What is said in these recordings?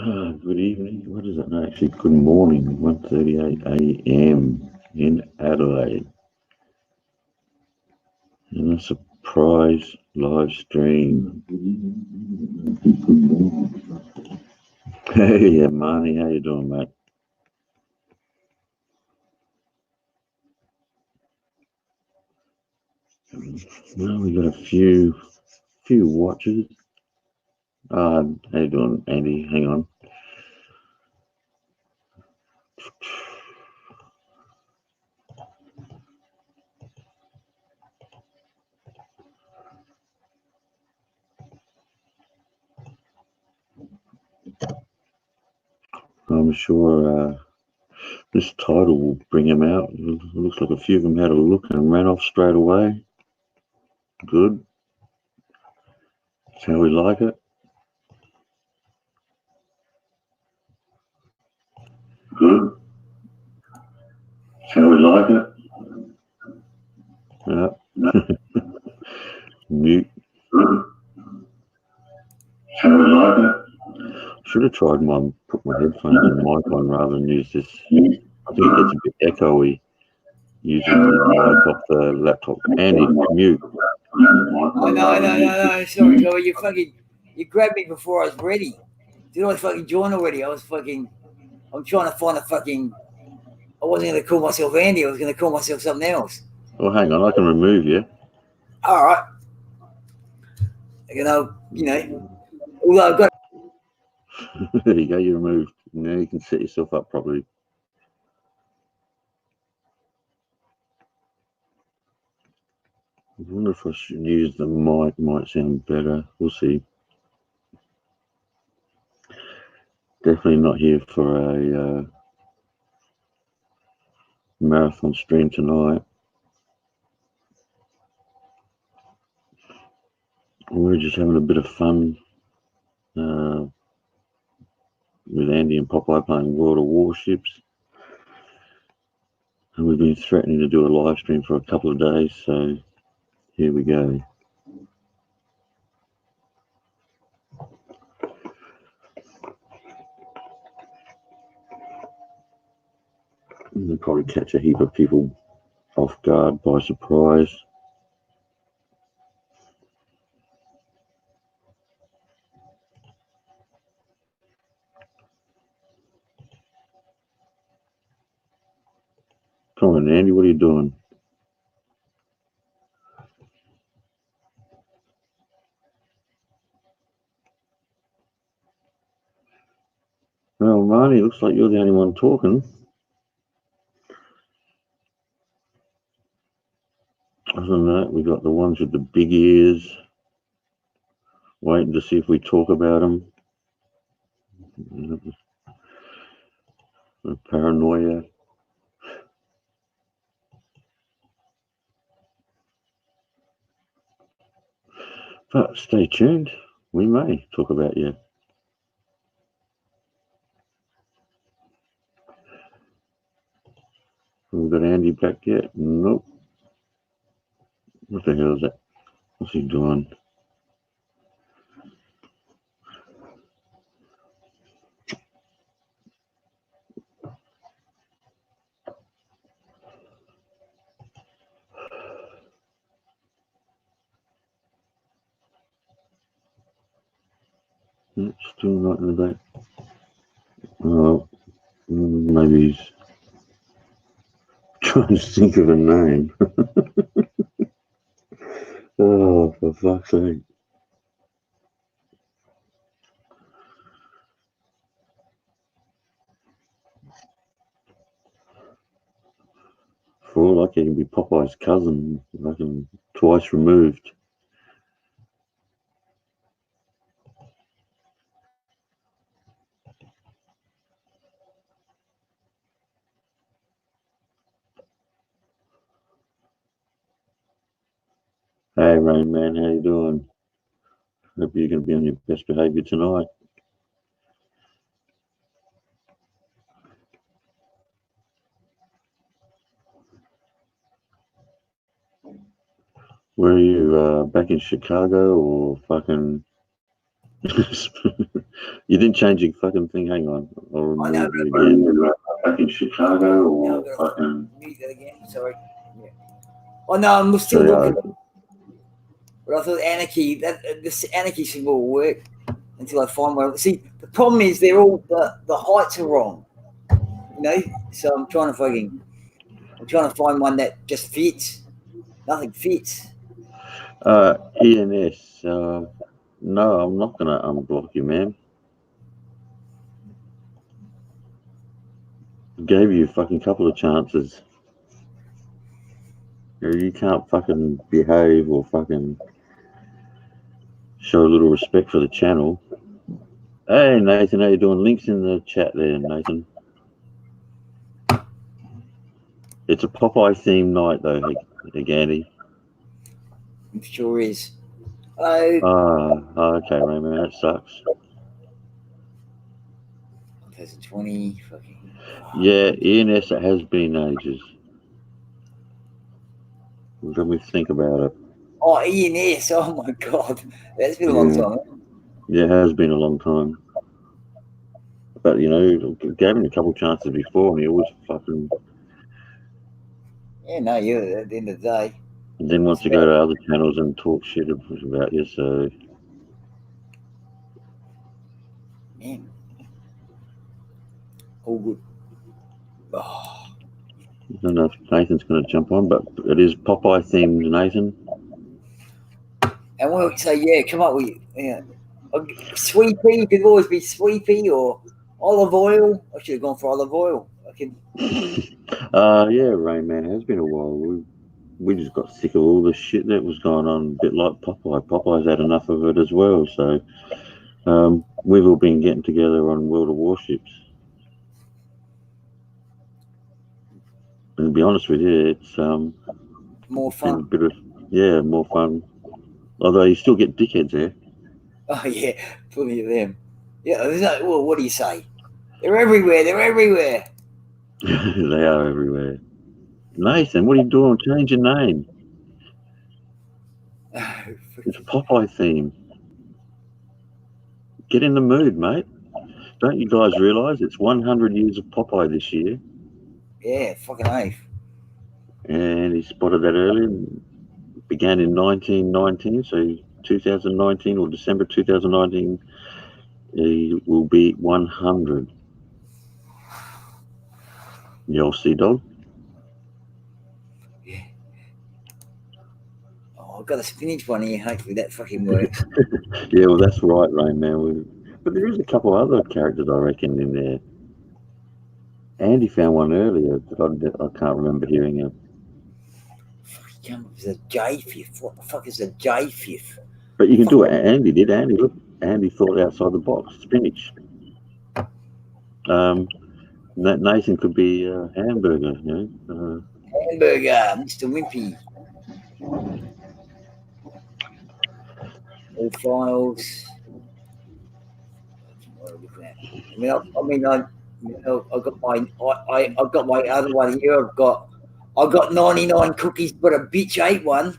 Good evening. What is it? No, actually, good morning. 1:38 a.m. in Adelaide. And a surprise live stream. Hey, Marnie, how you doing, mate? Well, we got a few watchers. How you doing, Andy? Hang on. I'm sure this title will bring him out. It looks like a few of them had a look and ran off straight away. Good. That's how we like it. Good. That's how we like it. Yeah. Mute. Good. That's how we like it. Should have tried put my headphones and mic on rather than use this. I think it gets a bit echoey using the mic off the laptop. Andy, mute. Oh, no. Sorry, you grabbed me before I was ready. Dude, I was fucking joined already. I'm trying to find I wasn't going to call myself Andy. I was going to call myself something else. Well, hang on. I can remove you. All right. Although I've got... There you go. You're removed. Now you can set yourself up properly. I wonder if I should use the mic. Might sound better. We'll see. Definitely not here for a marathon stream tonight. We're just having a bit of fun with Andy and Popeye playing World of Warships. And we've been threatening to do a live stream for a couple of days, so here we go. We'll probably catch a heap of people off guard by surprise. Come on, Andy, what are you doing? Well, Marnie, looks like you're the only one talking. Other than that, we got the ones with the big ears, waiting to see if we talk about them. The paranoia. But stay tuned. We may talk about you. Have we got Andy back yet? Nope. What the hell is that? What's he doing? Still not in the back. Oh, maybe he's trying to think of a name. Oh, for fuck's sake. For all I can be Popeye's cousin, fucking twice removed. Hey, Rain Man, how you doing? Hope you're going to be on your best behaviour tonight. Where are you? Back in Chicago or fucking You didn't change your fucking thing. Hang on. I'll I know, remove you again. Back in Chicago Yeah, or I'm gonna fucking. mute that again. Sorry. Yeah. Oh no, I'm still So, looking. But I thought anarchy, this anarchy thing will work until I find one. See, the problem is they're all the heights are wrong. You know, so I'm trying to find one that just fits. Nothing fits. ENS. No, I'm not going to unblock you, man. Gave you a fucking couple of chances. You can't fucking behave or fucking show a little respect for the channel. Hey, Nathan, how you doing? Links in the chat there, Nathan. It's a Popeye themed night, though, Gandhi. It sure is. Okay, Raymond, that sucks. 2020, fucking. Yeah, ENS, it has been ages. Let me think about it. Oh, ENS. Oh my god, that's been a long time. Yeah, it has been a long time. But, you know, gave him a couple chances before, and he always fucking. Yeah, no, you at the end of the day. And then wants to go to other channels and talk shit about you, so. Man. All good. Oh. I don't know if Nathan's going to jump on, but it is Popeye themed, Nathan. And we'll say, yeah, come up with Sweepy. Could always be Sweepy or olive oil. I should have gone for olive oil. Yeah, Rain Man, it has been a while. We just got sick of all the shit that was going on, a bit like Popeye. Popeye's had enough of it as well, so we've all been getting together on World of Warships. And to be honest with you, it's more fun. a bit of more fun. Although you still get dickheads there. Oh yeah, plenty of them. Yeah, well, what do you say? They're everywhere. They're everywhere. They are everywhere. Nathan, what are you doing? Change your name. It's Popeye theme. Get in the mood, mate. Don't you guys realise it's 100 years of Popeye this year? Yeah, fucking oath. And he spotted that earlier. Began in 1919, so 2019 or December 2019, he will be 100. The old sea dog. Yeah. Oh, I've got a spinach one here. Hopefully that fucking works. Yeah, well, that's right, Rain Man. But there is a couple other characters, I reckon, in there. Andy found one earlier, but I can't remember hearing it. It's a J-Fifth. What the fuck is a J-Fifth? But you can do it. Andy did. Andy thought outside the box. Spinach. Nathan could be a hamburger, you know. Hamburger, Mr. Wimpy. All files. What are we looking at? I've got my other one here. I've got 99 cookies, but a bitch ate one.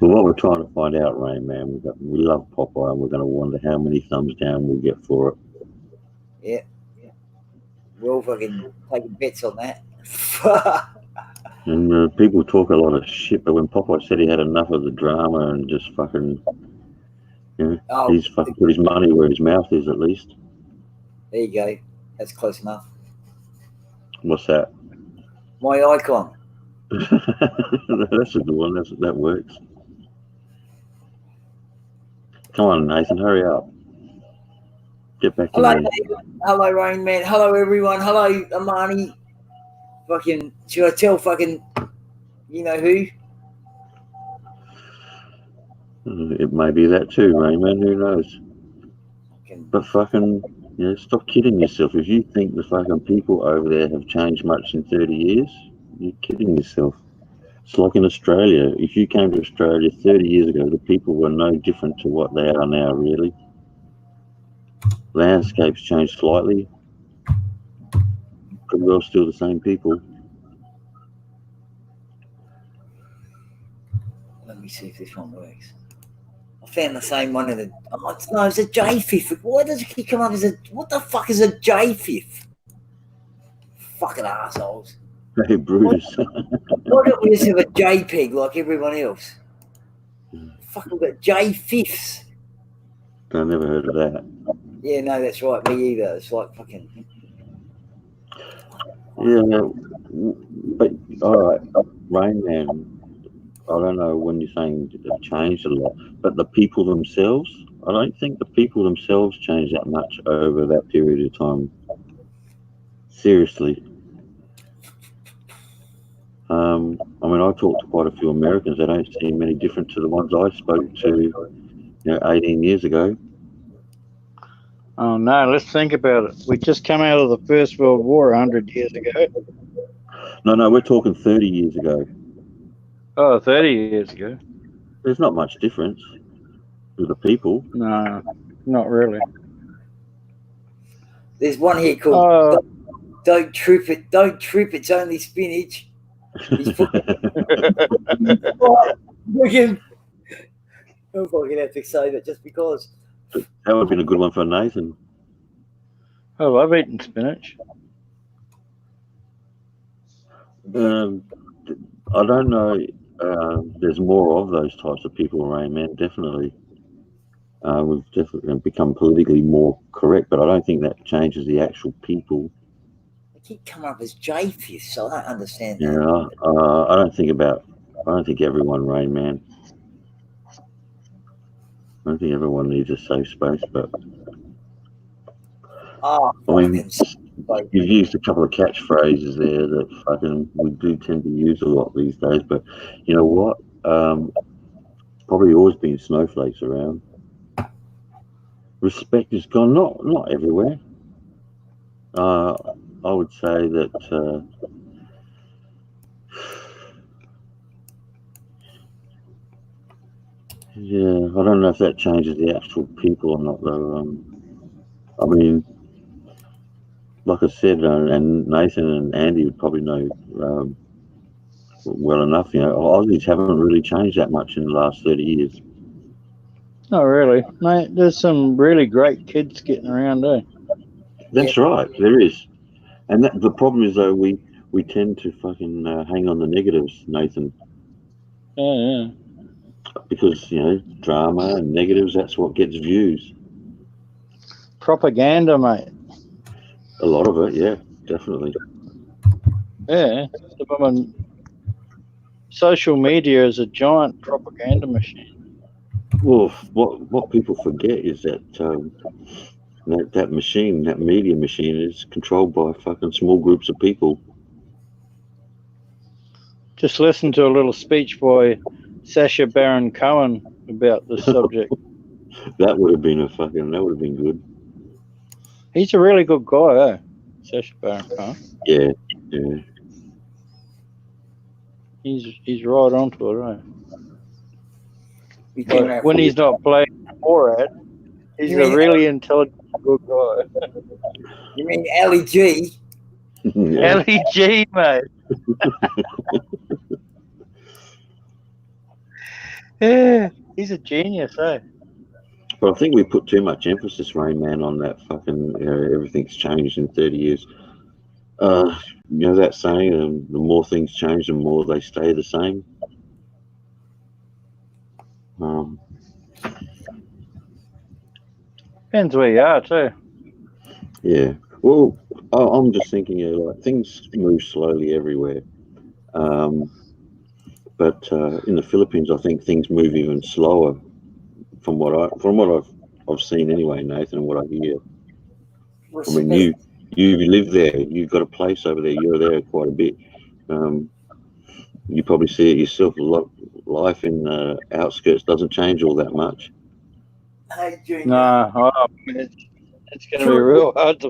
Well, what we're trying to find out, Rain Man, we love Popeye, and we're going to wonder how many thumbs down we'll get for it. Yeah. We're all fucking taking bets on that. And people talk a lot of shit, but when Popeye said he had enough of the drama and just fucking, he's fucking put his money where his mouth is, at least. There you go. That's close enough. What's that? My icon. That's a good one. That works. Come on, Nathan, hurry up. Get back in there. Hello, Rain Man. Hello, everyone. Hello, Amani. Fucking, should I tell fucking, you know who? It may be that too, Raymond. Who knows? But fucking, stop kidding yourself. If you think the fucking people over there have changed much in 30 years, you're kidding yourself. It's like in Australia. If you came to Australia 30 years ago, the people were no different to what they are now, really. Landscapes changed slightly. Pretty well still the same people. Let me see if this one works. I found the same one in the. Oh, no, it's a J5. Why does it keep coming up as a? What the fuck is a J5? Fucking assholes. Hey, Brutus. Why don't we just have a JPEG like everyone else? Fucking got J5s. I never heard of that. Yeah, no, that's right. Me either. It's like fucking. Yeah, but all right, Rain Man. I don't know when you're saying they've changed a lot, but the people themselves, I don't think the people themselves changed that much over that period of time. Seriously. I mean, I talked to quite a few Americans. They don't seem any different to the ones I spoke to, 18 years ago. Oh no, let's think about it. We just come out of the First World War 100 years ago. No, we're talking 30 years ago. Oh, 30 years ago. There's not much difference with the people. No, not really. There's one here called Don't Trip It. Don't trip. It's only spinach. He's fucking. I'm fucking have to say that just because. That would have been a good one for Nathan. I love eating spinach. I don't know. There's more of those types of people, Rain Man. Definitely. We've definitely become politically more correct, but I don't think that changes the actual people. They keep coming up as J-Fifth, so I don't understand that. Yeah, I don't think everyone, Rain Man. I don't think everyone needs a safe space, but I mean, you've used a couple of catchphrases there that fucking we do tend to use a lot these days. But you know what? Probably always been snowflakes around. Respect is gone. Not everywhere. I would say that. Yeah, I don't know if that changes the actual people or not, though. I mean, like I said, and Nathan and Andy would probably know well enough. Aussies haven't really changed that much in the last 30 years. Not really, mate. There's some really great kids getting around, eh? That's right, there is. And the problem is, though, we tend to fucking hang on the negatives, Nathan. Yeah. Because, drama and negatives, that's what gets views. Propaganda, mate. A lot of it, yeah, definitely. Yeah. I mean, social media is a giant propaganda machine. Well, what people forget is that that machine, that media machine, is controlled by fucking small groups of people. Just listen to a little speech by Sacha Baron Cohen about this subject. That would have been good. He's a really good guy, eh? Sacha Baron Cohen. Yeah. He's right onto it, right? Like, when he's not playing Borat, he's a really intelligent, good guy. You mean Ali G? Yeah. Ali G, mate. Yeah, he's a genius, eh? But I think we put too much emphasis, Rain Man, on that fucking everything's changed in 30 years. That saying, the more things change, the more they stay the same. Depends where you are, too. Yeah. Well, I'm just thinking, like, things move slowly everywhere. But in the Philippines, I think things move even slower. From what I've seen anyway, Nathan, and what I hear. Respect. I mean, you live there. You've got a place over there. You're there quite a bit. You probably see it yourself. A lot. Life in the outskirts doesn't change all that much. No, it's going to be real hard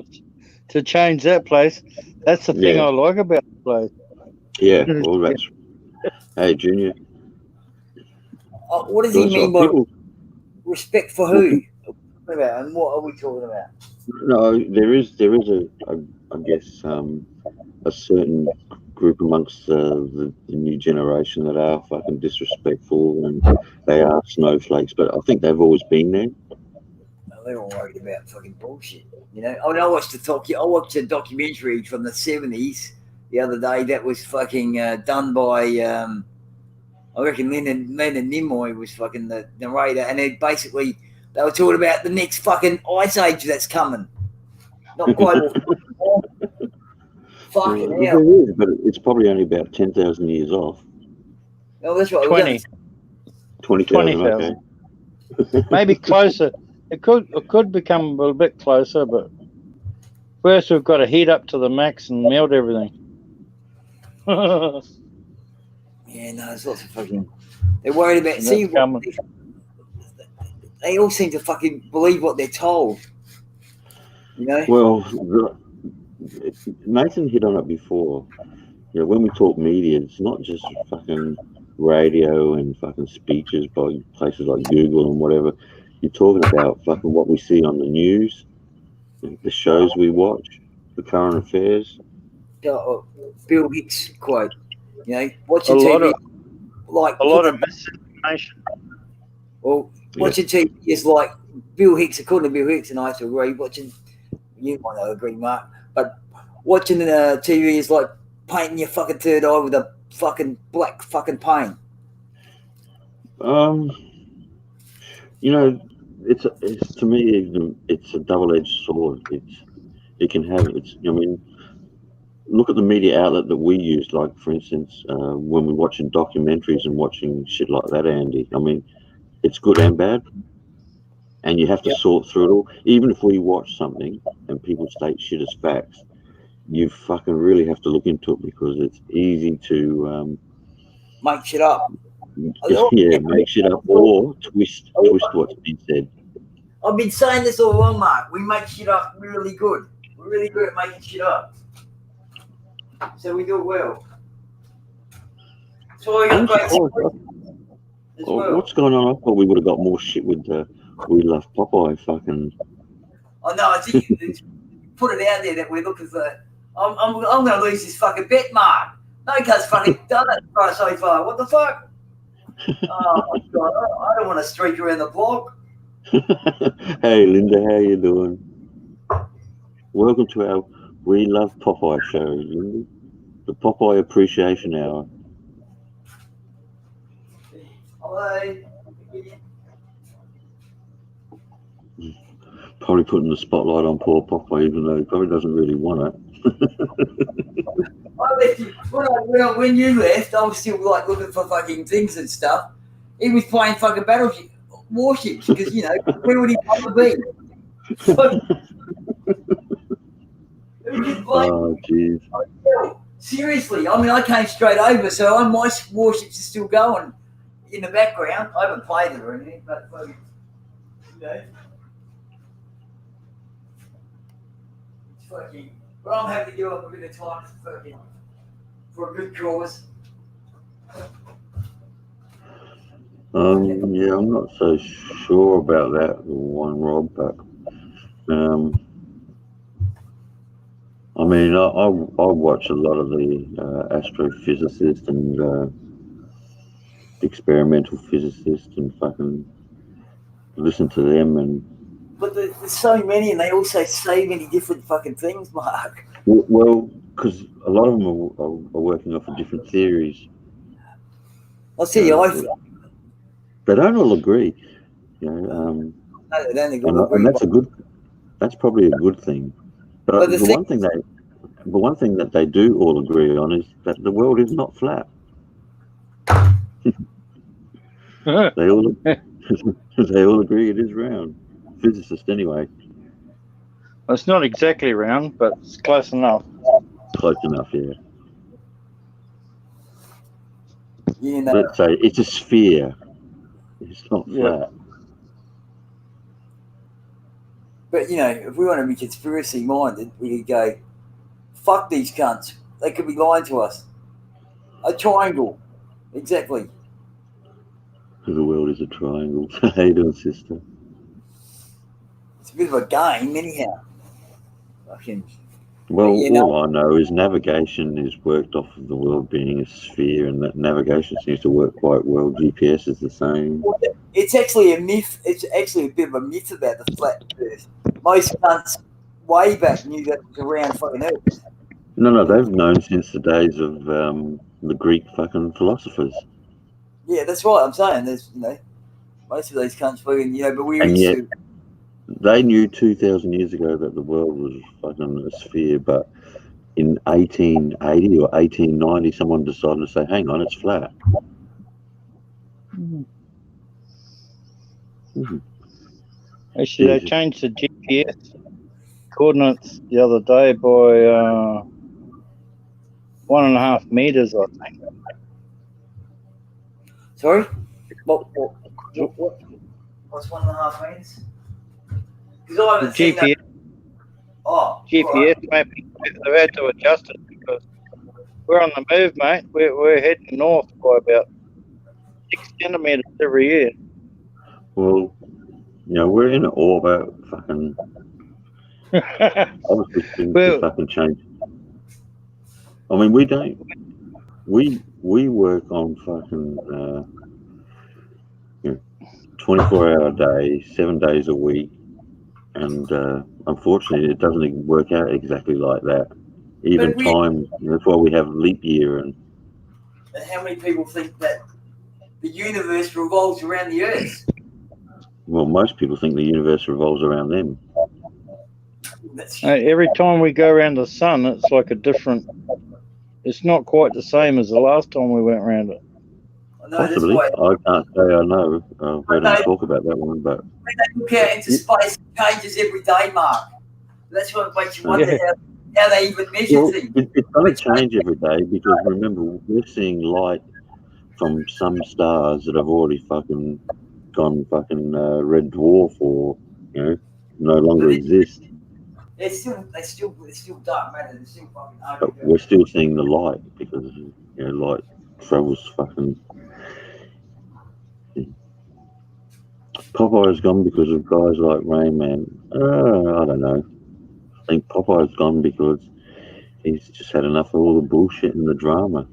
to change that place. That's the thing I like about the place. Yeah, well, that's. Hey, Junior. What does he mean by respect for who? And what are we talking about? No, there is I guess, a certain group amongst the new generation that are fucking disrespectful and they are snowflakes, but I think they've always been there. They're all worried about fucking bullshit. You know, I mean, I watched a documentary from the 70s the other day that was fucking done by, I reckon Leonard Nimoy was fucking the narrator, and they were talking about the next fucking ice age that's coming. Not global. Fucking hell. There is, but it's probably only about 10,000 years off. Oh, that's right. 20,000. Okay. Maybe closer. It could become a little bit closer, but first we've got to heat up to the max and melt everything. Yeah, no, there's lots of fucking. They're worried about. See, they all seem to fucking believe what they're told. You know. Well, Nathan hit on it before. You know, when we talk media, it's not just fucking radio and fucking speeches by places like Google and whatever. You're talking about fucking what we see on the news, the shows we watch, the current affairs. Bill Hicks quote. You know, watching TV a lot of misinformation. Well, watching TV is like Bill Hicks. According to Bill Hicks, and I have to agree. You might not agree, Mark, but watching TV is like painting your fucking third eye with a fucking black fucking paint. You know, it's to me, it's a double-edged sword. I mean, look at the media outlet that we use. Like, for instance, when we're watching documentaries and watching shit like that, Andy. I mean, it's good and bad, and you have to sort through it all. Even if we watch something and people state shit as facts, you fucking really have to look into it because it's easy to make shit up. Make shit up or twist what's been said. I've been saying this all along, Mark. We make shit up really good. We're really good at making shit up. So we do it well. So we got great What's going on? I thought we would have got more shit with We Love Popeye fucking. Oh no, I think you put it out there that we're looking for. I'm going to lose this fucking bet, Mark. No cuts fucking done it so far. What the fuck? Oh my god! I don't want to streak around the block. Hey Linda, how you doing? Welcome to our We Love Popeye show, Linda. The Popeye Appreciation Hour. Hello. Probably putting the spotlight on poor Popeye, even though he probably doesn't really want it. I left you, when you left, I was still like looking for fucking things and stuff. He was playing fucking Warships because, you know, where would he want to be? Oh, jeez. Seriously, I mean, I came straight over, so my Warships are still going in the background. I haven't played it or anything, but, you know. It's fucking. But I'm happy to give up a bit of time for a good cause. Yeah, I'm not so sure about that one, Rob, but I mean, I watch a lot of the astrophysicists and experimental physicists and fucking listen to them and. But there's so many, and they all say so many different fucking things, Mark. Well, because a lot of them are working off of different theories. I'll see you. They don't all agree, you know. No, they don't agree. And that's probably a good thing. But the one thing that they do all agree on is that the world is not flat. They all agree it is round. Physicists, anyway. Well, it's not exactly round, but it's close enough. Close enough, yeah. You know. Let's say it's a sphere. It's not flat. But, you know, if we want to be conspiracy minded, we could go, fuck these cunts. They could be lying to us. A triangle. Exactly. The world is a triangle. How you doing, sister? It's a bit of a game, anyhow. Fucking. Well, You know, all I know is navigation is worked off of the world being a sphere, and that navigation seems to work quite well. GPS is the same. it's actually a myth. It's actually a bit of a myth about the flat Earth. Most cunts way back knew that it was around fucking Earth. No, they've known since the days of the Greek fucking philosophers, Yeah, that's right. I'm saying there's, most of these cunts fucking, but we're and used yet to. they knew 2,000 years ago that the world was fucking a sphere, but in 1880 or 1890, someone decided to say, hang on, it's flat. Actually, they changed the GPS coordinates the other day by 1.5 meters, I think. Sorry? What's 1.5 meters? Because I haven't seen that. Oh, GPS mapping, they've had to adjust it because we're on the move, mate. We're heading north by about 6 centimeters every year. Well, we're in orbit, fucking. Obviously, things to fucking change. I mean, we don't. We work on fucking 24-hour day, 7 days a week, and unfortunately, it doesn't even work out exactly like that. Even time. That's why we have leap year. And how many people think that the universe revolves around the Earth? Well, most people think the universe revolves around them. Every time we go around the sun, it's like a different. It's not quite the same as the last time we went around it. Possibly. I can't say I know. I've heard them talk about that one, but when they look out into space, it changes every day, Mark. That's what makes you wonder how they even measure things. It's going to change every day because remember, we're seeing light from some stars that have already fucking gone fucking red dwarf or no longer exist. It's still dark matter. It's still fucking ugly. But we're still seeing the light because light travels fucking. Popeye's gone because of guys like Rain Man. I don't know. I think Popeye's gone because he's just had enough of all the bullshit and the drama.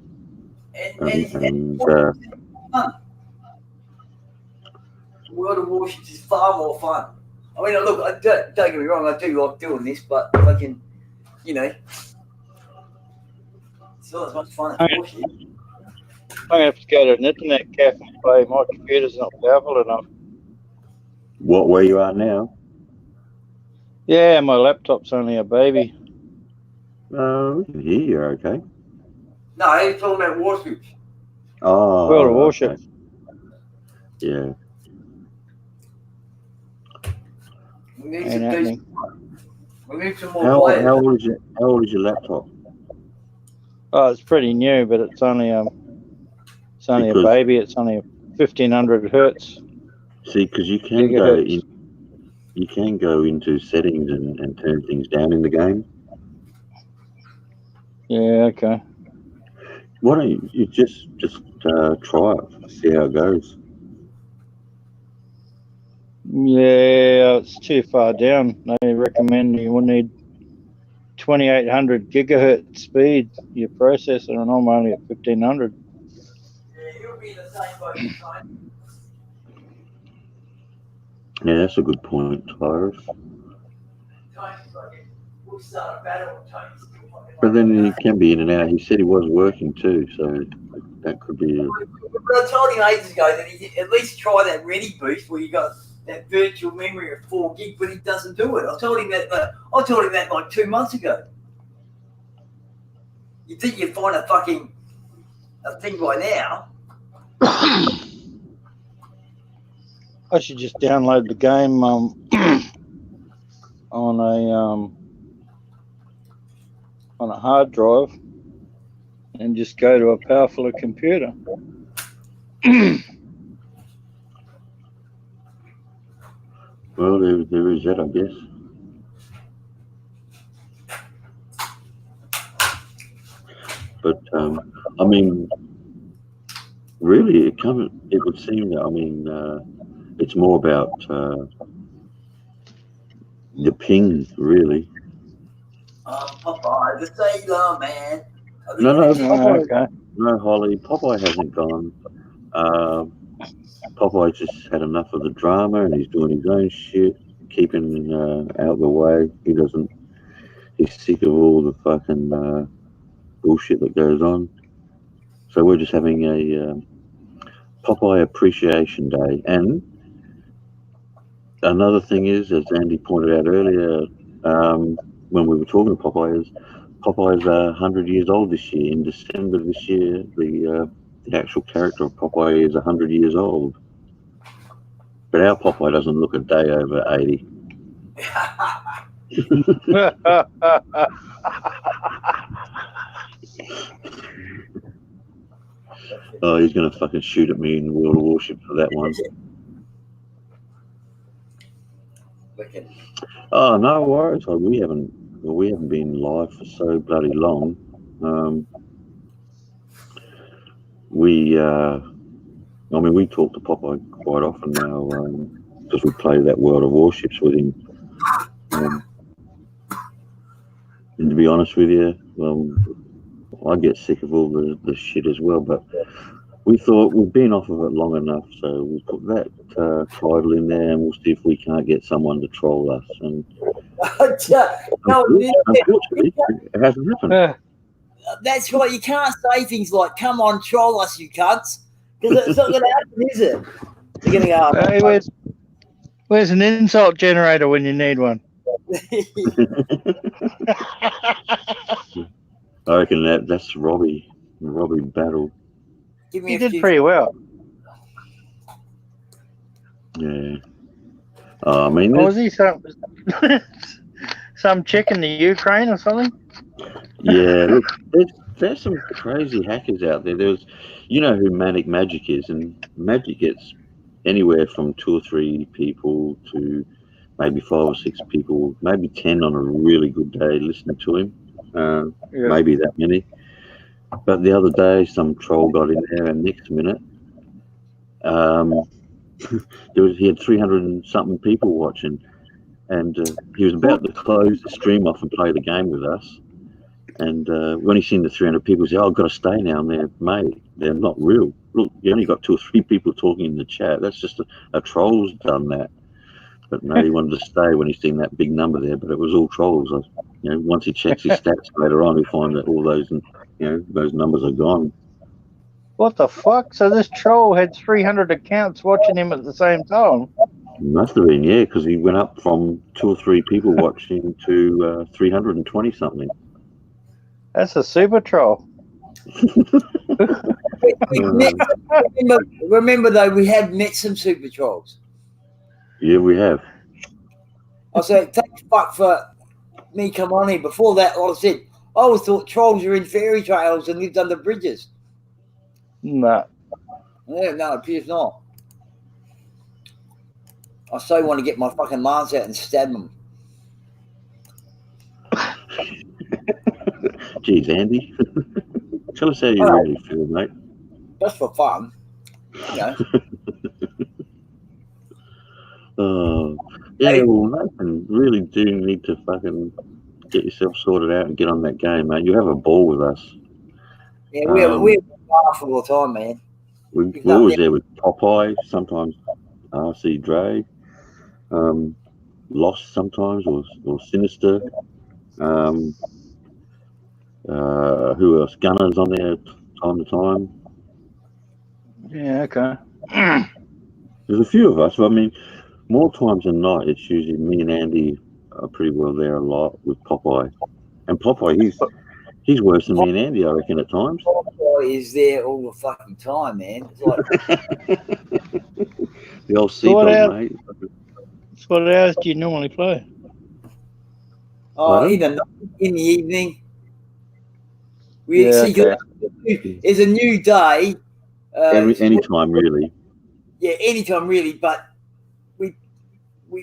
World of Warships is far more fun. I mean, look, don't get me wrong, I do like doing this, but fucking, it's not as much fun as Warships. I'm going to have to go to an internet cafe and play. My computer's not powerful enough. Where you are now? Yeah, my laptop's only a baby. We can hear you okay. No, he's talking about Warships. Oh, World of Warships. Okay. Yeah. We need some more players. How old is your laptop? Oh, it's pretty new, but it's only a baby. It's only 1500 hertz. See, because you can go into settings and turn things down in the game. Yeah. Okay. Why don't you just try it, see how it goes? Yeah, it's too far down. They recommend you will need 2800 gigahertz speed your processor, and I'm only at 1500. Yeah, you'll be in the same boat as mine. Yeah, that's a good point, Tyrus. We'll start a battle. But then he can be in and out. He said he was working too, so that could be. But I told him ages ago that he at least try that Ready Boost where you got that virtual memory of 4 gig, but he doesn't do it. I told him that like 2 months ago. You'd think you'd find a thing by now. I should just download the game on a hard drive and just go to a powerful computer. Well, there is that, I guess. But I mean, really, it would seem that it's more about the ping, really. Popeye the Sailor Man. No, Oh, okay. no, Holly. Popeye hasn't gone. Popeye just had enough of the drama, and he's doing his own shit, keeping out of the way. He's sick of all the fucking bullshit that goes on. So we're just having a Popeye Appreciation Day. And another thing is, as Andy pointed out earlier, when we were talking to Popeye, is Popeye's 100 years old this year. In December this year, the actual character of Popeye is 100 years old. But our Popeye doesn't look a day over 80. Oh, he's going to fucking shoot at me in World of Warships for that one. Oh, no worries. We haven't been live for so bloody long. We talk to Popeye quite often now because we play that World of Warships with him. And to be honest with you, I get sick of all the shit as well. But we thought we've been off of it long enough, so we'll put that title in there, and we'll see if we can't get someone to troll us. And unfortunately, it hasn't happened. That's why you can't say things like, "Come on, troll us, you cunts," because it's not going to happen, is it? You're going to go, hey, where's an insult generator when you need one? I reckon that's Robbie Battle. Give me He a did few. pretty well. Yeah. I mean, Was he some chick in the Ukraine or something? Yeah, look, there's some crazy hackers out there. You know who Manic Magic is, and Magic gets anywhere from 2 or 3 people to maybe 5 or 6 people, maybe 10 on a really good day listening to him. Maybe that many. But the other day, some troll got in there, and next minute, he had 300 and something people watching, and he was about to close the stream off and play the game with us. And when he seen the 300 people, he said, "Oh, I've got to stay now." And they're, mate, they're not real. Look, you only got 2 or 3 people talking in the chat. That's just a troll's done that. But no, he wanted to stay when he seen that big number there. But it was all trolls. Once he checks his stats later on, he'll find that all those, those numbers are gone. What the fuck? So this troll had 300 accounts watching him at the same time? Must have been, yeah, because he went up from 2 or 3 people watching to 320 something. That's a super troll. Remember, though, we have met some super trolls. Yeah, we have. I said, thank fuck for me come on here. Before that, like I said, I always thought trolls were in fairy tales and lived under bridges. No. Yeah, no, it appears not. I so want to get my fucking lance out and stab them. Jeez, Andy. Tell us how you really feel, mate. Just for fun. Yeah, well, Nathan, really do need to fucking get yourself sorted out and get on that game, mate. You have a ball with us. Yeah, we laugh all the time, man. We're always there with Popeye, sometimes RC Dre, Lost sometimes, or Sinister. Who else? Gunner's on there time to time. Yeah, okay. There's a few of us, but I mean, more times than not, it's usually me and Andy are pretty well there a lot with Popeye. And Popeye, he's worse than me and Andy, I reckon, at times. Popeye is there all the fucking time, man. It's like the old seagull, mate. What hours do you normally play? in the evening. It's a new day. Anytime, really. Yeah, anytime, really. But we've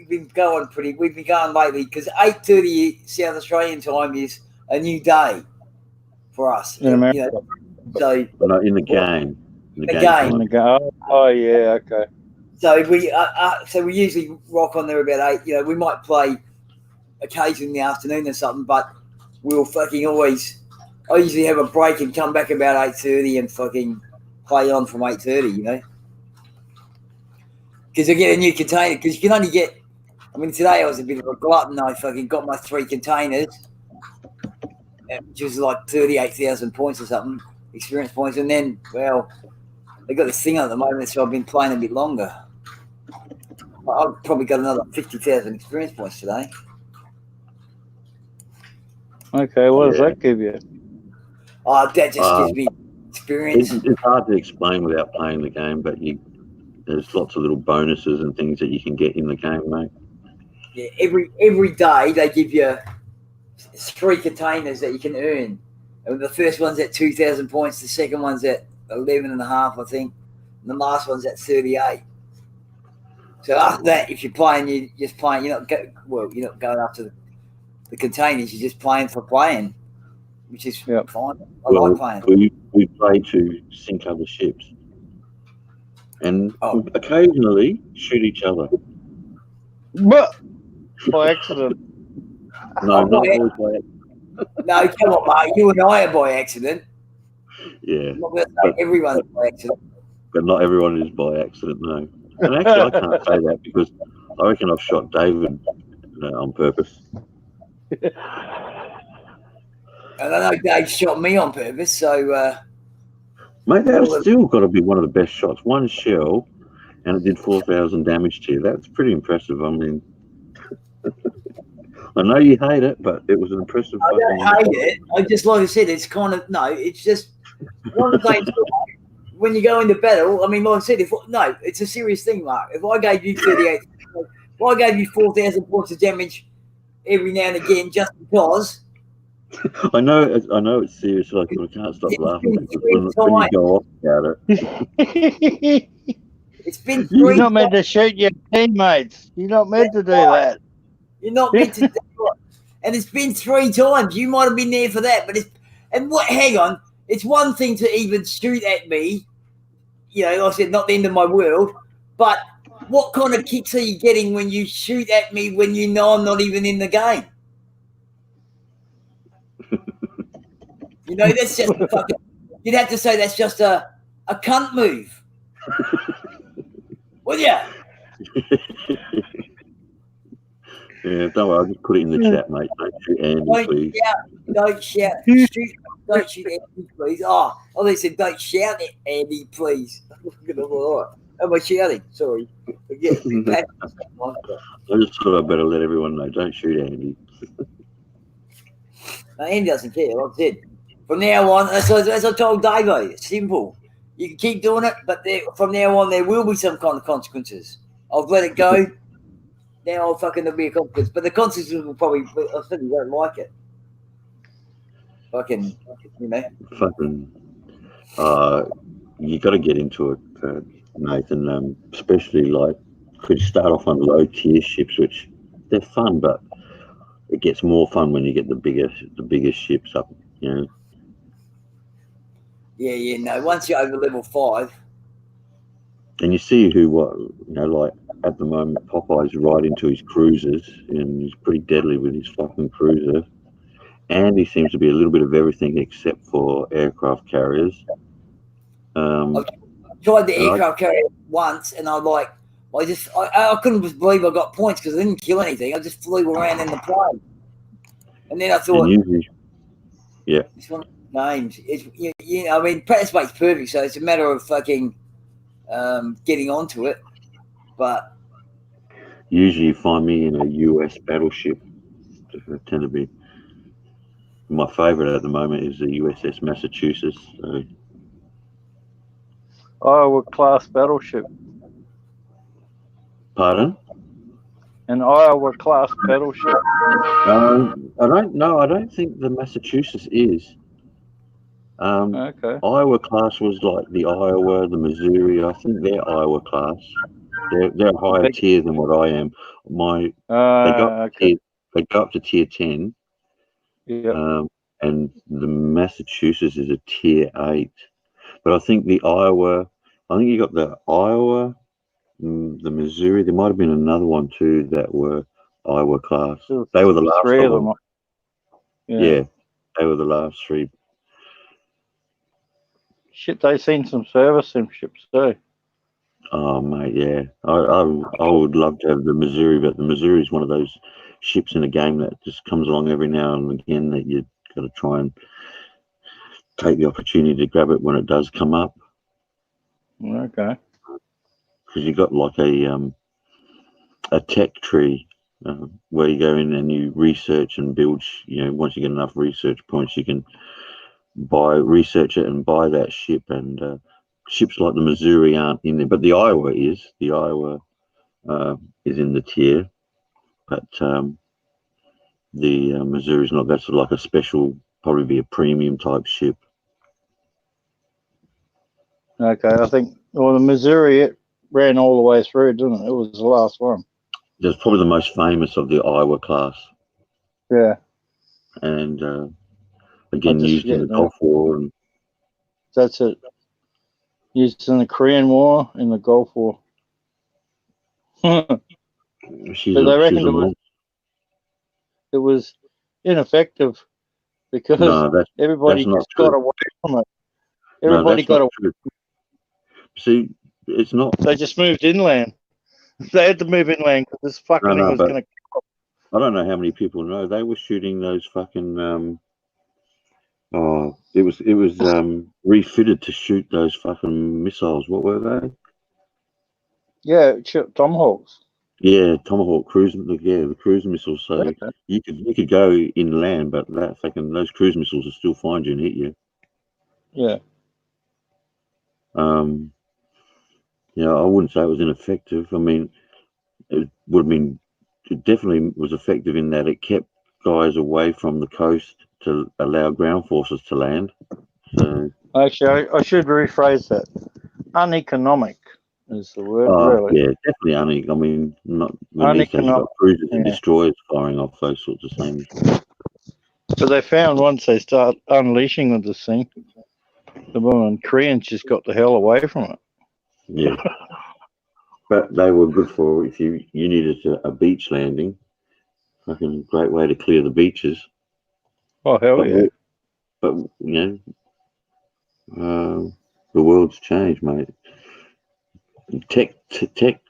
been going lately because 8:30 South Australian time is a new day for us. In America. So in the game. Oh yeah, okay. So we usually rock on there about 8. We might play occasionally in the afternoon or something, but we'll fucking always. I usually have a break and come back about 8:30 and fucking play on from 8:30. You know, because I get a new container. Because you can only get. I mean, today I was a bit of a glutton. I fucking got my 3 containers, which was like 38,000 points or something, experience points, and then they got this thing on at the moment, so I've been playing a bit longer. I've probably got another 50,000 experience points today. Okay, what does that give you? Oh, that just gives me experience. It's hard to explain without playing the game, but there's lots of little bonuses and things that you can get in the game, mate. Yeah, every day they give you 3 containers that you can earn. And the first one's at 2,000 points, the second one's at 11.5, I think, and the last one's at 38. So after that, if you're playing, you're just playing. You're not going after the containers. You're just playing for playing, which is fine. I like playing. We play to sink other ships, and occasionally shoot each other. But by accident. No, not always by accident. No, come on, mate. You and I are by accident. Yeah. I'm not going to say everyone's by accident. But not everyone is by accident, no. And actually, I can't say that because I reckon I've shot David on purpose. And I know Dave shot me on purpose, so... Mate, that's still got to be one of the best shots. 1 shell, and it did 4,000 damage to you. That's pretty impressive. I mean... I know you hate it, but it was an impressive... I don't hate it. I just, like I said, it's kind of... No, it's just... One of the things... When you go into battle, I mean, like I said, it's a serious thing, Mark. If I gave you 38, if I gave you 4,000 points of damage every now and again, just because. I know it's serious. Like I can't stop laughing when you go off about it. It's been 3 You're not meant to shoot your teammates. You're not meant to do that. You're not meant to do it. And it's been 3 times. You might have been there for that, but hang on. It's one thing to even shoot at me, like I said, not the end of my world, but what kind of kicks are you getting when you shoot at me when you know I'm not even in the game? That's just fucking... You'd have to say that's just a cunt move. Would you? Yeah, don't worry, I'll just put it in the chat, mate. Don't shoot Andy, please. Don't shout. Don't shoot Andy, please. Oh, they said don't shout at Andy, please. Am I shouting? Sorry. I just thought I'd better let everyone know. Don't shoot Andy. No, Andy doesn't care. Like I said, from now on, as I told Davo, it's simple. You can keep doing it, but from now on, there will be some kind of consequences. I've let it go. Now there'll be a consequence. But the consequences will probably, I think you won't like it. Fucking, you got to get into it, Nathan, especially could you start off on low tier ships, which they're fun, but it gets more fun when you get the biggest ships up, Yeah, no. Once you're over level 5, and you see at the moment Popeye's right into his cruisers, and he's pretty deadly with his fucking cruiser. And he seems to be a little bit of everything except for aircraft carriers. I tried the aircraft carrier once, and I couldn't believe I got points because I didn't kill anything. I just flew around in the plane, and then I thought, it's one of the games. I mean, practice makes perfect, so it's a matter of fucking getting onto it. But usually, you find me in a US battleship. I tend to be. My favourite at the moment is the USS Massachusetts. So. Iowa class battleship. Pardon? An Iowa class battleship. I don't know. I don't think the Massachusetts is. Okay. Iowa class was like the Iowa, the Missouri. I think they're Iowa class. They're a higher tier than what I am. They go up to tier 10. Yeah. And the Massachusetts is a tier 8. But I think the Iowa, you got the Iowa, the Missouri. There might have been another one too that were Iowa class. They were the last 3 of them. Yeah. They were the last 3. Shit, they seen some service sim ships too. Oh mate, yeah. I would love to have the Missouri, but the Missouri is one of those ships in a game that just comes along every now and again that you've got to try and take the opportunity to grab it when it does come up. Okay. Because you've got like a tech tree where you go in and you research and build. Once you get enough research points, you can research it and buy that ship. And ships like the Missouri aren't in there, but the Iowa is. The Iowa is in the tier, but the Missouri's not. That's like a special, probably be a premium type ship. Okay, I think, well, the Missouri, it ran all the way through, didn't it? It was the last one. That's probably the most famous of the Iowa class. Yeah. And again, used in the Gulf War. And that's it. Used in the Korean War, in the Gulf War. she's But they a reckoned monster. it was ineffective because everybody that's not just true. got away from it. Everybody got away. True. See, it's not. They just moved inland. They had to move inland because this fucking thing was going to. I don't know how many people know they were shooting those fucking. It was refitted to shoot those fucking missiles. What were they? Yeah, Tomahawks. Yeah, Tomahawk cruise. Yeah, the cruise missiles. So you could go inland, but those cruise missiles will still find you and hit you. Yeah. I wouldn't say it was ineffective. I mean, it would have been. It definitely was effective in that it kept guys away from the coast to allow ground forces to land. So actually, I should rephrase that. Uneconomic is the word, really. Yeah, definitely uneconomic. I mean, not when these days you've got cruisers and destroyers firing off those sorts of things. But they found once they start unleashing with this thing, the Koreans just got the hell away from it. Yeah. But they were good for if you needed a beach landing. Fucking great way to clear the beaches. Oh, hell yeah. But, the world's changed, mate. Tech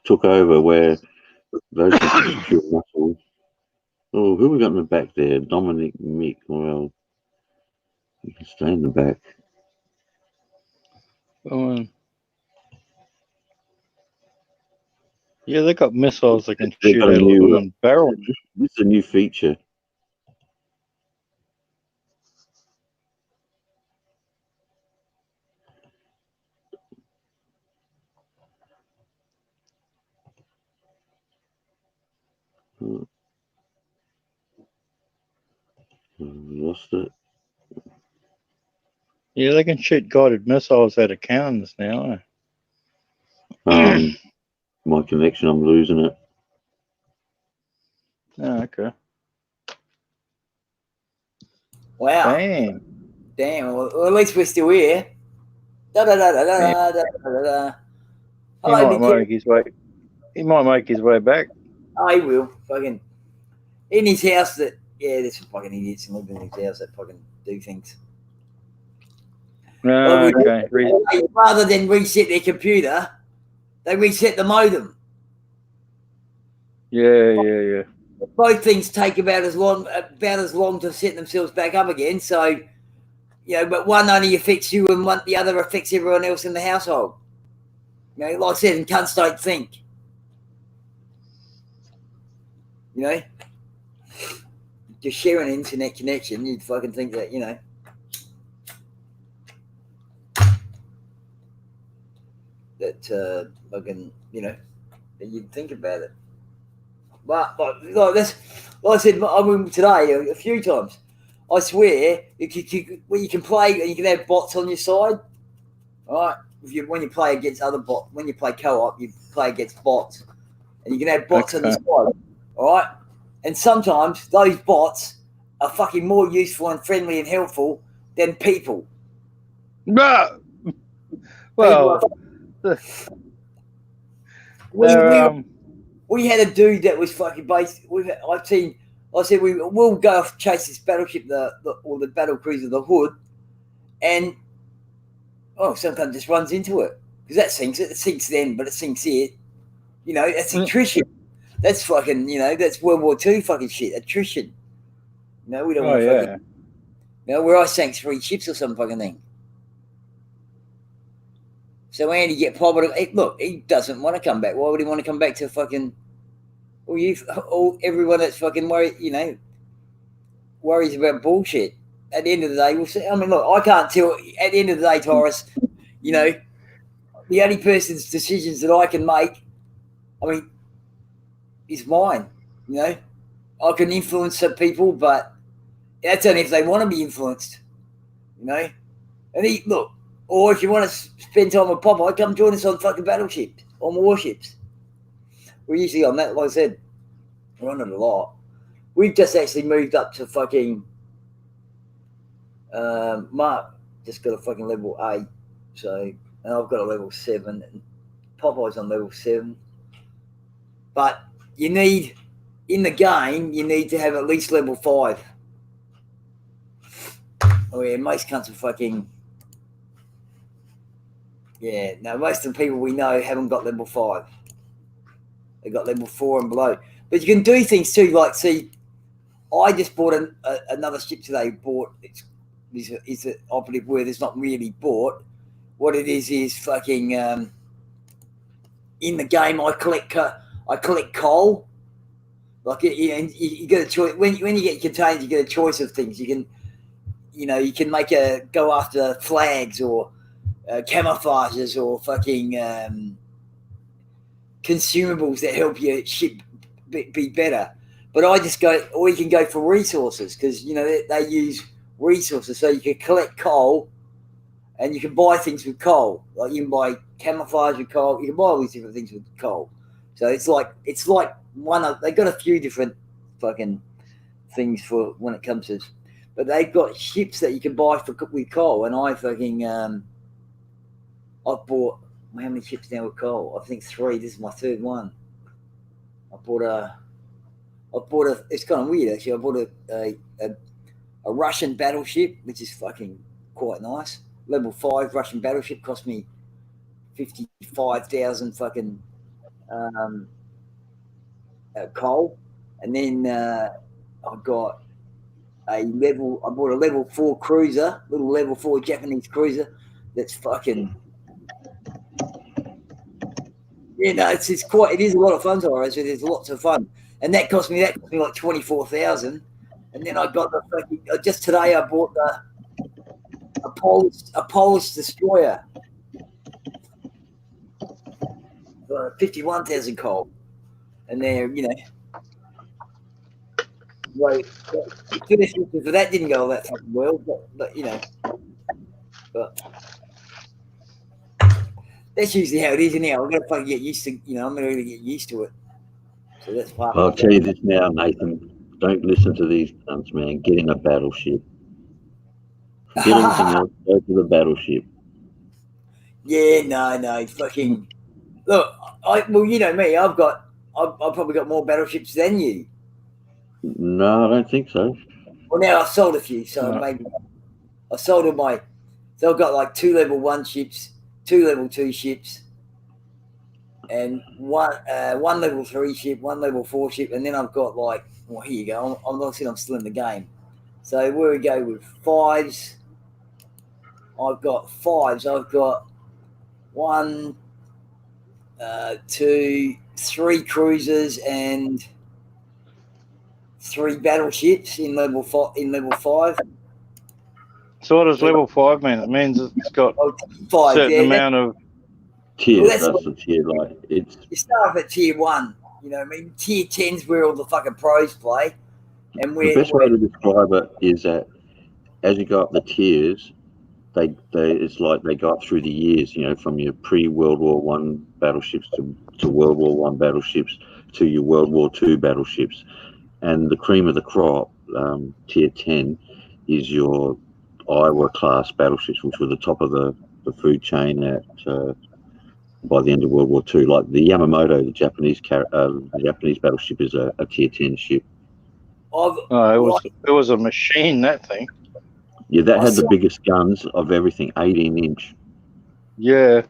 took over where those pure muscles. Oh, who we got in the back there? Dominic Mick. Well, you can stay in the back. Yeah, they got missiles that can shoot out of a barrel. This is a new feature. Lost it. Yeah, they can shoot guided missiles out of cannons now. My connection, I'm losing it. Oh, okay. Wow. Damn. Well, at least we're still here. He might make his way. He might make his way back. Oh, he will. Fucking in his house. There's some fucking idiots living in his house that fucking do things. Okay. Rather than reset their computer, they reset the modem. Yeah. Both things take about as long to set themselves back up again. So, but one only affects you, and the other affects everyone else in the household. Like I said, and cunts don't think. Just sharing an internet connection, you'd fucking think that, that fucking, that you'd think about it. But like this, like I said, I mean, today a few times, I swear, you can play, and you can have bots on your side, right? When you play against other bots, when you play co-op, you play against bots, and you can have bots on your side, all right? And sometimes those bots are fucking more useful and friendly and helpful than people. No. Well, we had a dude that was fucking based. I've seen I said we'll go off chase this battleship, or the battle cruiser, the Hood, and sometimes just runs into it because that sinks it. It sinks then, but it sinks it. You know, that's attrition. That's fucking. You know, that's World War II fucking shit. Attrition. You know, we don't want to fucking. You know, where I sank 3 ships or some fucking thing. So Andy get probably look. He doesn't want to come back. Why would he want to come back to fucking? Everyone that's fucking worried, you know, worries about bullshit. At the end of the day, we'll see. I mean, look, I can't tell. At the end of the day, Taurus, you know, the only person's decisions that I can make, I mean, is mine. You know, I can influence some people, but that's only if they want to be influenced. You know, and look, or if you want to spend time with Popeye, come join us on fucking battleships, on warships. We're usually on that, like I said, we're on it a lot. We've just actually moved up to fucking Mark just got a fucking level 8, so, and I've got a level 7, and Popeye's on level 7. But you need, in the game, you need to have at least level 5. Oh yeah, most cunts are fucking, yeah, no, most of the people we know haven't got level 5. They got level 4 and below. But you can do things too, like, see, I just bought another ship today. It's an operative word. It's not really bought. What it is fucking in the game. I collect coal. Like you get a choice when you get containers. You get a choice of things. You can, you know, you can go after flags or camouflages or fucking consumables that help your ship be better. But I just go, or you can go for resources because, you know, they use resources. So you can collect coal and you can buy things with coal. Like you can buy camouflage with coal. You can buy all these different things with coal. So it's like they got a few different fucking things for when it comes to, but they've got ships that you can buy with coal. And I fucking, I've bought, how many ships now with coal? I think 3. This is my 3rd one. I bought a. It's kind of weird actually. I bought a Russian battleship, which is fucking quite nice. Level 5 Russian battleship cost me 55,000 fucking coal, and then I bought a level 4 cruiser, little level 4 Japanese cruiser. That's fucking. Yeah, no, it is a lot of fun, Tyrone. So there's lots of fun, and that cost me like 24,000. And then I got the fucking. Just today, I bought a Polish destroyer for 51,000 coal, and they're, you know, right. For that didn't go all that fucking well, but you know, but. That's usually how it is now. I've got to fucking get used to, you know, I'm going to get used to it. So that's part I'll tell you this now, Nathan. Don't listen to these cunts, man. Get in a battleship. Forget everything else. Go to the battleship. Yeah, no. Fucking. Look, well, you know me. I've probably got more battleships than you. No, I don't think so. Well, now I've sold a few, so maybe I sold all my. So I've got like 2 level 1 ships, 2 level 2 ships, and one level 3 ship, 1 level 4 ship, and then I've got like, well, here you go. I'm still in the game. So where we go with 5s, I've got 5s. I've got 1, 2, 3 cruisers and 3 battleships in level 5. So what does level 5 mean? It means it's got a 5, certain amount of tier. Well, that's the tier. Like it's. You start off at tier 1. You know what I mean? Tier 10's where all the fucking pros play. And The best way to describe it is that as you go up the tiers, it's like they go up through the years. You know, from your pre-World War One battleships to World War One battleships to your World War Two battleships, and the cream of the crop, tier 10, is your Iowa class battleships, which were the top of the food chain at by the end of World War II. Like the Yamamoto, the Japanese battleship, is a tier 10 ship. It was a machine, that thing. Yeah, that had the biggest guns of everything, 18-inch. Yeah.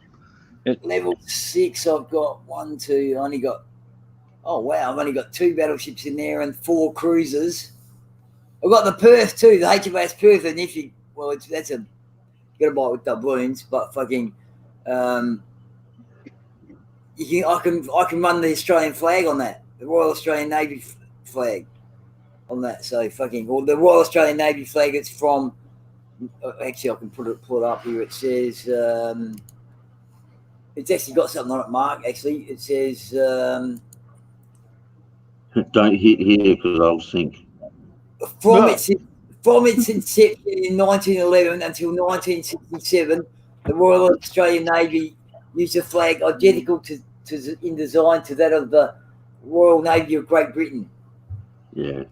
Level 6, I've got 1, 2. I only got. Oh wow! I've only got 2 battleships in there and 4 cruisers. I've got the Perth too, the HMAS Perth. And if you, that's a, you got to buy it with doubloons, but fucking, I can run the Australian flag on that, the Royal Australian Navy flag on that. So fucking, or the Royal Australian Navy flag. It's from. Actually, I can pull it up here. It says. It's actually got something on it, Mark. Actually, it says. Don't hit here because I'll sink. From its inception in 1911 until 1967, the Royal Australian Navy used a flag identical in design to that of the Royal Navy of Great Britain. Yeah.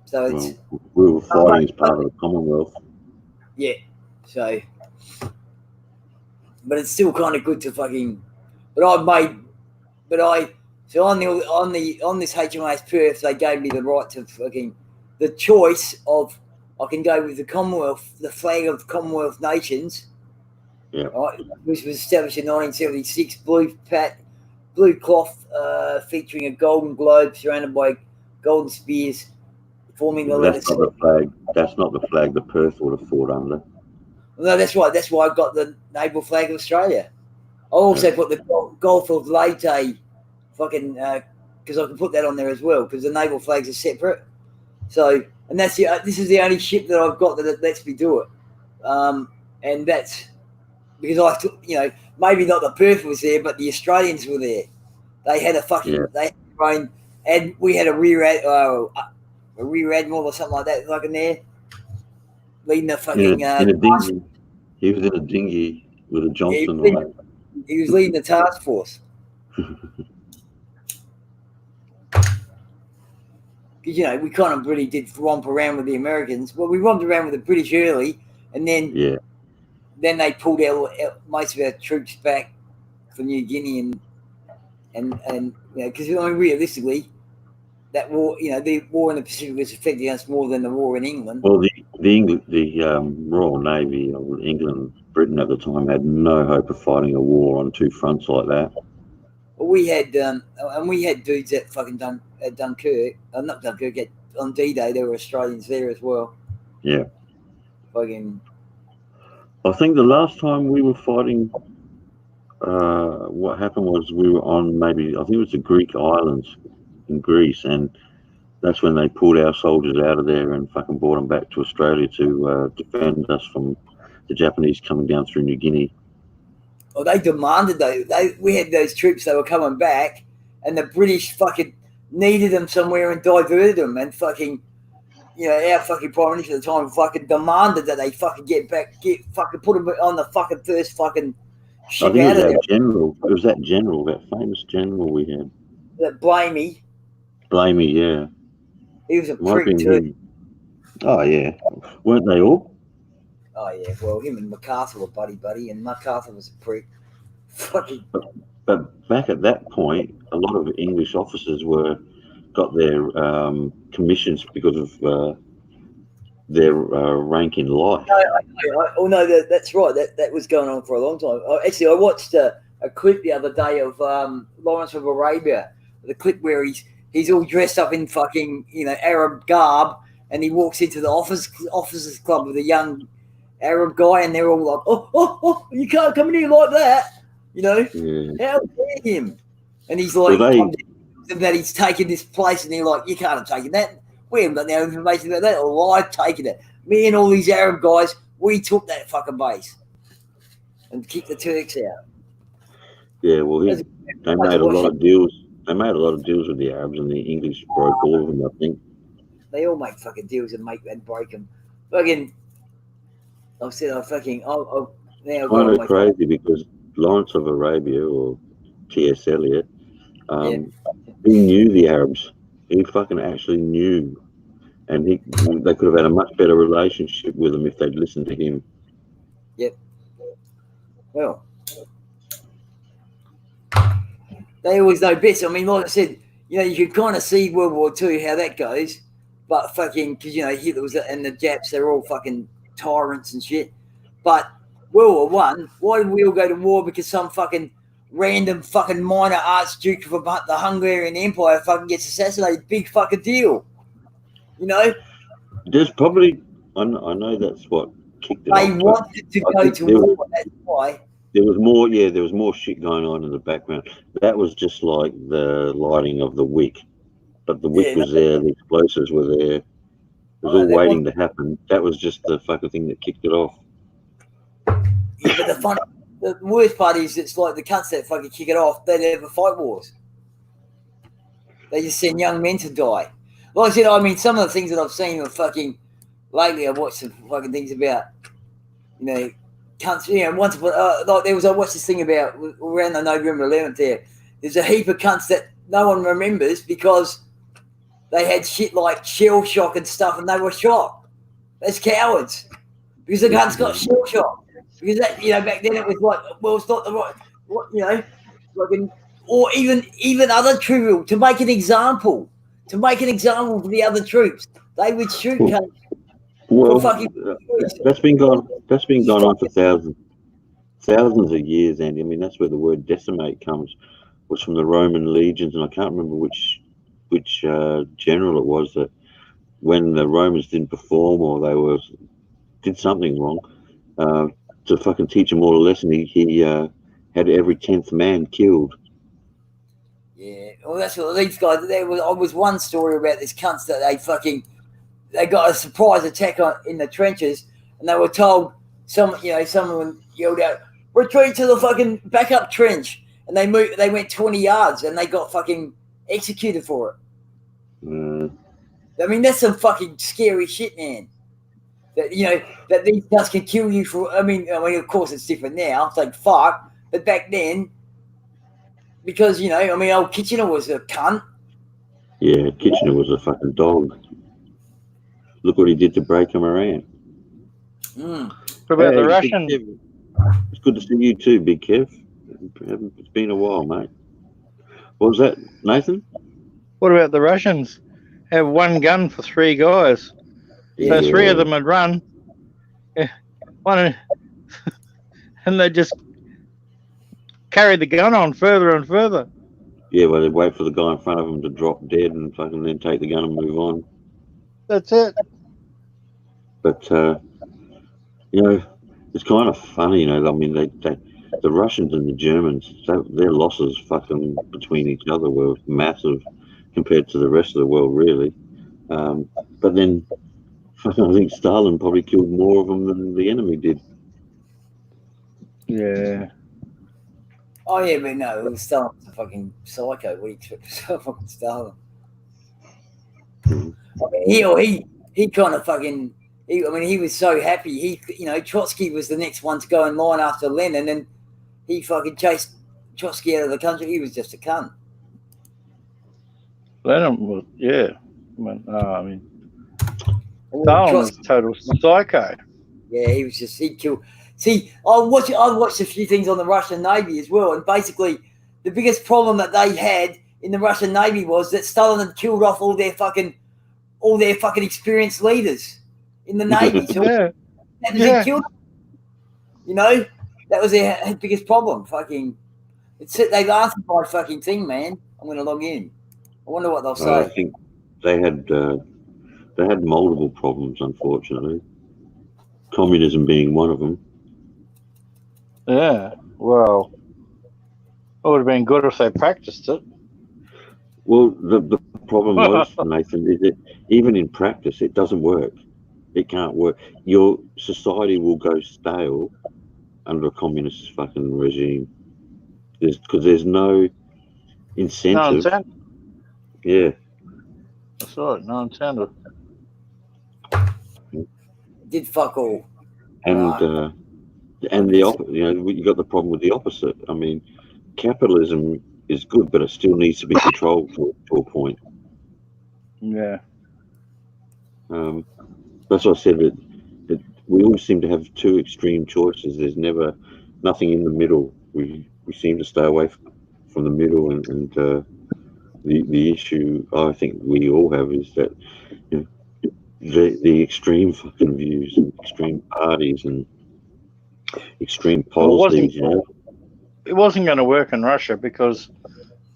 So it's. We were fighting as part of the Commonwealth. Yeah. So. But it's still kind of good to fucking. So on this HMAS Perth, they gave me the right to fucking the choice of I can go with the Commonwealth, the flag of Commonwealth nations. Yeah. Right, which was established in 1976. Blue cloth featuring a golden globe surrounded by golden spears, forming the letter. That's not the flag. That's not the flag the Perth would have fought under. No, that's right. That's why I got the naval flag of Australia. I also put the Gulf of Leyte, fucking, because I can put that on there as well because the naval flags are separate. So, and that's this is the only ship that I've got that lets me do it, and that's because I took, maybe not the Perth was there, but the Australians were there. They had a fucking, they had their own, and we had a rear admiral or something like that, like in there, leading the fucking. In a dinghy. He was in a dinghy with a Johnson on it. He was leading the task force. Because, we kind of really did romp around with the Americans. Well, we romped around with the British early, and then they pulled most of our troops back from New Guinea, and because realistically, that war, the war in the Pacific was affecting us more than the war in England. Well, the Royal Navy of England, Britain at the time had no hope of fighting a war on 2 fronts like that. Well, we had dudes at fucking Dunkirk, not Dunkirk, on D-Day. There were Australians there as well. Yeah. Fucking. I think the last time we were fighting, what happened was we were on I think it was the Greek islands in Greece, and that's when they pulled our soldiers out of there and fucking brought them back to Australia to defend us from the Japanese coming down through New Guinea. Well, they demanded we had those troops. They were coming back, and the British fucking needed them somewhere and diverted them. And fucking, our fucking prime minister at the time fucking demanded that they fucking fucking put them on the fucking first fucking ship out of there. It was that general, that famous general we had. That Blamey, yeah. He was a prick too. Oh yeah, weren't they all? Oh yeah, well him and MacArthur were buddy, and MacArthur was a prick. Fucking. But back at that point, a lot of English officers got their commissions because of their rank in life. No, that's right. That was going on for a long time. Actually, I watched a clip the other day of Lawrence of Arabia. The clip where he's all dressed up in fucking Arab garb, and he walks into the officers club with a young Arab guy, and they're all like, oh, you can't come in here like that, How dare him? And he's like, that he's taken this place, and they're like, you can't have taken that. We haven't got no information about that, or I've taken it. Me and all these Arab guys, we took that fucking base and kicked the Turks out. Yeah, well, they made a lot of deals. They made a lot of deals with the Arabs, and the English broke all of them, I think. They all make fucking deals and break them. Fucking, I said, now kind of crazy because Lawrence of Arabia or T.S. Eliot, he knew the Arabs. He fucking actually knew, and they could have had a much better relationship with them if they'd listened to him. Yep. Well, they always know best. I mean, like I said, you can kind of see World War II how that goes. but fucking, because, you know, Hitler was, and the Japs, they're all fucking tyrants and shit. But World War I, why did we all go to war? Because some fucking random fucking minor archduke of the Hungarian Empire fucking gets assassinated. Big fucking deal. You know? There's probably, I know that's what kicked it They off. wanted to go to war, that's why. There was more, yeah, there was more shit going on in the background. That was just like the lighting of the wick. But the wick was there, the explosives were there. It was all waiting to happen. That was just the fucking thing that kicked it off. Yeah, but the worst part is it's like the cunts that fucking kick it off, they never fight wars. They just send young men to die. Like I said, I mean, some of the things that I've seen are fucking, lately I've watched some fucking things about, you know, cunts, you know, once upon, like there was, I watched this thing about, around the November 11th there, there's a heap of cunts that no one remembers because they had shit like shell shock and stuff and they were shot. That's cowards. Because the cunts got shell shock. Because that, you know, back then it was like, well, it's not the right, you know, like, or even other trivial, to make an example for the other troops, they would shoot cunts. Well, that's been going on for thousands of years, Andy. I mean, that's where the word decimate was from the Roman legions, and I can't remember which general it was that when the Romans didn't perform or they did something wrong, to fucking teach them all a lesson, he had every 10th man killed. Yeah, well, that's what these guys. I was one story about this cunts that they got a surprise attack in the trenches, and they were told someone yelled out, "Retreat to the fucking backup trench," and they went 20 yards, and they got fucking executed for it. I mean, that's some fucking scary shit, man. That, you know, that these guys can kill you for. I mean, of course it's different now. It's like fuck, but back then, because, you know, I mean, old Kitchener was a cunt. Yeah, Kitchener was a fucking dog. Look what he did to Breaker Moran. What about the Russian? It's good to see you too, Big Kev. It's been a while, mate. What was that, Nathan? What about the Russians? Have one gun for 3 guys. So 3 of them would run. One, and they just carry the gun on further and further. Yeah, well, they wait for the guy in front of them to drop dead and fucking then take the gun and move on. That's it. But, you know, it's kind of funny, you know. I mean, the Russians and the Germans, their losses fucking between each other were massive compared to the rest of the world, really. But then I think Stalin probably killed more of them than the enemy did. Yeah. Oh, yeah, but no, Stalin's a fucking psycho. What do you expect from fucking Stalin? I mean, he kind of fucking... he was so happy. Trotsky was the next one to go in line after Lenin, and he fucking chased Trotsky out of the country. He was just a cunt. Lenin was, yeah. I mean, Stalin was a total psycho. Yeah, he killed... See, I watched a few things on the Russian Navy as well, and basically the biggest problem that they had in the Russian Navy was that Stalin had killed off all their fucking experienced leaders in the Navy. So they killed them. You know, that was their biggest problem. Fucking, they've asked my fucking thing, man. I'm going to log in. I wonder what they'll say. I think they had multiple problems, unfortunately. Communism being one of them. Yeah, well, it would have been good if they practiced it. Well, the problem was, Nathan, is that even in practice, it doesn't work. It can't work. Your society will go stale under a communist fucking regime. Because there's no incentive. No incentive. Yeah. That's right, no incentive. Did fuck all. And the opposite, you know, you got the problem with the opposite. I mean, capitalism is good, but it still needs to be controlled to a point. Yeah. That's what I said. That we all seem to have 2 extreme choices. There's never nothing in the middle. We seem to stay away from the middle, and the issue I think we all have is that, you know, the extreme fucking views and extreme parties and extreme Well, policies, you know. it wasn't going to work in Russia because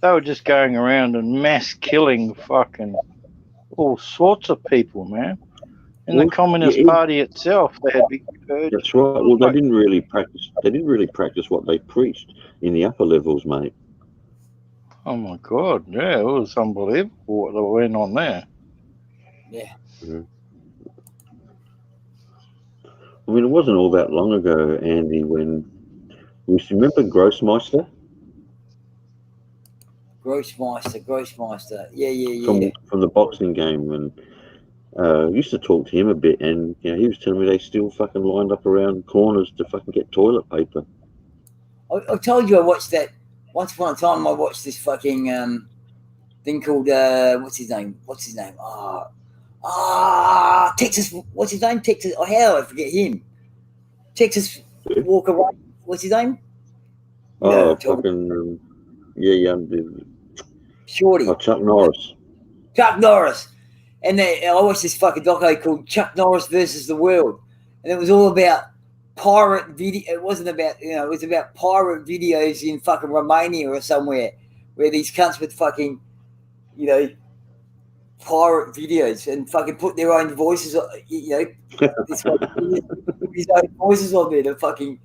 they were just going around and mass killing fucking all sorts of people, man. In the Well, Communist yeah, Party itself, they had big purges. that's right. Well, they didn't really practice. They didn't really practice what they preached in the upper levels, mate. Oh my God, yeah, it was unbelievable what went on there. Yeah. Mhm. I mean, it wasn't all that long ago, Andy, when you remember Grossmeister Grossmeister. Yeah. from the boxing game, when I used to talk to him a bit, and you know, he was telling me they still fucking lined up around corners to fucking get toilet paper. I told you I watched that once upon a time. I watched this fucking thing called what's his name? Texas. What's his name? Texas. Oh, how do I forget him? Texas Walker. What's his name? Oh, fucking yeah, Shorty. oh, Chuck Norris. Chuck Norris. And I watched this fucking doco called Chuck Norris versus the World, and it was all about pirate video. It wasn't about, it was about pirate videos in fucking Romania or somewhere, where these cunts would fucking, pirate videos and fucking put their own voices, his own voices on there to fucking,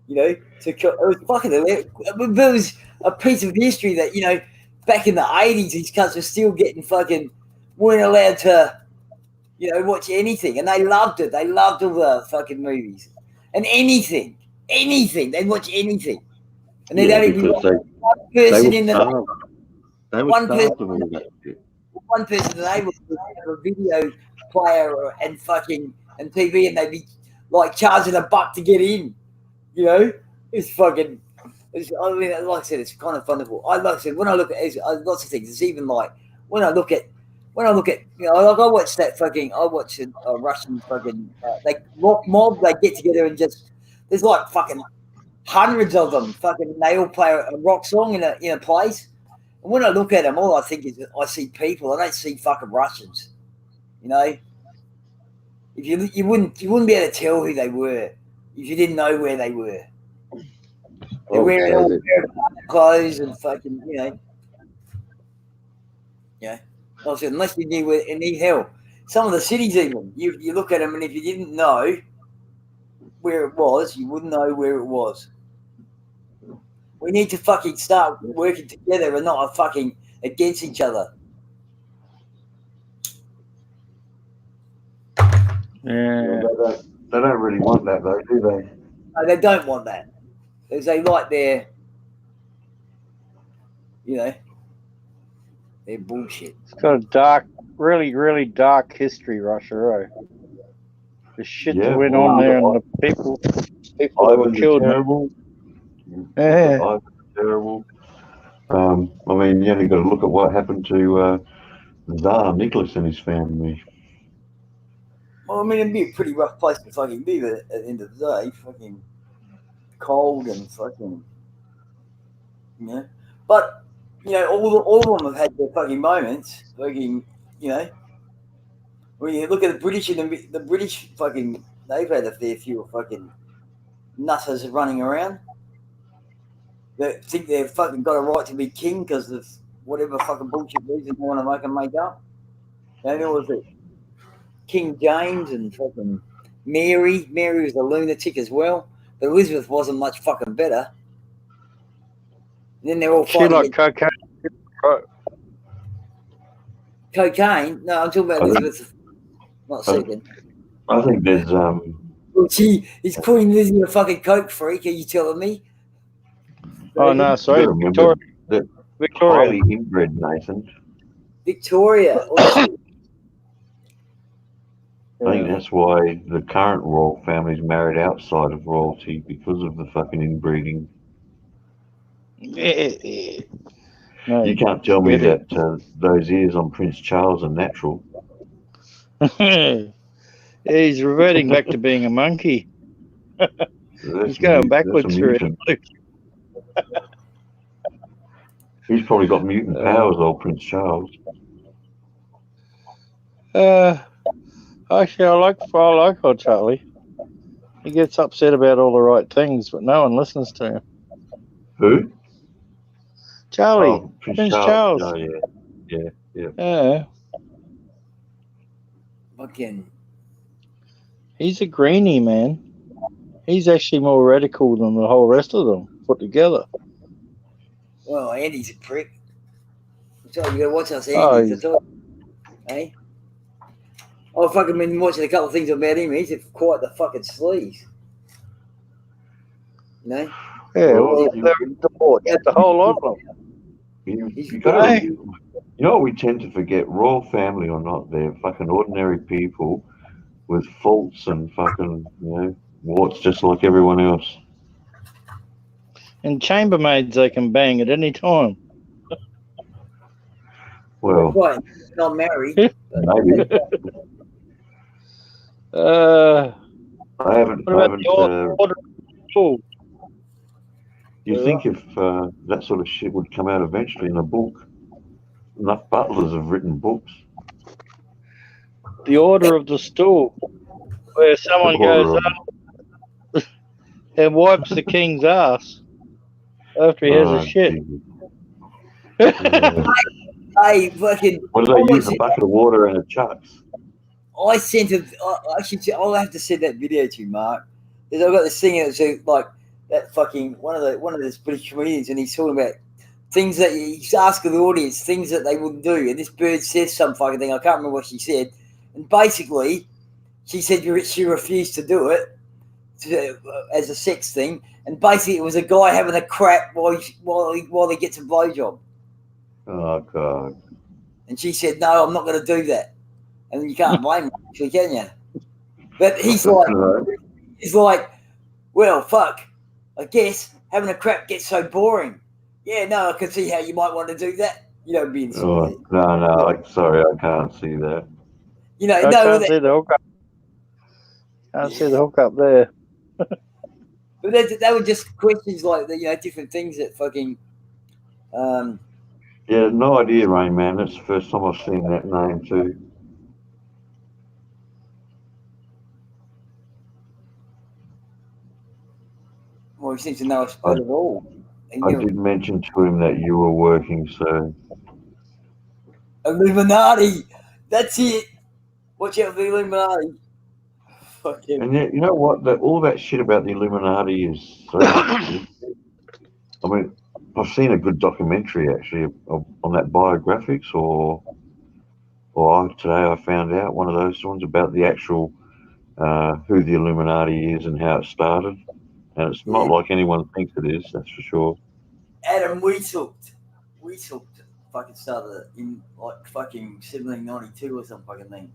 it was fucking hilarious. There was a piece of history that, back in the 80s, these cunts were still getting fucking, weren't allowed to, watch anything. And they loved it. They loved all the fucking movies. And anything. They'd watch anything. And then there'd be one person in the... One person in the neighborhood would have a video player and TV, and they'd be like charging $1 to get in. It's fucking... I mean, like I said, it's kind of wonderful. Like I said, when I look at lots of things, it's even like when I look at, like I watched that fucking, I watched a Russian fucking, mob, they get together and just, there's like fucking hundreds of them, fucking, they all play a rock song in a place. And when I look at them, all I think is I see people. I don't see fucking Russians. If you wouldn't be able to tell who they were if you didn't know where they were. They're wearing all clothes and fucking, Also, unless you knew where, and hell, some of the cities even, you look at them, and if you didn't know where it was, you wouldn't know where it was. We need to fucking start working together and not fucking against each other. Yeah. They don't really want that, though, do they? No, they don't want that. Because they like their, their bullshit. It's got a dark, really, really dark history, Russia, eh? The shit that went on there and the people that were killed. Terrible. Yeah. Terrible. I mean, you only got to look at what happened to Tsar Nicholas and his family. Well, I mean, it'd be a pretty rough place to fucking be at the end of the day. Fucking cold and fucking, But, all of them have had their fucking moments. Fucking, when you look at the British and the British fucking, they've had a fair few fucking nutters running around. They think they've fucking got a right to be king because of whatever fucking bullshit reason they want to make up. There was it. King James and fucking Mary. Mary was a lunatic as well. But Elizabeth wasn't much fucking better. And then they're all fighting. She like cocaine. Cocaine? No, I'm talking about Elizabeth. Not second. I think there's Is Queen Lizzie a fucking coke freak? Are you telling me? Oh no, sorry, Victoria. Highly inbred, Nathan. Victoria. I think that's why the current royal family's married outside of royalty, because of the fucking inbreeding. No, you can't tell me that those ears on Prince Charles are natural. He's reverting back to being a monkey. He's going backwards through evolution. He's probably got mutant powers, old Prince Charles. Actually, I like old Charlie. He gets upset about all the right things, but no one listens to him. Who? Charlie, Prince Charles. Oh, yeah. Yeah, Fucking. he's a greenie, man. He's actually more radical than the whole rest of them put together. Well, Andy's a prick. So you gotta watch us, Oh, Andy. That's all. Hey? I've fucking been watching a couple of things about him. He's quite the fucking sleaze. You know? yeah, Well, they're debauched, the whole lot of them. You got to. You know what we tend to forget? Royal family or not, they're fucking ordinary people with faults and fucking warts, just like everyone else. And chambermaids they can bang at any time. Well, Quite not married. maybe. I haven't. What about the order? You think if that sort of shit would come out eventually in a book? Enough butlers have written books. The Order of the Stool, where someone goes up and wipes the king's ass after he has a shit. Yeah. Hey, fucking. What do they use? A bucket of water and a chucks? I sent it. Actually, I'll have to send that video to you, Mark. Because I've got this thing that's like that fucking one of the British comedians, and he's talking about things that he's asking the audience, things that they wouldn't do. And this bird says some fucking thing. I can't remember what she said. And basically, she said she refused to do it as a sex thing. And basically, it was a guy having a crap while he gets a blowjob. Oh God! And she said, "No, I'm not going to do that." And you can't blame him, actually, can you? But he's like, well, fuck. I guess having a crap gets so boring. Yeah, no, I can see how you might want to do that. You don't be inside. Oh, no. Sorry, I can't see that. You know, I can't see the hookup. Can't see the hookup there. But they were just questions like different things that fucking. Yeah, no idea, Rain Man. That's the first time I've seen that name too. Well, he seems to know us better at all. I did mention to him that you were working, so. Illuminati! That's it! Watch out for the Illuminati. Fucking. And yet, you know what? All that shit about the Illuminati is so. I mean, I've seen a good documentary actually on that biographics, or today I found out one of those ones about the actual who the Illuminati is and how it started. And it's not like anyone thinks it is, that's for sure. Adam Weishaupt fucking started in like fucking 1792 or some fucking thing.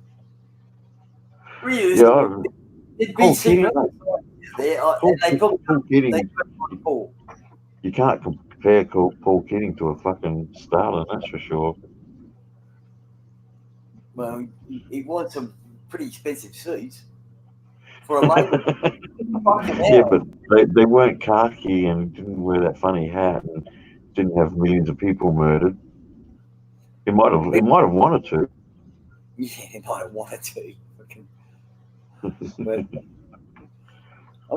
Really? Yeah. It'd be Paul. You can't compare Paul Keating to a fucking Stalin, that's for sure. Well, he won some pretty expensive suits for a label. Yeah, but they weren't khaki and didn't wear that funny hat and didn't have millions of people murdered. It might have wanted to. Yeah, it might have wanted to. But, I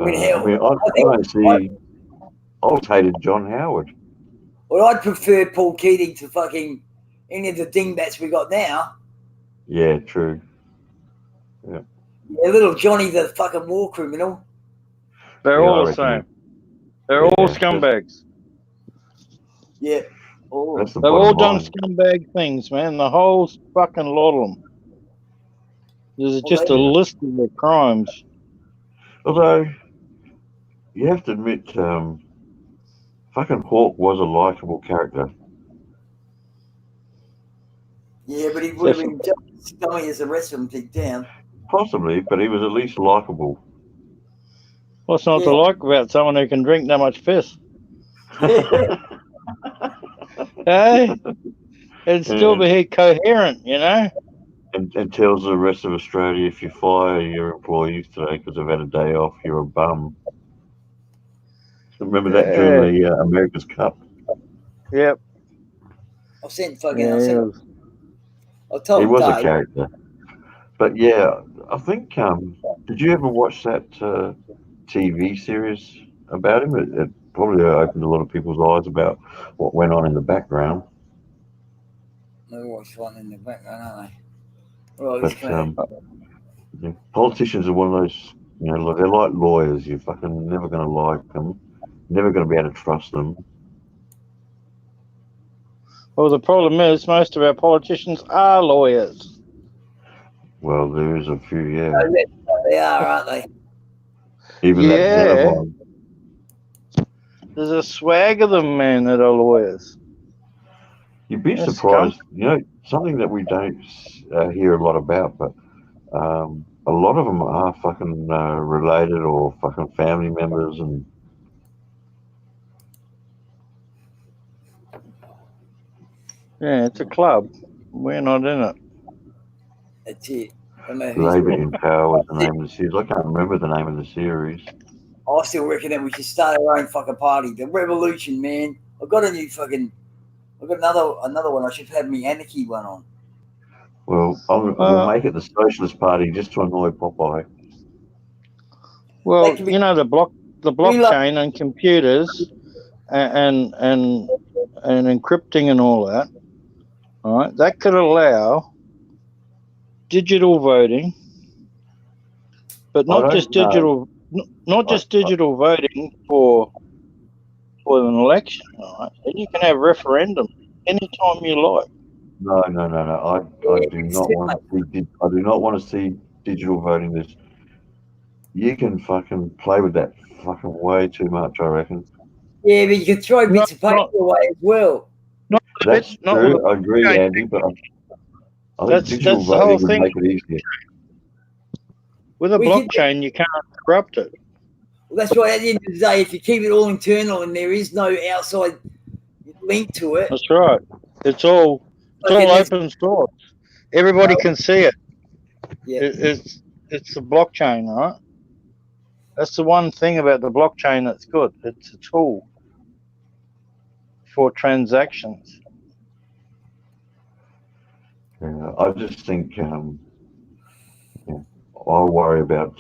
always hated John Howard. Well, I'd prefer Paul Keating to fucking any of the dingbats we got now. Yeah, true. Yeah. Little Johnny, the fucking war criminal. They're all the same. They're all scumbags. Yeah. They've all done scumbag things, man. The whole fucking lot of them. There's just a list of their crimes. Although, you have to admit, fucking Hawk was a likeable character. Yeah, but he would have been just scummy as the rest of them deep down. Possibly, but he was at least likeable. What's not to like about someone who can drink that much piss? Hey? And still be coherent, you know? And tells the rest of Australia, if you fire your employees today because they've had a day off, you're a bum. Remember that during the America's Cup? Yep. I told he was a character. But yeah, I think. Did you ever watch that TV series about him? It probably opened a lot of people's eyes about what went on in the background. There was one in the background, aren't they? Well, But politicians are one of those. They're like lawyers. You're fucking never going to like them. Never going to be able to trust them. Well, the problem is most of our politicians are lawyers. Well, there is a few, yeah. They are, aren't they? Even that Naval. There's a swag of them, man, that are lawyers. You'd be surprised. Something that we don't hear a lot about, but a lot of them are fucking related or fucking family members, and yeah, it's a club. We're not in it. That's it. Labour in Power was the name of the series. I can't remember the name of the series. I still reckon that we should start our own fucking party. The revolution, man. I've got another one. I should have me anarchy one on. Well, we'll make it the Socialist Party just to annoy Popeye. Well, the blockchain and computers and encrypting and all that. All right, that could allow digital voting, but not just digital voting for an election. All right, and you can have referendum anytime you like. No. I do not want to see digital voting. You can fucking play with that fucking way too much, I reckon. Yeah, but you can throw bits of paper away as well. That's true. I agree, Andy, but I think digital voting would make it easier. With a blockchain, you can't corrupt it. Well, that's right. At the end of the day, if you keep it all internal and there is no outside link to it. That's right. It's all open source. Everybody can see it. Yeah. It's the blockchain, right? That's the one thing about the blockchain that's good. It's a tool for transactions. Yeah, I just think I worry about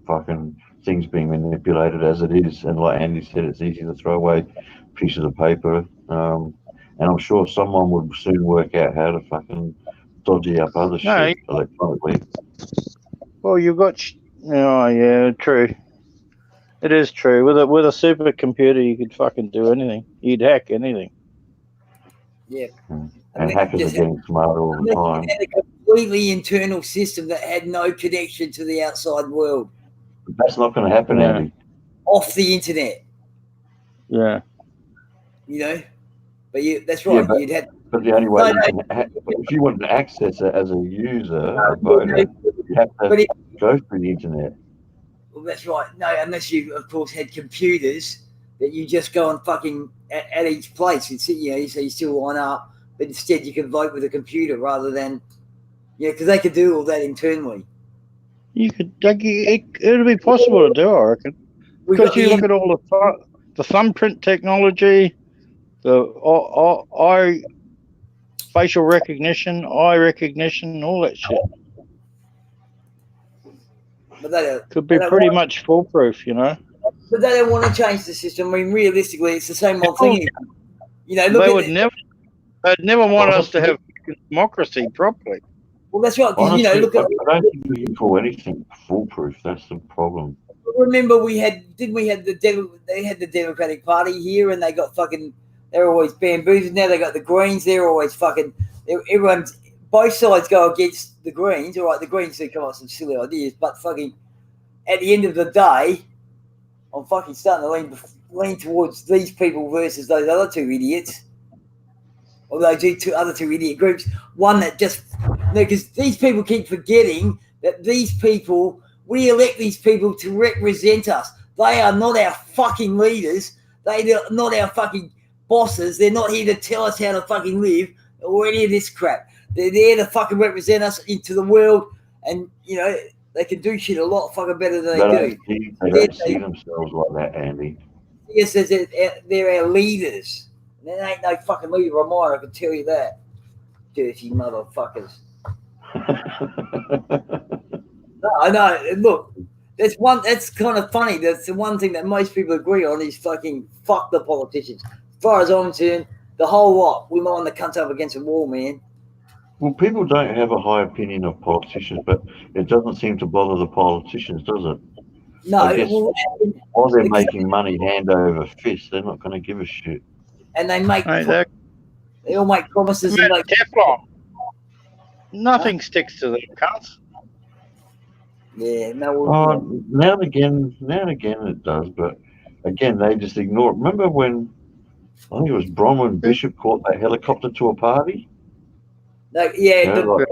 fucking things being manipulated as it is, and like Andy said, it's easy to throw away pieces of paper, and I'm sure someone would soon work out how to fucking dodgy up other shit electronically. Well, you've got, true. It is true. With a supercomputer, you could fucking do anything. You'd hack anything. Yeah. And hackers are getting smarter all the time. Had a completely internal system that had no connection to the outside world. But that's not going to happen, Andy. Off the internet. Yeah. But that's right. Yeah, but the only way if you wanted to access it as a user, a voter, you have to go through the internet. Well, that's right. No, unless you, of course, had computers that you just go and fucking at each place and sit, so you still line up, but instead you can vote with a computer rather than, because they could do all that internally. You could, it would be possible to do, I reckon, because you look at all the thumbprint technology, the eye facial recognition, eye recognition, all that shit. But they could be pretty much foolproof, But they don't want to change the system. I mean, realistically, it's the same old thing. They'd never want us to have democracy properly. Well, that's right. Honestly, look at. I don't think you can call anything foolproof. That's the problem. Remember, they had the Democratic Party here, and they got fucking. They're always bamboozled. Now they got the Greens. They're always fucking. Both sides go against the Greens. All right, the Greens do come up with some silly ideas, but fucking at the end of the day, I'm fucking starting to lean towards these people versus those other two idiots. Or those other two idiot groups. One that just, because these people keep forgetting that we elect these people to represent us. They are not our fucking leaders. They are not our fucking bosses. They're not here to tell us how to fucking live or any of this crap. They're there to fucking represent us into the world, and they can do shit a lot fucking better than they do. They don't see themselves like that, Andy. Yes, they're our leaders. There ain't no fucking leader of mine, I can tell you that. Dirty motherfuckers. No, I know. Look, that's one. That's kind of funny. That's the one thing that most people agree on is fucking fuck the politicians. As far as I'm concerned, the whole lot. We line the cunts up against the wall, man. Well, people don't have a high opinion of politicians, but it doesn't seem to bother the politicians, does it? No, I guess well, while they're making money hand over fist, they're not going to give a shit. and they make Mate, they all make promises they're and like Teflon. Nothing sticks to them cunts. yeah, no. Now and again it does, but again they just ignore it. Remember when I think it was Bronwyn Bishop caught that helicopter to a party? No, yeah, You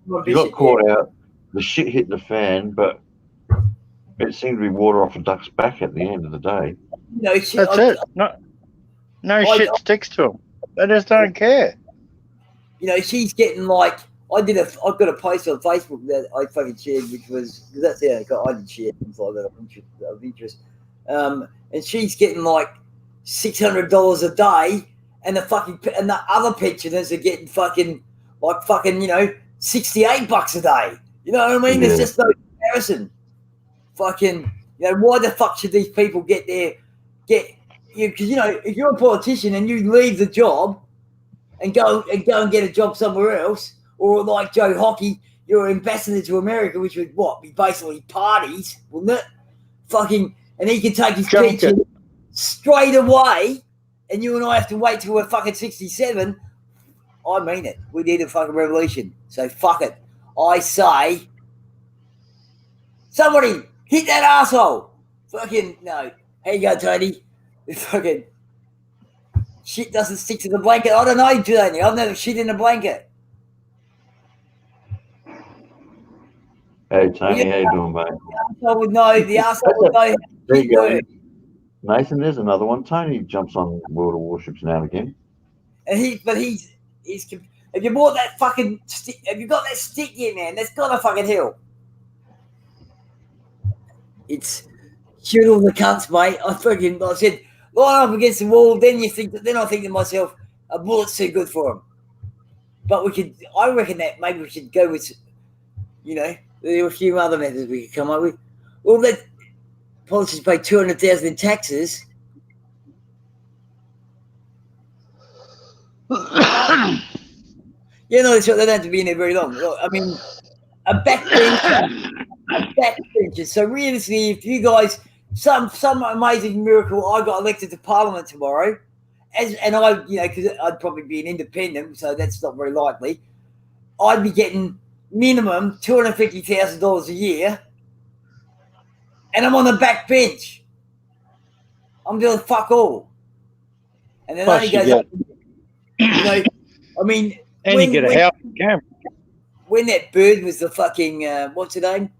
know, he got caught out. The shit hit the fan, but it seemed to be water off a duck's back at the end of the day. No, That's it. No shit sticks to them. They just don't care. You know, she's getting like I've got a post on Facebook that I fucking shared, which was that's how I did share things like that of interest. And she's getting like $600 a day, and the other pensioners are getting fucking $68 a day. You know what I mean? Yeah. There's just no comparison. Fucking, why the fuck should these people get because if you're a politician and you leave the job and go and get a job somewhere else, or like Joe Hockey, you're an ambassador to America, which would be basically parties, wouldn't it? Fucking, and he can take his pension straight away, and you and I have to wait till we're fucking 67. I mean it. We need a fucking revolution. So fuck it. I say, somebody hit that asshole. Fucking no. Here you go, Tony. Fucking shit doesn't stick to the blanket. I don't know, Tony. I've never shit in a blanket. Hey Tony, how you doing, mate? The asshole would know. There you go. Nathan, there's another one. Tony jumps on World of Warships now and again. And he's have you bought that fucking stick? Have you got that stick here, man? That's gotta fucking help. It's shoot all the cunts, mate. I said, line up against the wall. Then I think to myself, a bullet's too good for him. But I reckon that maybe we should go with, there are a few other methods we could come up with. Well, let politicians pay $200,000 in taxes. They don't have to be in there very long. I mean, a backbencher. So realistically, if you guys, some amazing miracle, I got elected to Parliament tomorrow, because I'd probably be an independent, so that's not very likely. I'd be getting minimum $250,000 a year, and I'm on the back bench. I'm doing fuck all, and then only goes up. I mean, and you get a house in Canberra. When that bird was the fucking what's her name?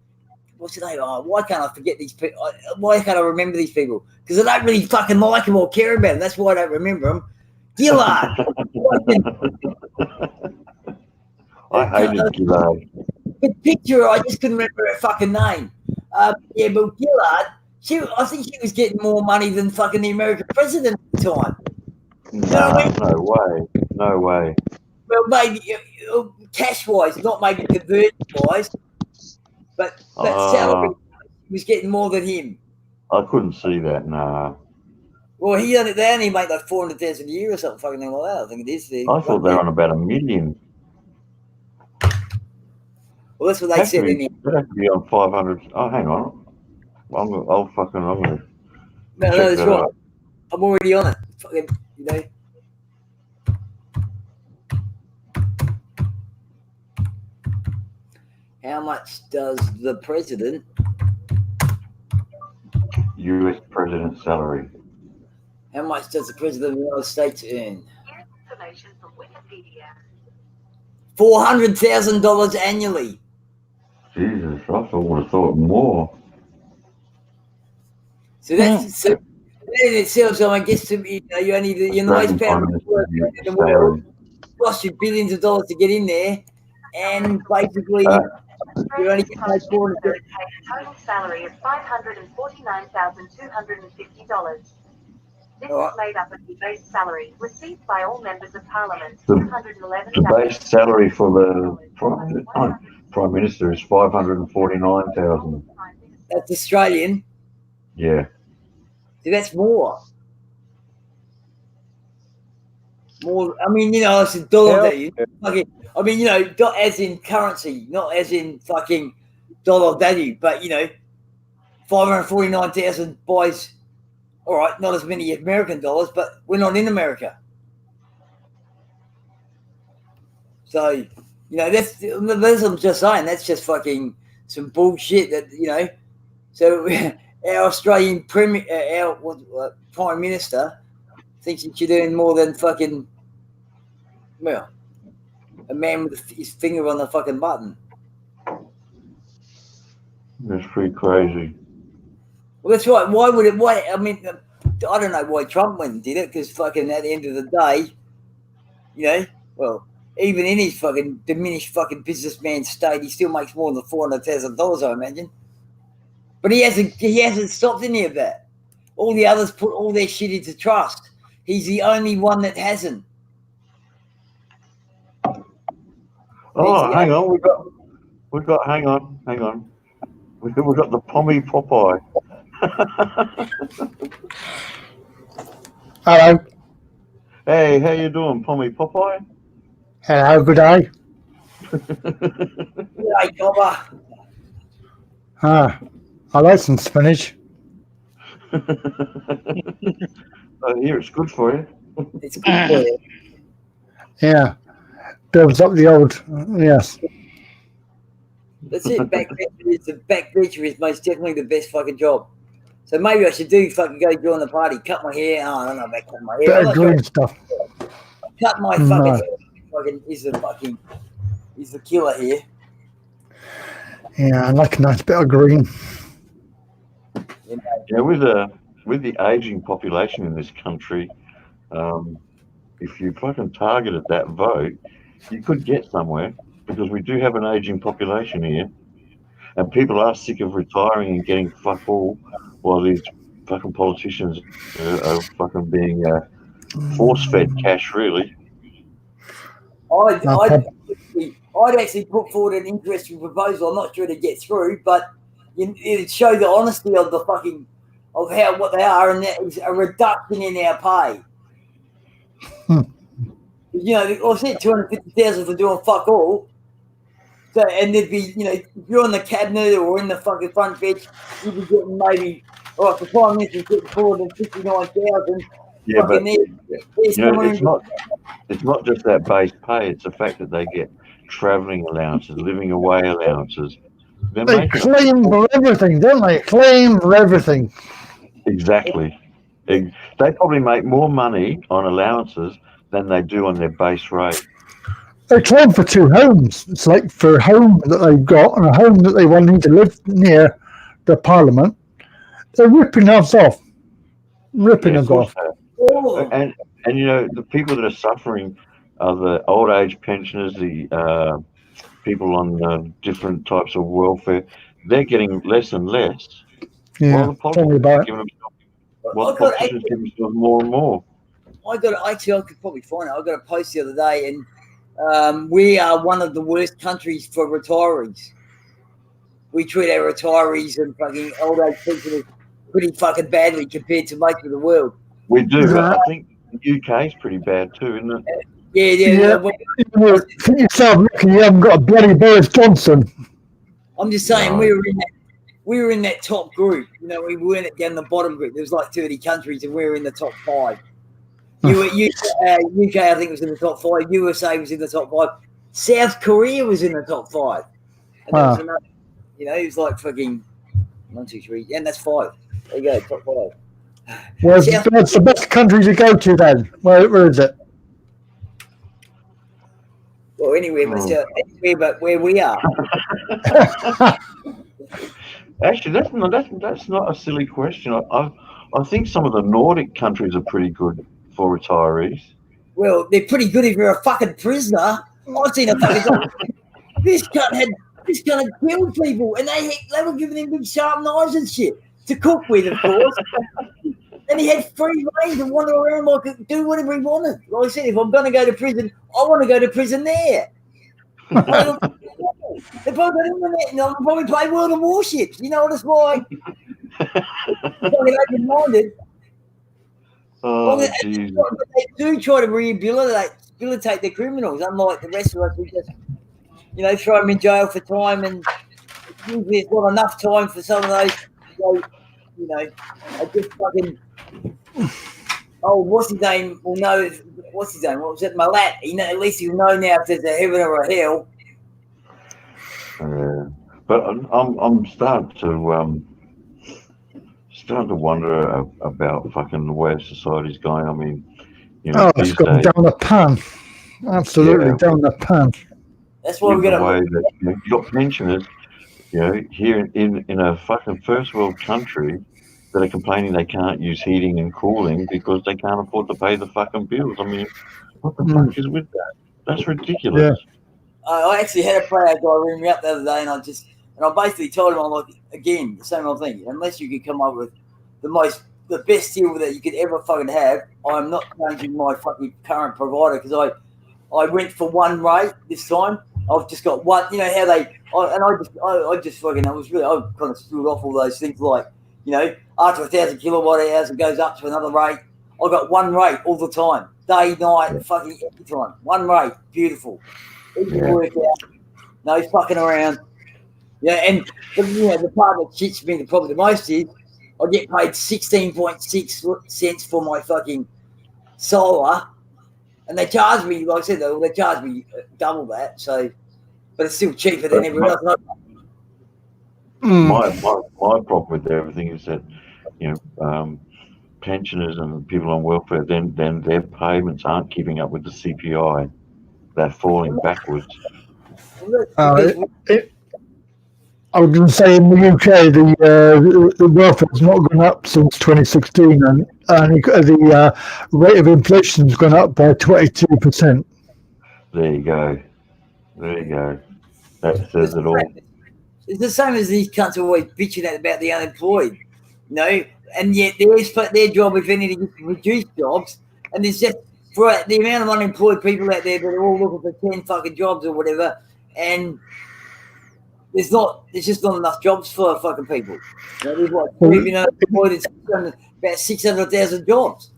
Oh, why can't I forget these people? Why can't I remember these people? Because I don't really fucking like them or care about them. That's why I don't remember them. Gillard. I hated Gillard. The picture, I just couldn't remember her fucking name. But Gillard, I think she was getting more money than fucking the American president at the time. No way. Well, maybe cash-wise, not maybe conversion-wise, but salary was getting more than him. I couldn't see that, nah. Well, they only make like $400,000 a year or something fucking like that. I think it is. I thought they were on about $1 million. Well, that's what they said in there. They have to be on 500. Oh, hang on. I'm going No, that's right. I'm already on it. Fucking, How much does the president? U.S. president salary. How much does the president of the United States earn? Information from Wikipedia. $400,000 annually. Jesus, I would have thought more. So that's in itself. So I guess you're the most powerful person in the world. Cost you billions of dollars to get in there, and basically you only get paid $400,000. Total salary of $549,250. This is made up of the base salary received by all members of Parliament. The base salary for Prime Minister is 549,000. That's Australian. Yeah. So that's more. More. I mean, you know, it's a dollar value. Fucking, I mean, you know, not as in currency, not as in fucking dollar value, but you know, 549,000 buys. All right, not as many American dollars, but we're not in America. So, you know, that's what I'm just saying. That's just fucking some bullshit that, you know. So our Australian Prime Minister thinks he should earn more than fucking, well, a man with his finger on the fucking button. That's pretty crazy. Well, that's right. Why would it? Why? I mean, I don't know why Trump went and did it, because fucking at the end of the day, you know, well, even in his fucking diminished fucking businessman state, he still makes more than $400,000, I imagine. But he hasn't stopped any of that. All the others put all their shit into trust. He's the only one that hasn't. Oh, hang on, hang on. We've got the Popeye. Hello. Hey, how you doing, Popeye? Hello, good day. Hey, Gobber. I like some spinach. I hear it's good for you. It's good for you. Yeah. Builds up the old, yes. That's it. Backbencher is most definitely the best fucking job. So maybe I should fucking go join the party, cut my hair. Oh, I don't know about cutting my hair. Bit of green stuff. Cut my fucking hair. Fucking is the killer here. Yeah, I like a nice bit of green. You know, Yeah, with the aging population in this country, if you fucking targeted that vote, you could get somewhere, because we do have an aging population here, and people are sick of retiring and getting fuck all, while these fucking politicians are fucking being force-fed cash, really. I'd actually put forward an interesting proposal. I'm not sure to get through, but it'd show the honesty of the fucking what they are, and that is a reduction in our pay. You know, I said 250,000 for doing fuck all. So, and there'd be, you know, if you're on the cabinet or in the fucking front bench, you'd be getting maybe, all right, the Prime Minister's getting 459,000. Yeah, but you know, it's not just that base pay. It's the fact that they get travelling allowances, living away allowances. They claim for everything, don't they? Claim for everything. Exactly. They probably make more money on allowances than they do on their base rate. They claim for two homes. It's like for a home that they've got and a home that they want to live near the Parliament. They're ripping us off. Us off. And you know, the people that are suffering are the old age pensioners, the people on different types of welfare. They're getting less and less. Yeah, tell me about it. Politicians give themselves more and more. I could probably find it. I got a post the other day, and we are one of the worst countries for retirees. We treat our retirees and fucking old age pensioners pretty fucking badly compared to most of the world. We do. I think the UK is pretty bad too, isn't it? Yeah. Think yourself lucky you haven't got a bloody Boris Johnson. I'm just saying, we were in that top group. You know, we weren't down the bottom group. There was like 30 countries, and we were in the top 5. UK, I think, was in the top 5. USA was in the top 5. South Korea was in the top 5. And there was another, you know, it was like fucking 1, 2, 3, and that's 5. There you go, top 5. Well, that's the best country to go to then. Where is it? Well, anywhere but where we are. Actually, that's not a silly question. I think some of the Nordic countries are pretty good for retirees. Well, they're pretty good if you're a fucking prisoner. I've seen a fucking this cunt had killed people, and they were giving him big sharp knives and shit to cook with, of course. And he had free reign to wander around like do whatever he wanted. Like I said, if I'm going to go to prison, I want to go to prison there. They probably got internet and they'll probably play World of Warships. You know what it's like? Fucking open-minded. Oh, Well, Jesus. they do try to rehabilitate the criminals, unlike the rest of us. We just, throw them in jail for time, and usually it's not enough time for some of those. I just fucking. Oh, what's his name? Will know. What's his name? What was it? Malat. At least he'll know now if there's a heaven or a hell. Yeah, but I'm starting to wonder about fucking the way society's going. I mean, Oh, it's these gone days, down the pan. Absolutely down the pan. That's why with we the got way to. that you've got pensioners, here in a fucking first world country that are complaining they can't use heating and cooling because they can't afford to pay the fucking bills. I mean, what the fuck is with that? That's ridiculous. Yeah. I actually had a player guy ring me up the other day, and I basically told him, I'm like, again, the same old thing. Unless you could come up with the best deal that you could ever fucking have, I'm not changing my fucking current provider because I went for one rate this time. I've just got one. You know how I kind of screwed off all those things like, after 1,000 kilowatt hours it goes up to another rate. I got one rate all the time, day, night, fucking every time. One rate, beautiful. Easy to work out. No fucking around. Yeah, and the part that shits me probably the most is I get paid 16.6 cents for my fucking solar, and they charge me, like I said, they charge me double that. So, but it's still cheaper than everyone else. My problem with everything is that pensioners and people on welfare, then their payments aren't keeping up with the CPI. They're falling backwards. I was going to say in the UK, the welfare's not gone up since 2016, and the rate of inflation has gone up by 22%. There you go. That says it all. It's the same as these cunts are always bitching about the unemployed, and yet their job, if anything, is to reduce jobs, and there's just for the amount of unemployed people out there that are all looking for 10 fucking jobs or whatever, and there's just not enough jobs for fucking people. There's about 600,000 jobs.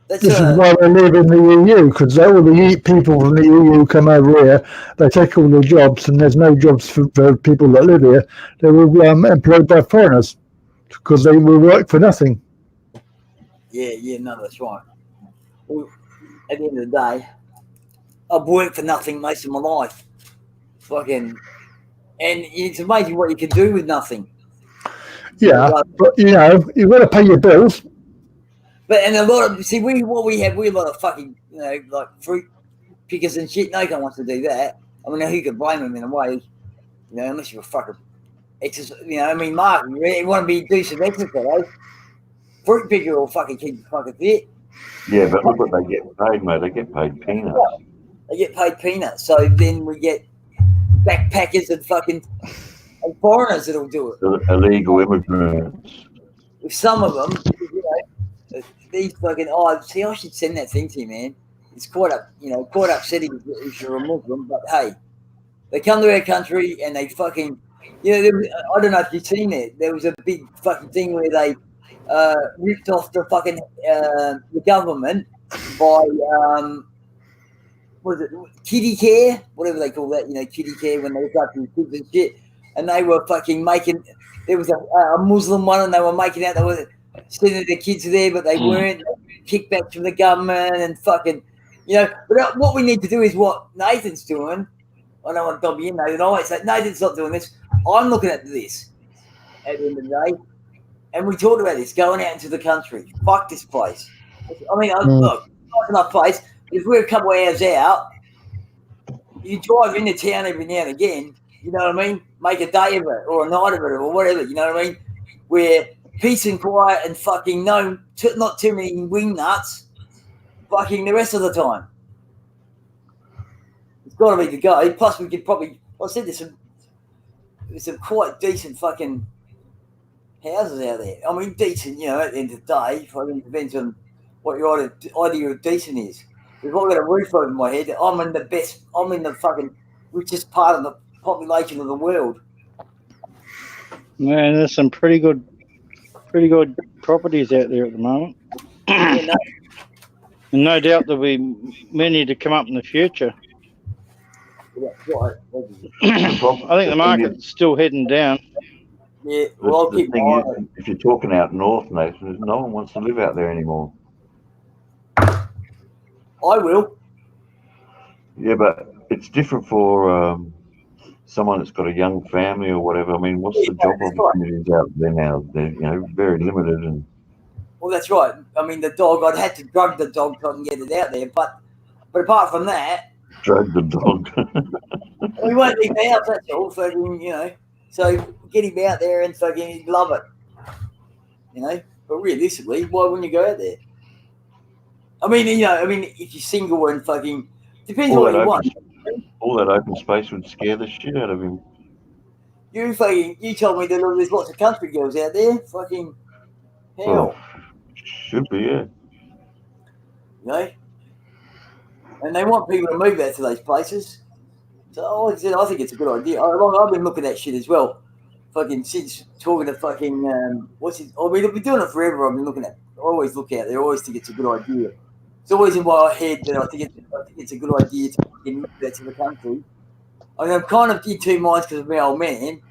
This is why they live in the EU, because all the people from the EU come over here, they take all the jobs, and there's no jobs for people that live here. They will employed by foreigners, because they will work for nothing. Yeah, no, that's right. Well, at the end of the day, I've worked for nothing most of my life. Fucking, and it's amazing what you can do with nothing. Yeah, but you've got to pay your bills. But and a lot of we have a lot of fucking like fruit pickers and shit. No one wants to do that. I mean, who could blame them in a way? Unless you're a fucking Mark, you really want to do some exercise. Fruit picker will fucking keep you fucking fit. Yeah, but look what they get paid, mate. They get paid peanuts. They get paid peanuts. So then we get backpackers and fucking foreigners that'll do it. Illegal immigrants. With some of them, these fucking I should send that thing to you, man. It's quite upsetting if you're a Muslim, but hey, they come to our country and they fucking I don't know if you've seen it. There was a big fucking thing where they ripped off the fucking the government by what is it, kiddie care, whatever they call that, kiddie care when they look after the kids and shit, and they were fucking making. There was a Muslim one, and they were making out they were sending their kids there, but they weren't. Kickbacks from the government and fucking, But what we need to do is what Nathan's doing. I don't want to dob you in, Nathan. I always say Nathan's not doing this. I'm looking at this at the end of the day, and we talked about this going out into the country. Fuck this place. I mean, look, it's not enough place. If we're a couple of hours out, you drive into town every now and again. You know what I mean? Make a day of it or a night of it or whatever. You know what I mean? Where peace and quiet and fucking not too many wing nuts fucking the rest of the time. It's got to be the go. Plus, we could probably, I said there's some quite decent fucking houses out there. I mean, decent, at the end of the day. It depends on what your idea of decent is. If I've got a roof over my head, I'm in the fucking richest part of population of the world. Man, there's some pretty good properties out there at the moment. Yeah, no, And no doubt there'll be many to come up in the future. that's right. I think the market's still heading down. Yeah, well, I'll The keep my thing eye is, on it. if you're talking out north, Nathan, no one wants to live out there anymore. I will. Yeah, but it's different for someone that's got a young family or whatever. I mean, what's the job that's right. opportunities out there now? They're very limited. And Well, that's right. I mean, the dog, I'd had to drug the dog so I can get it out there. But apart from that, drug the dog. we won't leave the house, that's all. Fucking, so get him out there and fucking he'd love it. But realistically, why wouldn't you go out there? I mean, if you're single and fucking, depends on what you want. All that open space would scare the shit out of him. You told me that there's lots of country girls out there. Fucking hell. Well, should be, yeah. And they want people to move out to those places. So like I said, I think it's a good idea. I've been looking at shit as well. Fucking since talking to fucking I've been doing it forever. I've been looking at. I always look out there. I always think it's a good idea. It's always in my head that I think it's a good idea to fucking move out to the country. I mean, I'm kind of in two minds because of my old man.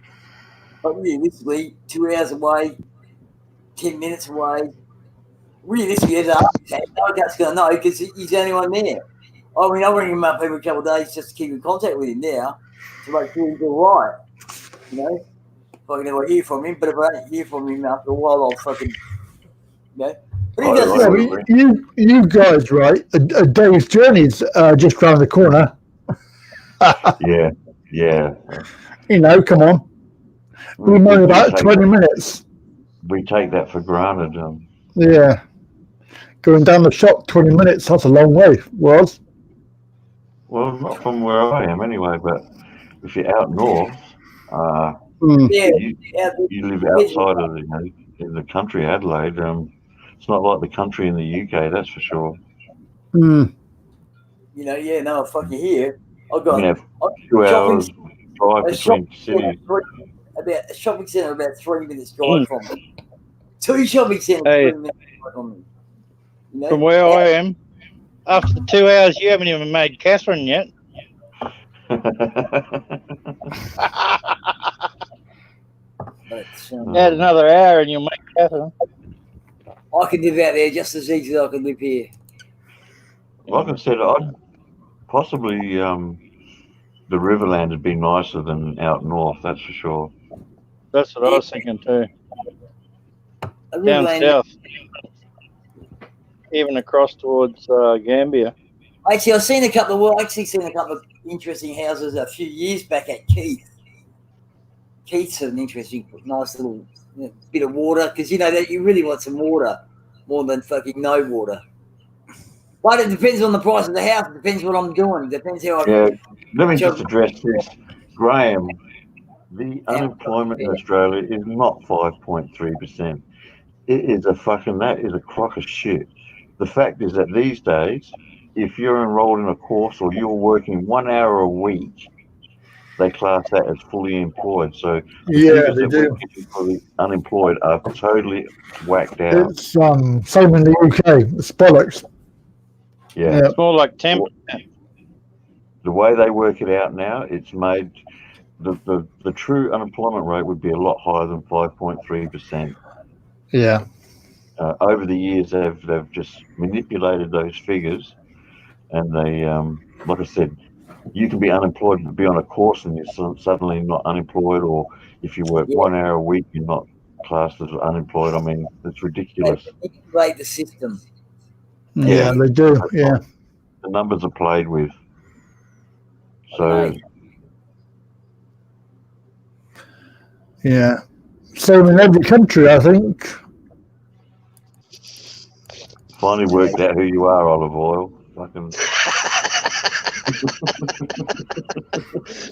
But realistically, 2 hours away, 10 minutes away. Realistically, as a no gut's going to know because he's the only one there. I mean, I ring him up every couple of days just to keep in contact with him now to make sure he's all right. If I can ever hear from him, but if I don't hear from him after a while, I'll fucking, But he does. You guys, right? A day's journey's just round the corner. Yeah. Come on. We know about 20 minutes. We take that for granted. Yeah. Going down the shop 20 minutes, that's a long way, was. Well, not from where I am anyway, but if you're out north, you live outside of the country, Adelaide. It's not like the country in the UK, that's for sure. No, fucking here. I've got 2 hours drive between cities. About a shopping centre about 3 minutes drive from me. 2 shopping centres 3 minutes drive from me. From where I am, after 2 hours, you haven't even made Catherine yet. Add another hour and you'll make Catherine. I can live out there just as easy as I can live here. Like I said, possibly the Riverland would be nicer than out north, that's for sure. That's what I was thinking too. Down south. Even across towards Gambia. Actually, I've seen a couple of interesting houses a few years back at Keith. Keith's an interesting, nice little bit of water because that you really want some water more than fucking no water. But it depends on the price of the house. It depends what I'm doing. It depends how let me just address this. Graham, the unemployment in Australia is not 5.3%. It is that is a crock of shit. The fact is that these days, if you're enrolled in a course or you're working 1 hour a week, they class that as fully employed. So yeah, they do. Fully unemployed are totally whacked out. It's same in the UK. It's bollocks. Yeah. It's more like 10%. The way they work it out now, it's made the true unemployment rate would be a lot higher than 5.3%. Yeah. Over the years, they've just manipulated those figures, and they, like I said, you can be unemployed and be on a course and you're suddenly not unemployed, or if you work 1 hour a week, you're not classed as unemployed. I mean, it's ridiculous. They manipulate the system. Yeah, they do. Yeah. The numbers are played with. So. Yeah. Same in every country, I think. Finally worked out who you are, Olive Oil. Fucking.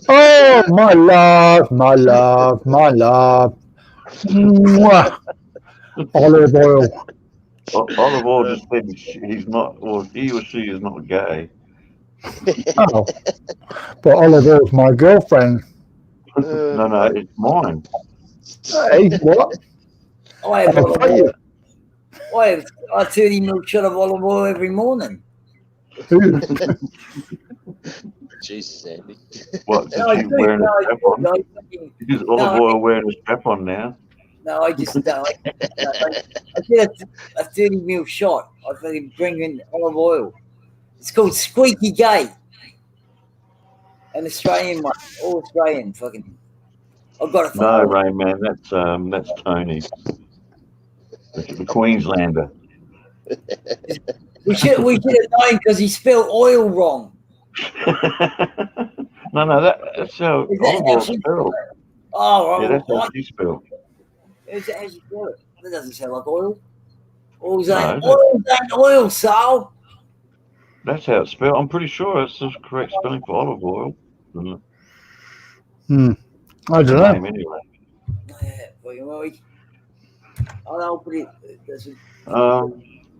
Oh, my love, my love, my love. Mwah. Olive Oil. Olive Oil just said he's not, or he or she is not gay. Oh, but Olive Oil's my girlfriend. No, it's mine. Hey, what? I have I'll olive fight you. oil. I have a 30 ml shot of olive oil every morning. Who? Jesus, Andy. What? No, I Did you do. wearing No, a I strap do. on? I fucking- Is olive no, oil wearing a strap on now? No, I just don't. I did a 30 ml shot. I fucking bring in olive oil. It's called Squeaky Gate. An Australian one. All Australian fucking. I've got a No, Rain Man, that's Tony. The Queenslander. We should have known because he spelled oil wrong. no, that's how Is that olive how oil she spelled. Oh, right. Yeah, that's how What? she spelled. Is that how she spell it? That doesn't sound like oil. Oil's No, ain't oil, Sal. That's how it's spelled. I'm pretty sure that's the correct spelling for olive oil. Isn't it? I don't Name know. anyway. Yeah, I'll put it. That's it.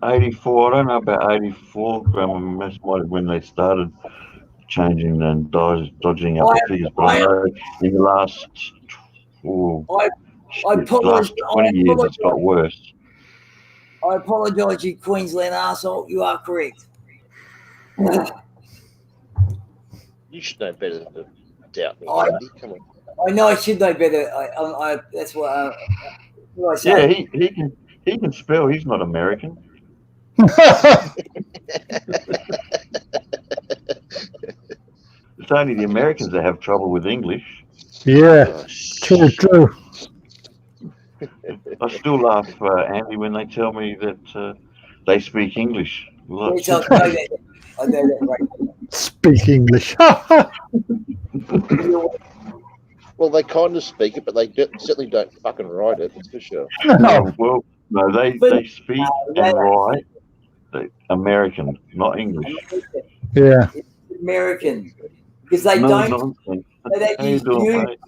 84. I don't know about 84. That's when they started changing and dodging up the figures. But I know in the last last 20 years it's got worse. I apologise, you Queensland arsehole. You are correct. You should know better than to doubt me, Andy. Come on. I know I should know better. That's what I say. Yeah, he can spell. He's not American. It's only the Americans that have trouble with English. Yeah, Oh, true. I still laugh, Andy, when they tell me that they speak English. Yes, I know that. I know that right. Speak English. Well, they kind of speak it, but they certainly don't fucking write it. That's for sure. No, well, no, they speak and write American, not English. Yeah. It's American because they No don't. nonsense. They don't How you use doing, you. mate?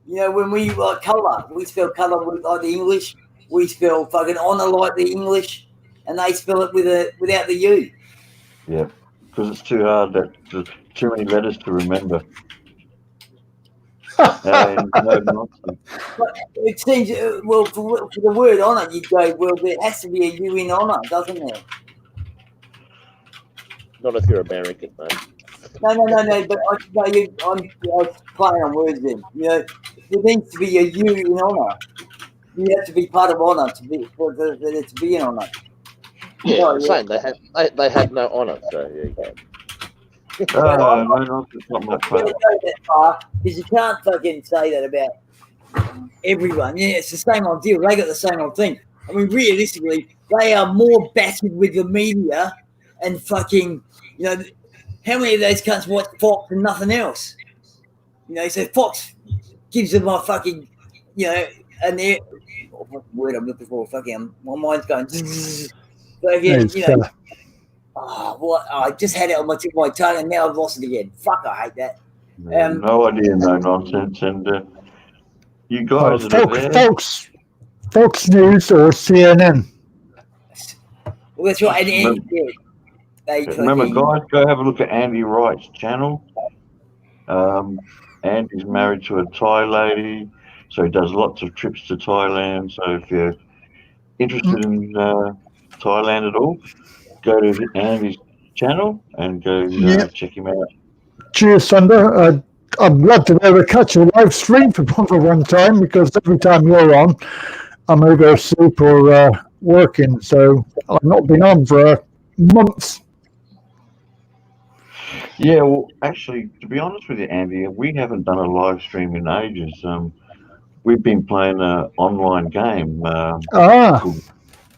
You know, when we like colour, we spell colour like the English. We spell fucking honour like the English, and they spell it without the U. Yeah, because it's too hard. Too many letters to remember. No nonsense. But it seems well for the word honour, you go well. There has to be a U in honour, doesn't there? Not if you're American, mate. No. But I was playing on words then. You know, there needs to be a U in honour. You have to be part of honour for there to be an honour. Yeah, No, I'm saying they had no honour, so there you go. No nonsense. Not my I can't fault. go that far because you can't fucking say that about everyone. Yeah, it's the same old deal. They got the same old thing. I mean, realistically, they are more battered with the media and fucking, you know, how many of those cunts watch Fox and nothing else? You know, so Fox gives them a fucking, you know, and they're, what's the word I'm looking for? Fucking, my mind's going, fucking, you know. I just had it on my tip of my tongue and now I've lost it again. Fuck, I hate that. No idea, no nonsense. And you guys that are there. Fox News or CNN. Well, that's right. And Remember, guys, go have a look at Andy Wright's channel. Andy's married to a Thai lady, so he does lots of trips to Thailand. So if you're interested in Thailand at all, go to Andy's channel and go check him out. Cheers, Thunder. I'd love to be able to catch a live stream for one time because every time you're on, I'm either asleep or working. So I've not been on for months. Yeah, well, actually, to be honest with you, Andy, we haven't done a live stream in ages. We've been playing an online game called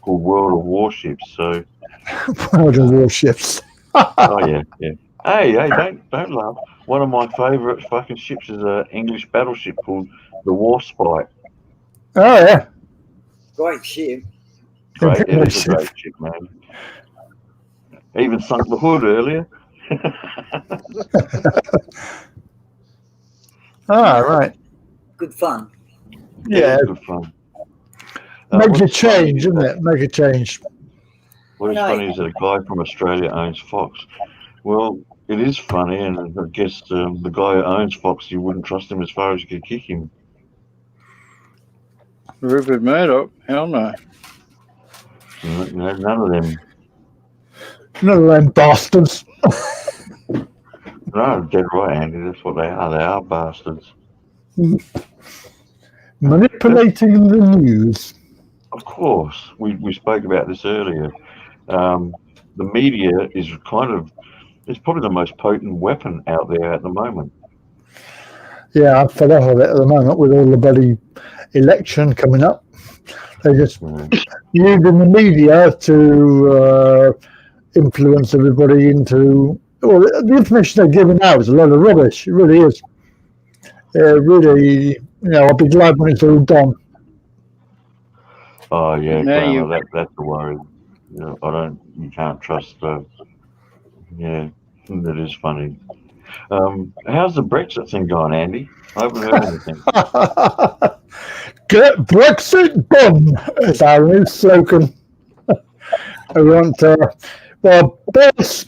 World of Warships. So, World of Warships. oh yeah. Hey, don't laugh. One of my favourite fucking ships is an English battleship called the Warspite. Oh yeah. Great ship. Great, it is a great ship, man. Even sunk the hood earlier. Right. Good fun. Yeah. Good fun. Make a change, isn't it? Make a change. What is funny is that a guy from Australia owns Fox. Well, It is funny, and I guess the guy who owns Fox, you wouldn't trust him as far as you could kick him. Rupert Murdoch, hell no. No, none of them. None of them bastards. No, dead right, Andy. That's what they are. They are bastards. Manipulating the news. Of course, we spoke about this earlier. The media is it's probably the most potent weapon out there at the moment. Yeah, I'm fed up of it at the moment with all the bloody election coming up. They're just using the media to influence everybody into. Well, the information they're giving out is a lot of rubbish. It really is. Really, I'll be glad when it's all done. Oh yeah, No, Glamour, that's the worry. You can't trust. Yeah, that is funny. How's the Brexit thing going, Andy? I haven't heard anything. Get Brexit done, is our new slogan. I want, Boris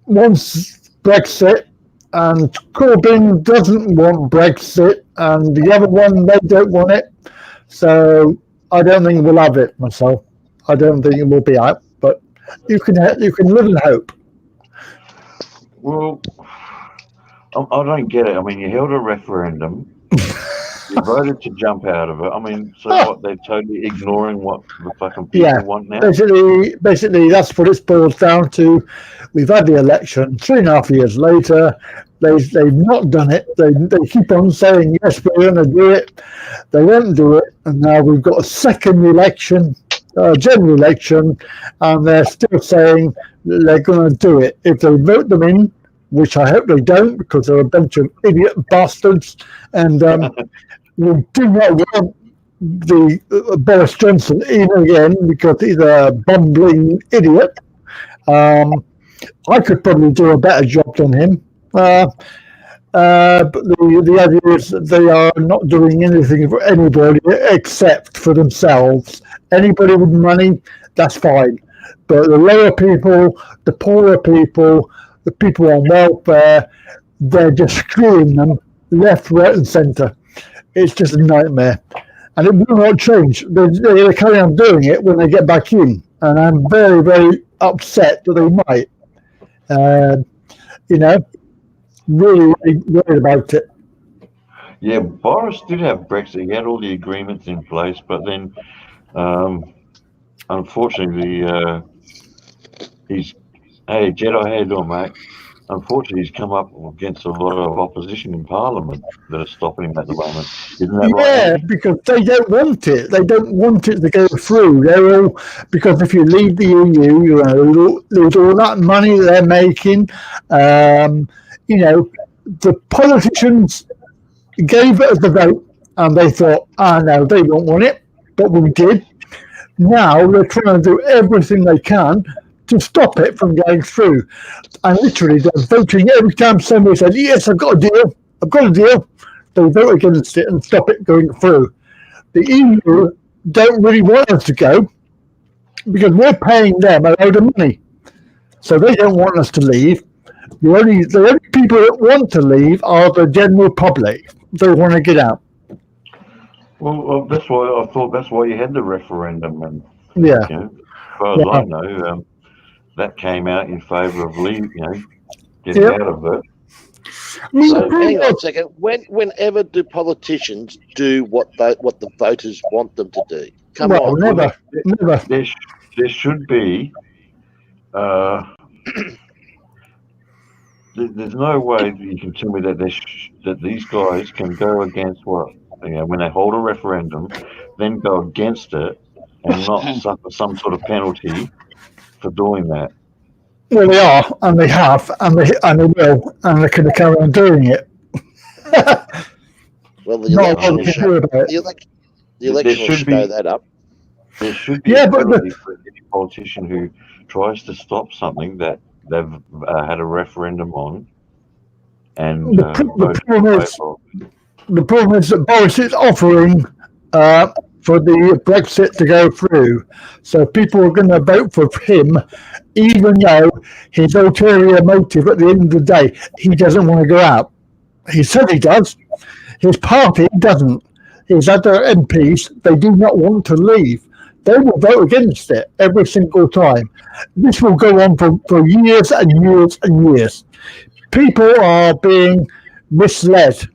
wants Brexit, and Corbyn doesn't want Brexit, and the other one, they don't want it. So I don't think we'll have it myself. I don't think it will be out, but you can live in hope. Well, I don't get it. I mean, you held a referendum. You voted to jump out of it. I mean, so what? They're totally ignoring what the fucking people want now? Basically, that's what it boils down to. We've had the election 3.5 years later. They've not done it. They keep on saying, yes, we're going to do it. They won't do it. And now we've got a second election, general election, and they're still saying they're going to do it. If they vote them in, which I hope they don't, because they're a bunch of idiot bastards, and we do not want the Boris Johnson in again because he's a bumbling idiot. I could probably do a better job than him. But the idea is that they are not doing anything for anybody except for themselves. Anybody with money, that's fine. But the lower people, the poorer people, the people on welfare, they're just screwing them left, right, and centre. It's just a nightmare. And it will not change. They carry on doing it when they get back in. And I'm very, very upset that they might. Really, really worried about it. Yeah, Boris did have Brexit. He had all the agreements in place, but then, unfortunately, Hey, Jedi, how you doing, mate? Unfortunately, he's come up against a lot of opposition in Parliament that are stopping him at the moment. Isn't that right? Yeah, because they don't want it. They don't want it to go through. They're all, because if you leave the EU, you lose all that money they're making. The politicians gave it the vote, and they thought, no, they don't want it, but we did. Now they're trying to do everything they can to stop it from going through. And literally, they're voting every time somebody says, yes, I've got a deal, they vote against it and stop it going through. The EU don't really want us to go because we're paying them a load of money. So they don't want us to leave. The only people that want to leave are the general public. They want to get out. Well, that's why you had the referendum. And, yeah. As far as I know, that came out in favour of getting out of it. So hang on a second. Whenever do politicians do what the voters want them to do? Come on. Never. There should be. There's no way that you can tell me that that these guys can go against when they hold a referendum, then go against it and not suffer some sort of penalty for doing that. Well, they are, and they have, and they will, and they're going to carry on doing it. Well, the election will show that up. There should be a penalty for any politician who tries to stop something that they've had a referendum on. And the problem is that Boris is offering for the Brexit to go through. So people are going to vote for him, even though his ulterior motive at the end of the day, he doesn't want to go out. He said he does. His party doesn't. His other MPs, they do not want to leave. They will vote against it every single time. This will go on for years and years and years. People are being misled.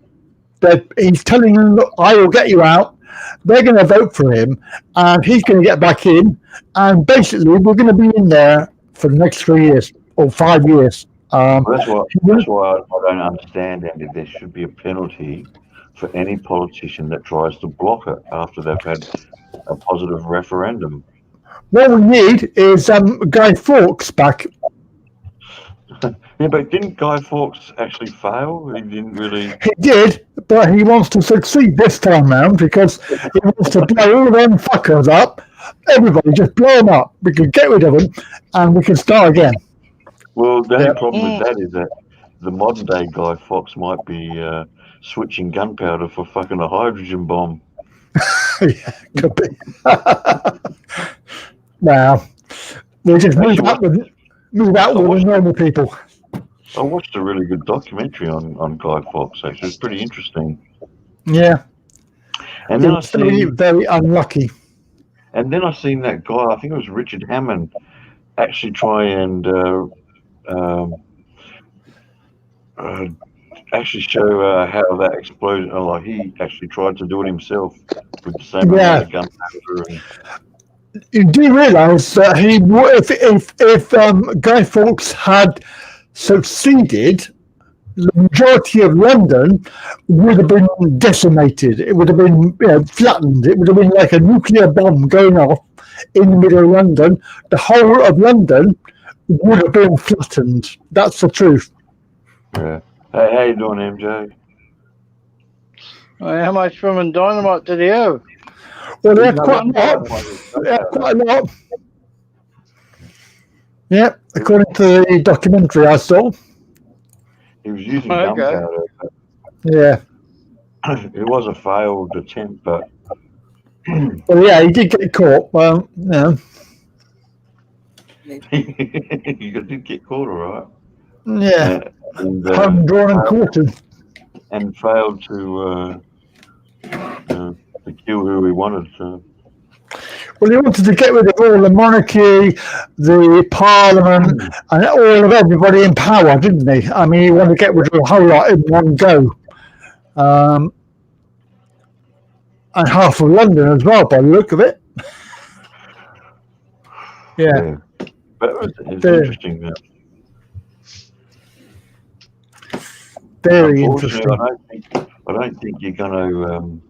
That he's telling them, look, I will get you out. They're going to vote for him, and he's going to get back in. And basically, we're going to be in there for the next 3 years or 5 years. That's why I don't understand, Andy. There should be a penalty for any politician that tries to block it after they've had a positive referendum. What we need is Guy Fawkes back. Yeah, but didn't Guy Fawkes actually fail? He didn't really. He did, but he wants to succeed this time round because he wants to blow all them fuckers up. Everybody, just blow them up. We can get rid of them, and we can start again. Well, the only problem with that is that the modern day Guy Fawkes might be switching gunpowder for fucking a hydrogen bomb. Yeah, could be. Well, we just move out with the normal people. I watched a really good documentary on Guy Fawkes, actually. It's pretty interesting. Yeah. And then it's very unlucky. And then I seen that guy, I think it was Richard Hammond, actually try and actually show how that explosion, like he actually tried to do it himself with the same amount of gunpowder. You do realise that if Guy Fawkes had succeeded, the majority of London would have been decimated. It would have been flattened. It would have been like a nuclear bomb going off in the middle of London. The whole of London would have been flattened. That's the truth. Yeah. Hey, how you doing, MJ? How much room and dynamite did he have? Well, they had quite a lot. Yeah, according to the documentary I saw. He was using gunpowder. Yeah. It was a failed attempt, but... Well, yeah, he did get caught. Well, yeah. You did get caught, all right. Yeah. Home drawn and quartered. And failed to kill who he wanted to. Well, he wanted to get rid of all the monarchy, the parliament, and all of everybody in power, didn't he? I mean, he wanted to get rid of a whole lot in one go. And half of London as well, by the look of it. Yeah. But it's interesting that. Very interesting. I don't think you're going to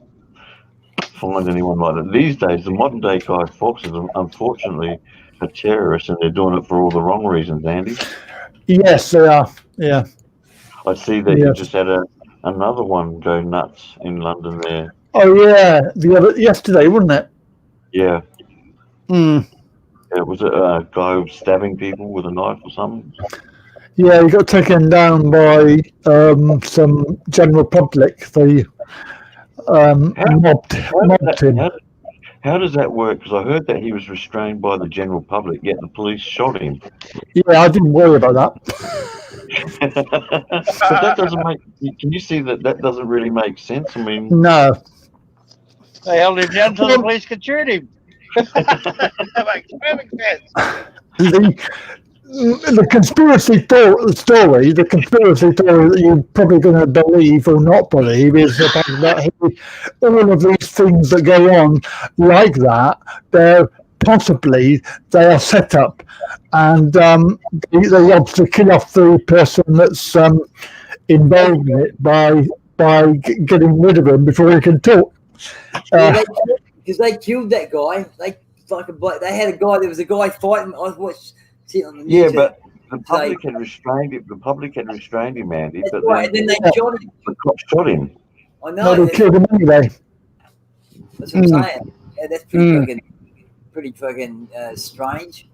find anyone like that these days. The modern day Guy Fawkes is unfortunately a terrorist, and they're doing it for all the wrong reasons, Andy. Yes, they are. Yeah. I see that you just had another one go nuts in London there. Oh yeah, yesterday, wasn't it? Yeah. Hmm. Yeah, was it a guy who was stabbing people with a knife or something? Yeah, he got taken down by some general public. They mobbed him. How does that work? Because I heard that he was restrained by the general public, yet the police shot him. Yeah, I didn't worry about that. But that doesn't make. Can you see that doesn't really make sense? I mean, no. They held him down until the police could shoot him. That makes perfect sense. The conspiracy story that you're probably going to believe or not believe is the fact that all of these things that go on like that, they are set up, and they obviously kill off the person that's involved in it by getting rid of him before he can talk. Because they killed that guy. They had a guy. There was a guy fighting. I watched. Yeah, but the public had restrained him. The public had restrained him, Andy. But then they shot him. The cops shot him. I know. They killed him anyway. That's what I'm saying. Yeah, that's pretty fucking strange.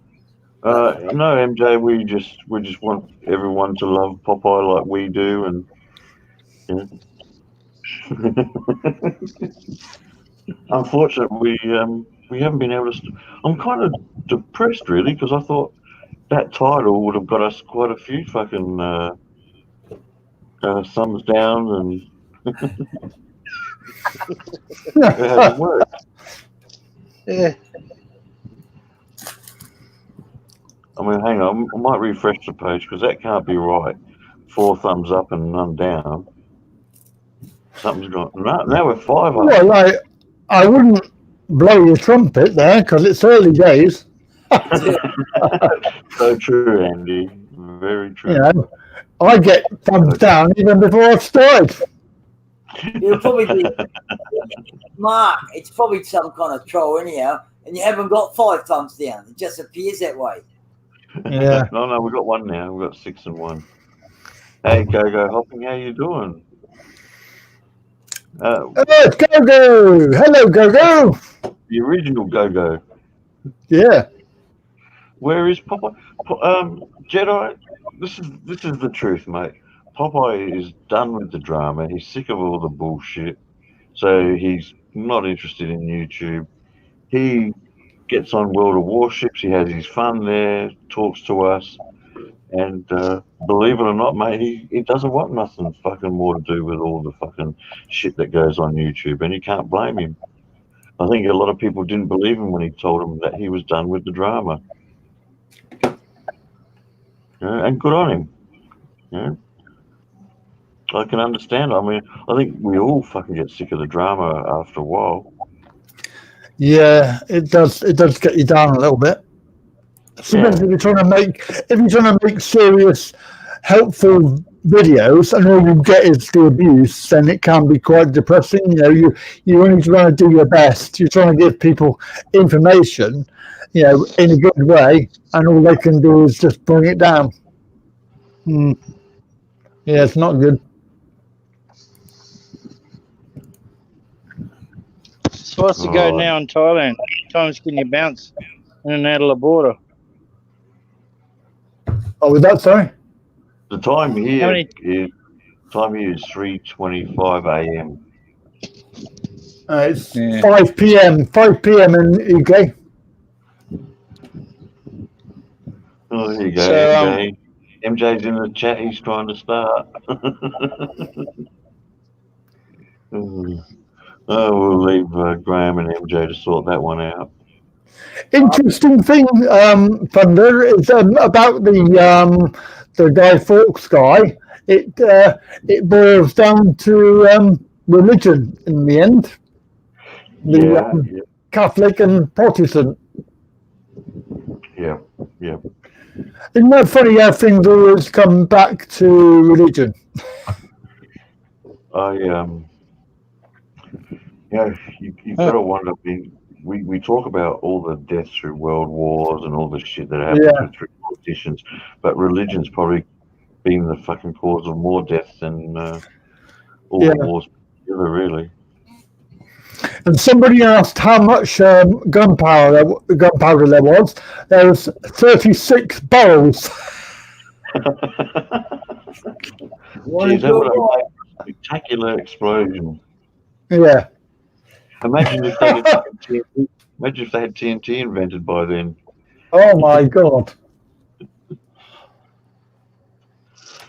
No, MJ, we just want everyone to love Popeye like we do, and unfortunately, we haven't been able to. I'm kind of depressed, really, because I thought that title would have got us quite a few fucking thumbs down, and it hasn't worked. Yeah. I mean, hang on, I might refresh the page because that can't be right. 4 thumbs up and none down. Something's gone. No, now we're 5 up. Well, I wouldn't blow your trumpet there because it's early days. So true, Andy. Very true. You know, I get thumbs down even before I've started. It'll probably be Mark. It's probably some kind of troll anyhow, and you haven't got 5 thumbs down. It just appears that way. Yeah. No, we've got 1 now. We've got 6 and 1. Hey, Go Hopping, how you doing? It's Go-Go! Hello, Go-Go! The original Go. Yeah. Where is Popeye? Jedi, this is the truth, mate. Popeye is done with the drama. He's sick of all the bullshit. So he's not interested in YouTube. He gets on World of Warships. He has his fun there, talks to us. And believe it or not, mate, he doesn't want nothing fucking more to do with all the fucking shit that goes on YouTube. And you can't blame him. I think a lot of people didn't believe him when he told them that he was done with the drama. Yeah, and good on him. Yeah. I can understand. I mean, I think we all fucking get sick of the drama after a while. Yeah, it does get you down a little bit. Especially if you're trying to make serious, helpful videos and all you get is the abuse, then it can be quite depressing. You know, you only trying to do your best. You're trying to give people information, you know, in a good way, and all they can do is just bring it down. Yeah, it's not good. So what's to go now in Thailand? Times can you bounce in and out of the border? Oh, with that, sorry? The time here is 3:25 a.m. It's 5 p.m. 5 p.m. in UK. Oh, there you go. So, MJ's in the chat. He's trying to start. We'll leave Graham and MJ to sort that one out. Interesting thing, Thunder, is about the Guy Fawkes guy. It boils down to religion in the end. The Catholic and Protestant. Yeah. Isn't that funny how things always come back to religion? You've got to wonder. We talk about all the deaths through world wars and all the shit that happens through politicians, but religion's probably been the fucking cause of more deaths than all the wars together, really. And somebody asked how much gunpowder there was. There was 36 barrels. Geez, that would have made a spectacular explosion. Yeah. Imagine if they had TNT invented by then. Oh my God.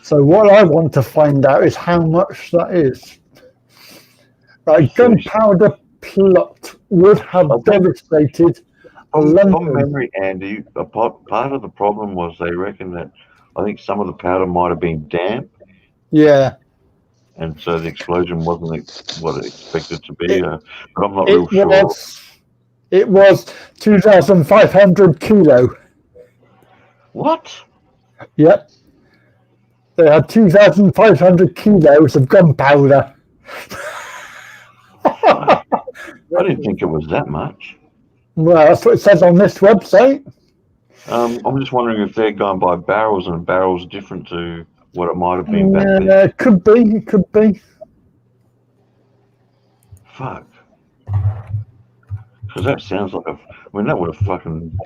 So what I want to find out is how much that is. Right, gunpowder plot would have devastated London. From memory, Andy, part of the problem was they reckon that I think some of the powder might have been damp. Yeah. And so the explosion wasn't what it expected to be. But I'm not real sure. It was 2,500 kilo. What? Yep. They had 2,500 kilos of gunpowder. I didn't think it was that much. Well, that's what it says on this website. I'm just wondering if they're going by barrels, and barrels different to what it might have been back then. It could be. Fuck. Because that sounds like that would have fucking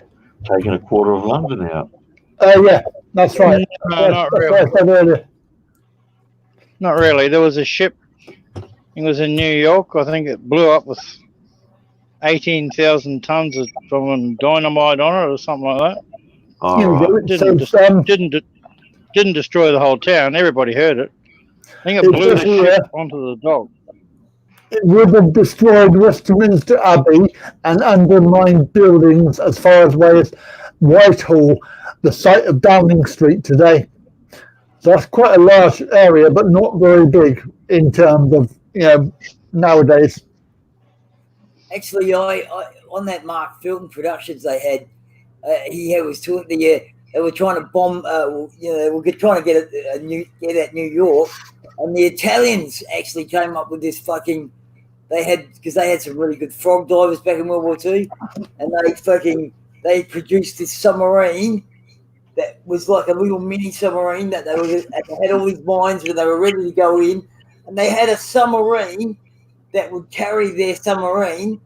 taken a quarter of London out. Yeah, that's right. No, not really. Not really. There was a ship. It was in New York. I think it blew up with 18,000 tons of from dynamite on it or something like that. All You know, right. so, Didn't destroy the whole town. Everybody heard it. I think it It blew the says ship here- onto the dock. it would have destroyed Westminster Abbey and undermined buildings as far away as Whitehall, the site of Downing Street today. So that's quite a large area, but not very big in terms of, nowadays. Actually, I on that Mark Filton Productions they had, he was talking. They were trying to bomb. They were trying to get at New York, and the Italians actually came up with this fucking. Because they had some really good frog divers back in World War II, and they produced this submarine that was like a little mini submarine that they had all these mines where they were ready to go in, and they had a submarine that would carry their submarine,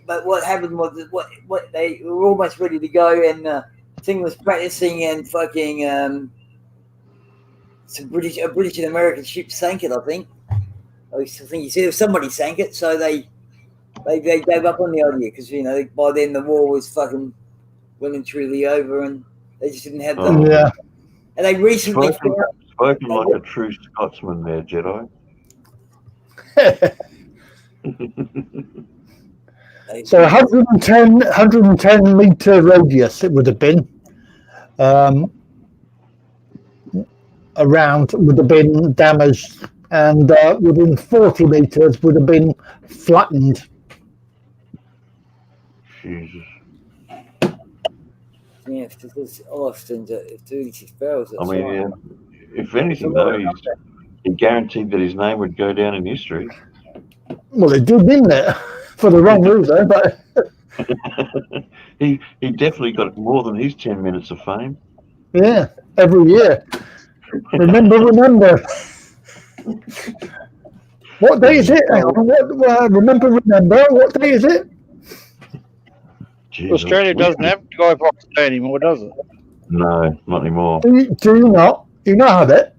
but what happened was what they were almost ready to go, and thing was practicing, and fucking a British and American ship sank it, I think. I think you said somebody sank it, so they gave up on the idea because by then the war was fucking well and truly over, and they just didn't have the. Yeah. And they recently Spoken like a true Scotsman there, Jedi. So 110 meter radius it would have been. Around would have been damaged, and within 40 meters would have been flattened. Jesus. Yeah, because Austin's 36 barrels. I mean, yeah. If anything, though, he guaranteed that his name would go down in history. Well, it did, didn't it? For the wrong reason, but he definitely got more than his 10 minutes of fame. yeah, every year. Remember. What day is it? Hang on. Remember. What day is it? Jeez, Australia doesn't have Guy Fawkes Day anymore, does it? No, not anymore. Do you not? You not have it?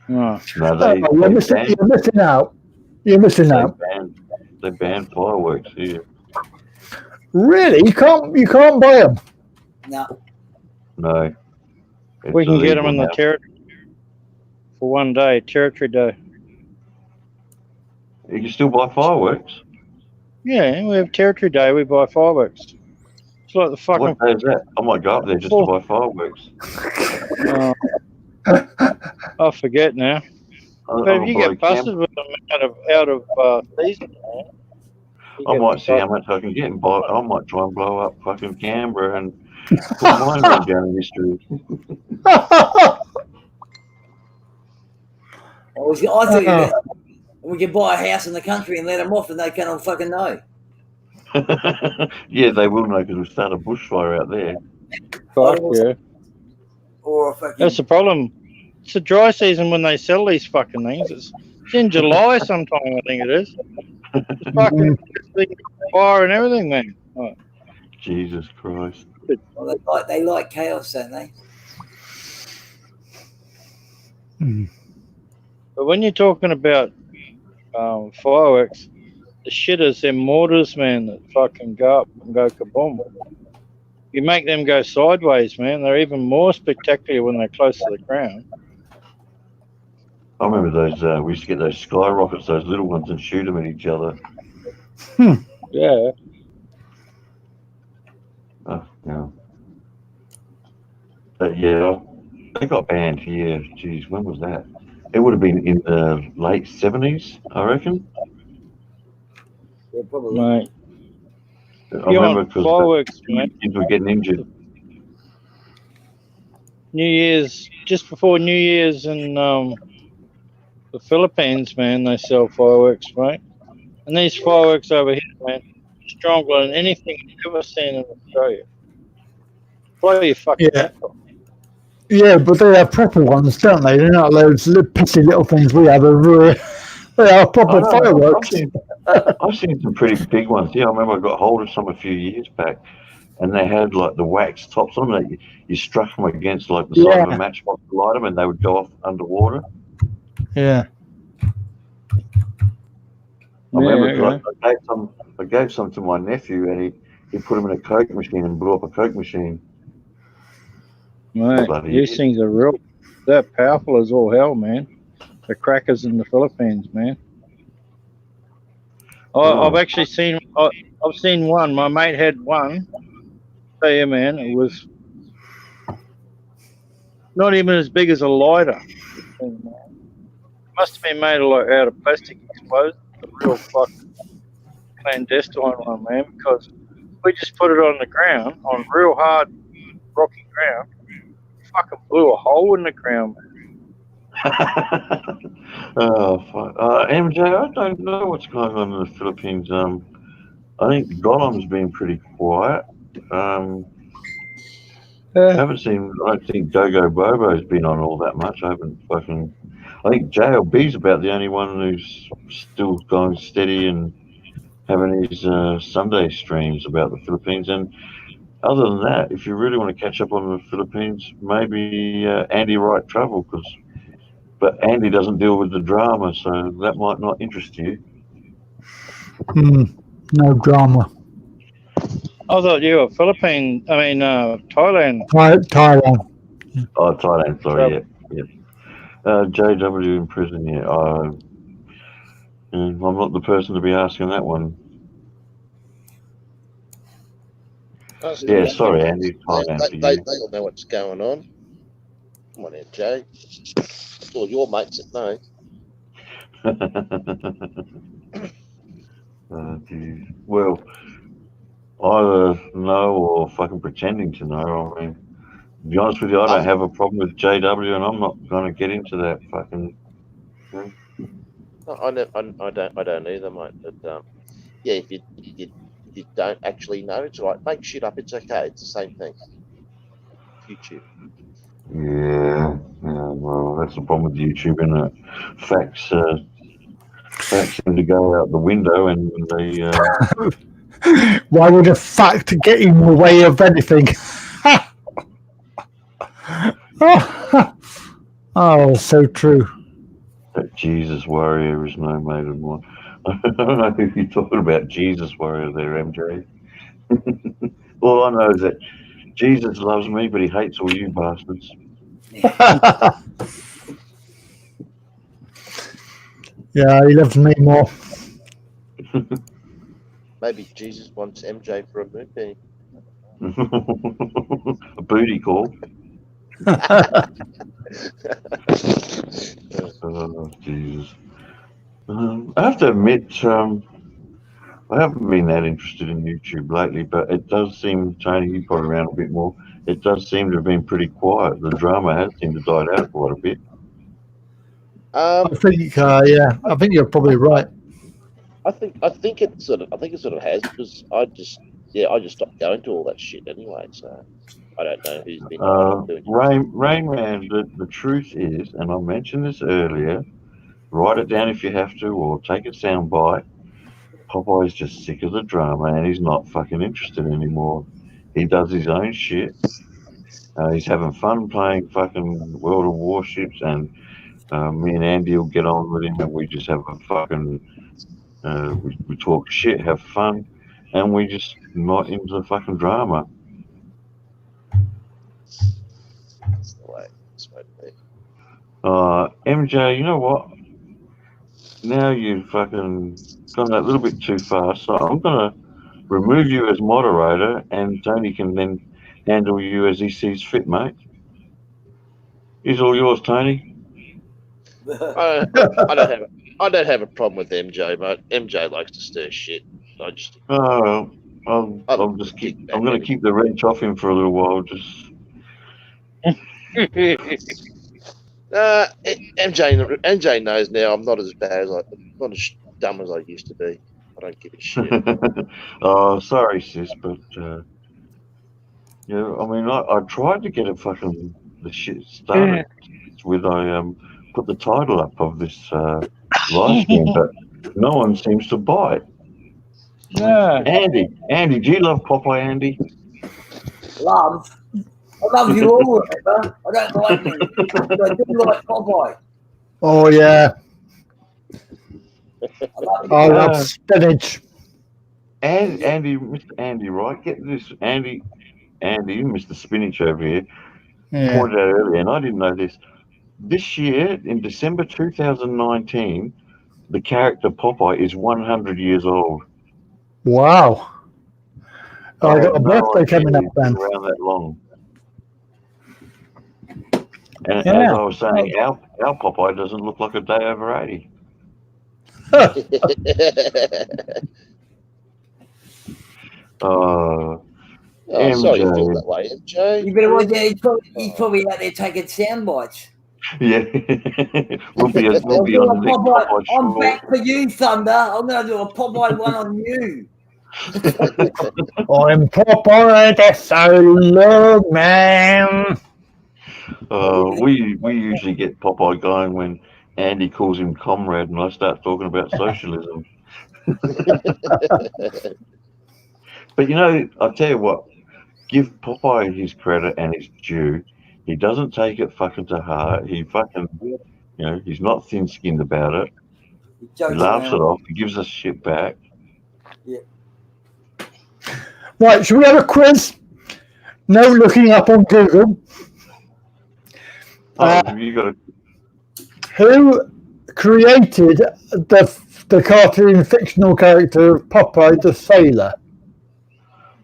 No. No, You're missing out. You're missing out. They banned fireworks here. Really? You can't buy them? No. We can get them in the now. territory for one day, Territory Day. You can still buy fireworks. Yeah, we have Territory Day, we buy fireworks. It's like the fucking... What day is that? I might go up there just to buy fireworks. I forget now. But if you get busted with them out of season, I might see how much I can get and buy. I might try and blow up fucking Canberra and put my name down in history. I thought we could buy a house in the country and let them off, and they can't fucking know. Yeah, they will know because we'll start a bushfire out there. Fuck yeah. Or fucking. That's the problem. It's a dry season when they sell these fucking things. It's in July sometime, I think it is. It's fucking fire and everything, man. Oh. Jesus Christ. Well, they like chaos, don't they? But when you're talking about fireworks, the shit is them mortars, man, that fucking go up and go kaboom. You make them go sideways, man. They're even more spectacular when they're close to the ground. I remember those. We used to get those skyrockets, those little ones, and shoot them at each other. Yeah. Oh, yeah. But yeah, they got banned here. Jeez, when was that? It would have been in the late 70s, I reckon. Yeah, probably. Mate. I remember because fireworks, mate. kids were getting injured. New Year's, just before New Year's in the Philippines, man, they sell fireworks, mate. And these fireworks over here, man, stronger than anything you've ever seen in Australia. Blow your fucking head off. Yeah, but they have proper ones, don't they? They're not those pissy little things we have over here. They are proper fireworks. I've seen some pretty big ones. Yeah, I remember I got hold of some a few years back, and they had like the wax tops on it. You struck them against like the side of a matchbox to light them, and they would go off underwater. Yeah. I remember go. I gave some to my nephew, and he put them in a Coke machine and blew up a Coke machine. Mate, Bloody these idiot. things are real. They're powerful as all hell, man. The crackers in the Philippines, man. Oh. I've actually seen. I've seen one. My mate had one. Tell you, man, it was not even as big as a lighter. It must have been made out of plastic explosives. A real fucking clandestine one, man. Because we just put it on the ground, on real hard, rocky ground. Fucking blew a hole in the ground, man. Oh, fuck. MJ, I don't know what's going on in the Philippines. I think Gollum's been pretty quiet. I haven't seen. I don't think Gogo Bobo's been on all that much. I think JLB's about the only one who's still going steady and having his Sunday streams about the Philippines. And other than that, if you really want to catch up on the Philippines, maybe Andy Wright Travel, but Andy doesn't deal with the drama, so that might not interest you. No drama. I thought you were Thailand. Thailand. Oh, Thailand, sorry, yeah. JW in prison, yeah. I'm not the person to be asking that one. Yeah, sorry, Andy. Thailand for They you. all know what's going on. Come on, MJ. It's all your mates that know. Geez. Well, either know or fucking pretending to know. I mean, to be honest with you, I don't have a problem with JW, and I'm not going to get into that fucking. No, I don't either, mate. But yeah, if you don't actually know, it's all right. Make shit up. It's okay. It's the same thing. YouTube. Yeah. Well, that's the problem with YouTube, isn't it? Facts seem to go out the window, and they. Why would a fact get in the way of anything? Oh, so true. That Jesus Warrior is no mate of mine. I don't know if you're talking about Jesus Warrior there, MJ. All I know is that Jesus loves me, but he hates all you bastards. Yeah, he loves me more. Maybe Jesus wants MJ for a movie. A booty call. Oh, Jesus. I have to admit, I haven't been that interested in YouTube lately, but it does seem, Tony, you probably around a bit more, it does seem to have been pretty quiet. The drama has seemed to died out quite a bit. I think you're probably right. I think it sort of has, because I just stopped going to all that shit anyway. So I don't know who's been doing it. Rain Man, the truth is, and I mentioned this earlier, write it down if you have to, or take a sound bite. Popeye's just sick of the drama, and he's not fucking interested anymore. He does his own shit. He's having fun playing fucking World of Warships, and me and Andy will get on with him, and we just have a fucking we talk shit, have fun, and we just not into the fucking drama. That's the way it's supposed to be. MJ, you know what? Now you've fucking gone that little bit too far, so I'm gonna remove you as moderator, and Tony can then handle you as he sees fit, mate. He's all yours, Tony. I don't have a problem with MJ, but MJ likes to stir shit. I just. I'm going to keep the wrench off him for a little while. Just. MJ knows now I'm not as bad not as dumb as I used to be. I don't give a shit. Oh, sorry, sis, but yeah, I mean, I tried to get the shit started with I put the title up of this live stream, but no one seems to bite. Yeah. Andy, do you love Popeye, Andy? Love? I love you all, remember? I don't like me. But I do like Popeye. Oh, yeah. I love spinach. And Andy, Mr. Andy, right? Get this, Andy, Mr. Spinach over here Yeah. pointed out earlier, and I didn't know this. This year, in December 2019, the character Popeye is 100 years old. Wow. I had got a no birthday idea coming up he's been then. around that long. And Yeah. as I was saying, our Popeye doesn't look like a day over 80. Oh, sorry you feel MJ. that way, MJ. You better watch that. He's probably out there taking sound bites. Yeah. we'll be on the next Popeye I'm short. back for you, Thunder. I'm going to do a Popeye one on you. I'm Popeye the Solo Man. We usually get Popeye going when Andy calls him comrade and I start talking about socialism. But I'll tell you what, give Popeye his credit and his due. He doesn't take it fucking to heart. He fucking, he's not thin-skinned about it. He laughs it off. He gives us shit back. Yeah. Right, should we have a quiz? No looking up on Google. You got to. Who created the cartoon fictional character of Popeye the Sailor?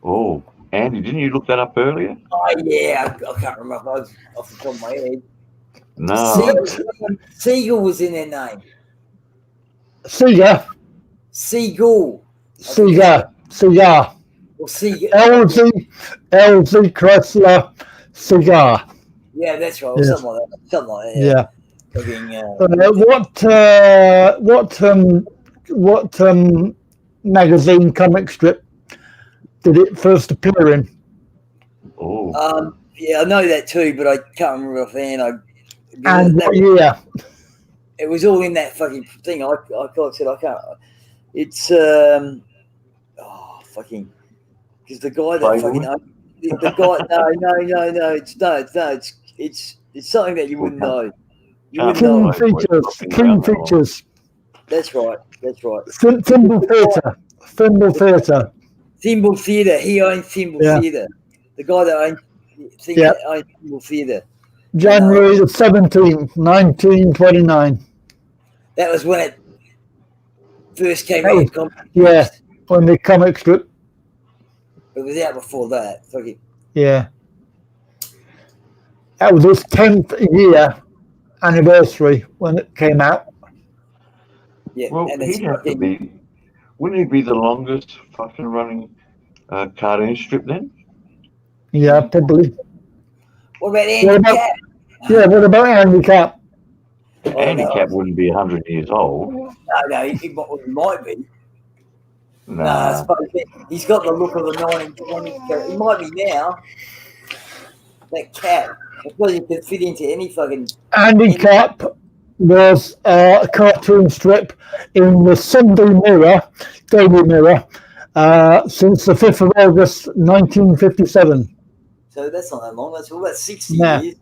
Oh, Andy, didn't you look that up earlier? Oh, yeah. I can't remember. I was off the top of my head. No. Seagull was in their name. Seagull. Seagull. Seagull. Or Seagull. LZ Chrysler Cigar. Yeah, that's right. Yeah. Something like that. Yeah. What magazine comic strip did it first appear in? Oh. Yeah, I know that too, but I can't remember offhand. And what year? It was all in that fucking thing. I said I can't. It's fucking because the guy that fucking the guy no. It's something that you wouldn't know. You wouldn't know. King Features. That's right. Thimble Theatre. Thimble Theatre. He owned Thimble Theatre. The guy that owned Thimble Theatre. January the 17th, 1929. That was when it first came out. Yeah, when the comic strip. It was out before that. Okay. Yeah. That was his 10th year anniversary when it came out. Yeah. Well, he'd have to be. Wouldn't he be the longest fucking running cartoon strip then? Yeah, probably. What about Andy Cap? Yeah, what about Andy Cap? Andy Cap wouldn't be 100 years old. No, he might be. No. I suppose he's got the look of the 1920s. He might be now. That cat. I suppose he could fit into any fucking. Andy Cap was a cartoon strip in the Sunday Daily Mirror, since the 5th of August, 1957. So that's not that long. That's all about 60 Yeah. years.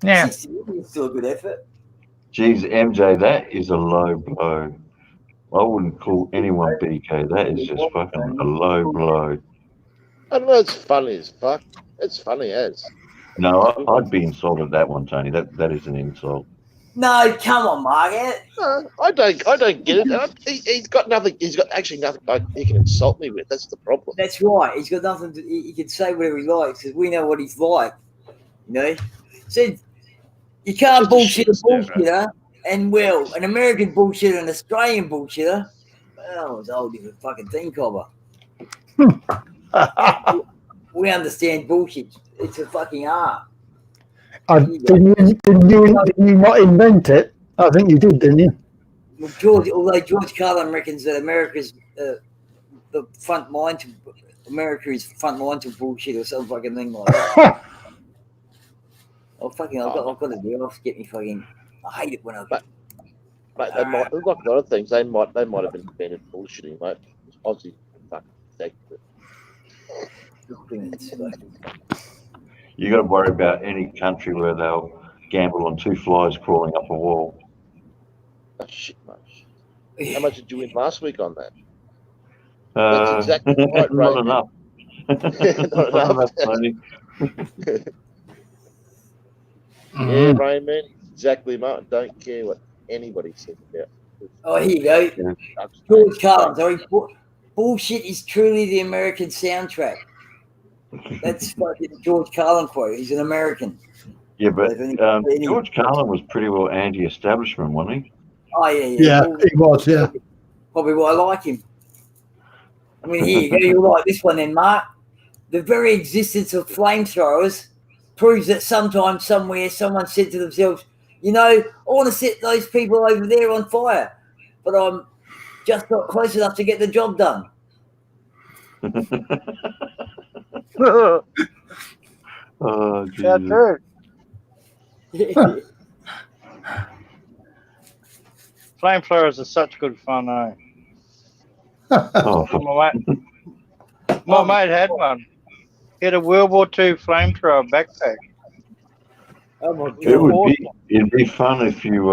Yeah. 60 years is still a good effort. Geez, MJ, that is a low blow. I wouldn't call anyone BK. That is just fucking a low blow. I don't know, it's funny as fuck. It's funny as. No, I'd be insulted at that one, Tony. That is an insult. No, come on, Margaret. No, I don't get it. He's got nothing. He's got actually nothing he can insult me with. That's the problem. That's right. He's got nothing to. He can say whatever he likes because we know what he's like. Said you can't bullshit a bullshitter, and an American bullshitter, an Australian bullshitter. Well, it's a whole different fucking thing, Cobber. We understand bullshit. It's a fucking art. Didn't you not invent it? I think you did, didn't you? Well, although George Carlin reckons that America's the front line to America is front line to bullshit or some fucking thing like that. I've got to do off. Get me fucking. I hate it when I. Mate, they might, like a lot of things, they might have invented bullshitting, mate. Aussie fucking take it. You got to worry about any country where they'll gamble on two flies crawling up a wall. Oh, shit, mate. How much did you win last week on that? That's exactly right, not Raymond. enough. Not enough. money. Yeah, Raymond, exactly, Martin. Don't care what anybody says about. Oh, here you go. George Carlin. Sorry, bullshit is truly the American soundtrack. That's fucking George Carlin quote. He's an American. Yeah, but So George Carlin was pretty well anti-establishment, wasn't he? Oh, yeah. Yeah, he was, yeah. Probably why I like him. I mean, here you go. You like this one then, Mark. The very existence of flamethrowers proves that sometime, somewhere, someone said to themselves, you know, I want to set those people over there on fire, but I'm just not close enough to get the job done. Oh, Yeah, Jesus. true. Flamethrowers are such good fun, eh? Oh, My mate had one. He had a World War II flamethrower backpack. Oh my it God. would be. It'd be fun if you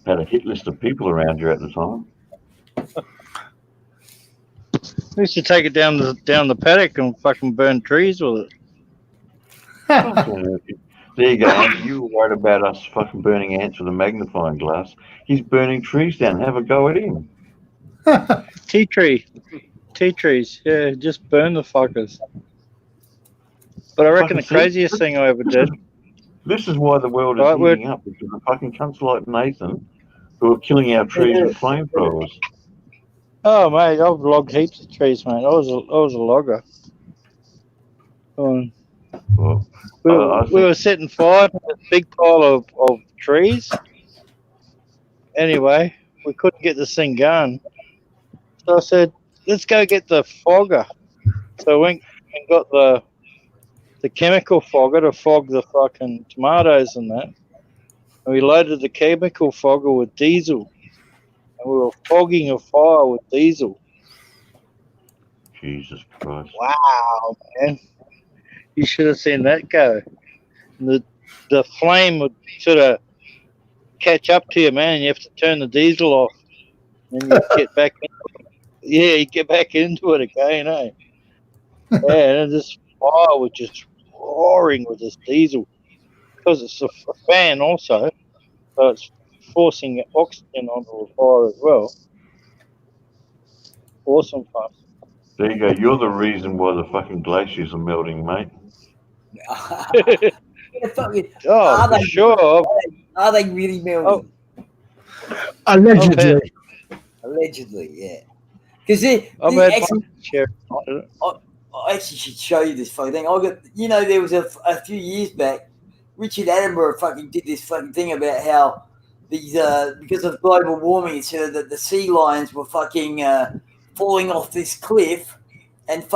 had a hit list of people around you at the time. We used to take it down the paddock and fucking burn trees with it. There you go, Ant. You were worried about us fucking burning ants with a magnifying glass. He's burning trees down. Have a go at him. Tea trees. Yeah, just burn the fuckers. But I reckon the craziest thing I ever did. This is why the world is Right, heating up, because of fucking cunts like Nathan who are killing our trees with flamethrowers. Oh mate, I've logged heaps of trees, mate. I was a logger. Well, We were setting fire to a big pile of trees. Anyway, we couldn't get this thing going. So I said, let's go get the fogger. So I went and got the chemical fogger to fog the fucking tomatoes and that. And we loaded the chemical fogger with diesel. And we were fogging a fire with diesel. Jesus Christ. Wow, man. You should have seen that go. The flame would sort of catch up to you, man. You have to turn the diesel off. And you get back you get back into it again, eh? Yeah, and this fire was just roaring with this diesel. Because it's a fan also. So it's forcing oxygen onto the fire as well. Awesome fun. There you go. You're the reason why the fucking glaciers are melting, mate. Oh, for sure. Are they really melting? Allegedly. Allegedly, yeah. Because I actually should show you this funny thing. I got, you know, there was a few years back, Richard Attenborough fucking did this fucking thing about how these because of global warming, it said that the sea lions were fucking falling off this cliff and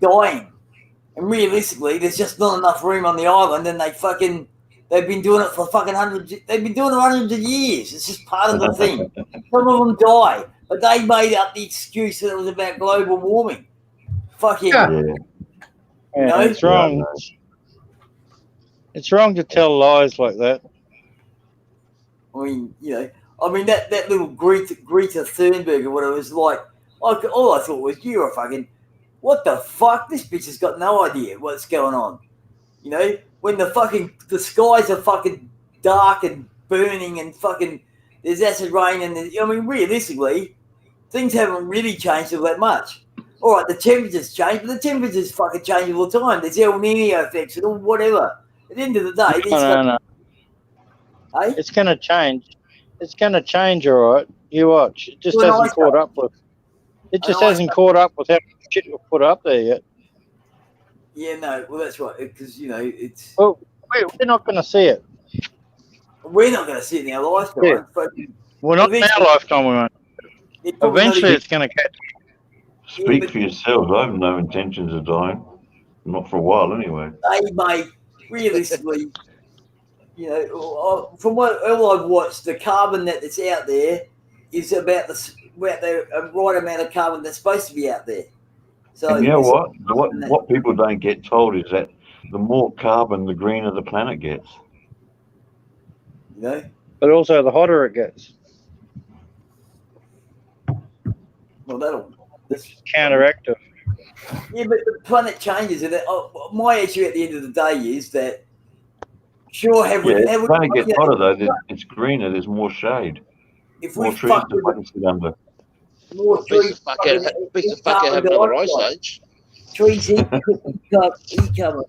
dying. And realistically, there's just not enough room on the island, and they've been doing it for fucking hundreds of years. It's just part of the thing. Some of them die, but they made up the excuse that it was about global warming. Fucking, yeah, it's wrong. It's wrong to tell lies like that. I mean, you know, that little Greta Thunberg or whatever was like, all I thought was, you're a fucking, what the fuck? This bitch has got no idea what's going on. You know, when the skies are fucking dark and burning and fucking there's acid rain and realistically, things haven't really changed all that much. All right, the temperatures change, but the temperatures fucking change all the time. There's El Nino effects and all whatever. At the end of the day, no. Hey? It's going to change. It's going to change, all right. You watch. It just hasn't caught up with. It just hasn't caught up with how much shit we've put up there yet. Yeah, no. Well, that's right. Because it's. Well, we're not going to see it. We're not going to see it in our lifetime. Yeah. But well, not in our lifetime, we won't. Eventually, it's going to catch. Speak for yourselves. I have no intentions of dying. Not for a while, anyway. They may realistically, you know, from what all I've watched, the carbon that's out there is about the right amount of carbon that's supposed to be out there. So and you know what people don't get told is that the more carbon, the greener the planet gets. You know, but also the hotter it gets. Well, that's Counteractive. Yeah, but the planet changes, and my issue at the end of the day is that have we? Yeah, Have it's we going to get hotter though. It's greener. There's more shade, if more we trees fuck to with fucking sit under. more Piece trees, of fucking have another ice age. trees eat carbon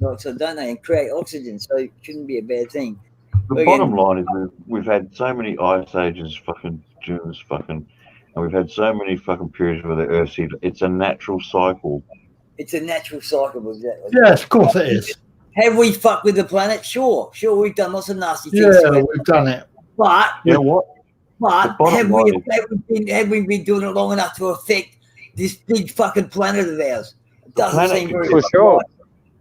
dioxide, don't they, and create oxygen, so it shouldn't be a bad thing. The bottom line is we've had so many ice ages fucking during this fucking, and we've had so many fucking periods where the Earth's heated. It's a natural cycle. It's a natural cycle, exactly. Yes, of course it is. Have we fucked with the planet? Sure, we've done lots of nasty things. Yeah, we've done it. But You know what? have we been doing it long enough to affect this big fucking planet of ours? It doesn't seem very For sure.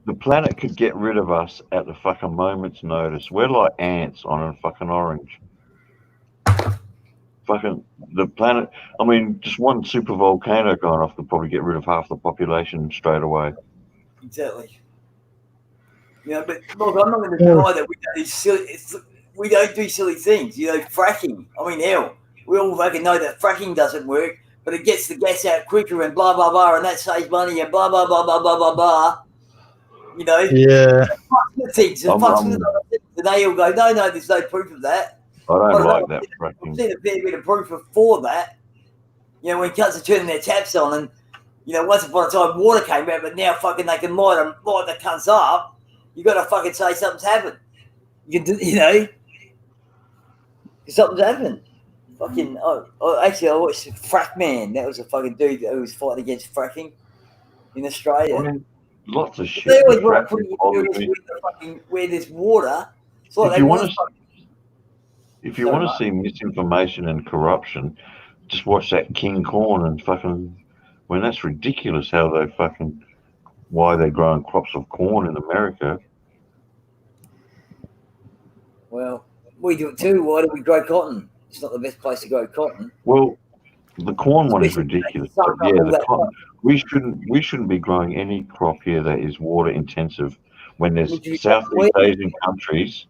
The planet could get rid of us at the fucking moment's notice. We're like ants on a fucking orange. Fucking the planet. I mean, just one super volcano going off could probably get rid of half the population straight away. Exactly. But look, I'm not going to deny that we don't do silly things. Fracking. I mean, hell, we all fucking know that fracking doesn't work, but it gets the gas out quicker and blah blah blah, and that saves money and blah blah blah blah blah blah blah. Yeah. Things and they all go, no, there's no proof of that. I don't like that I've fracking. seen a fair bit of proof for that. When cunts are turning their taps on, and once upon a time water came out, but now fucking they can light the cunts up. You got to fucking say something's happened. Something's happened. Fucking actually, I watched Frack Man. That was a fucking dude who was fighting against fracking in Australia. I mean, lots of shit. They always want to put you where there's water. It's like if you want to see misinformation and corruption, just watch that King Corn and fucking. When that's ridiculous how they fucking. Why they're growing crops of corn in America. Well, we do it too. Why do we grow cotton? It's not the best place to grow cotton. Well, the corn one is ridiculous. But yeah, the cotton. We shouldn't be growing any crop here that is water intensive. When there's Southeast Asian countries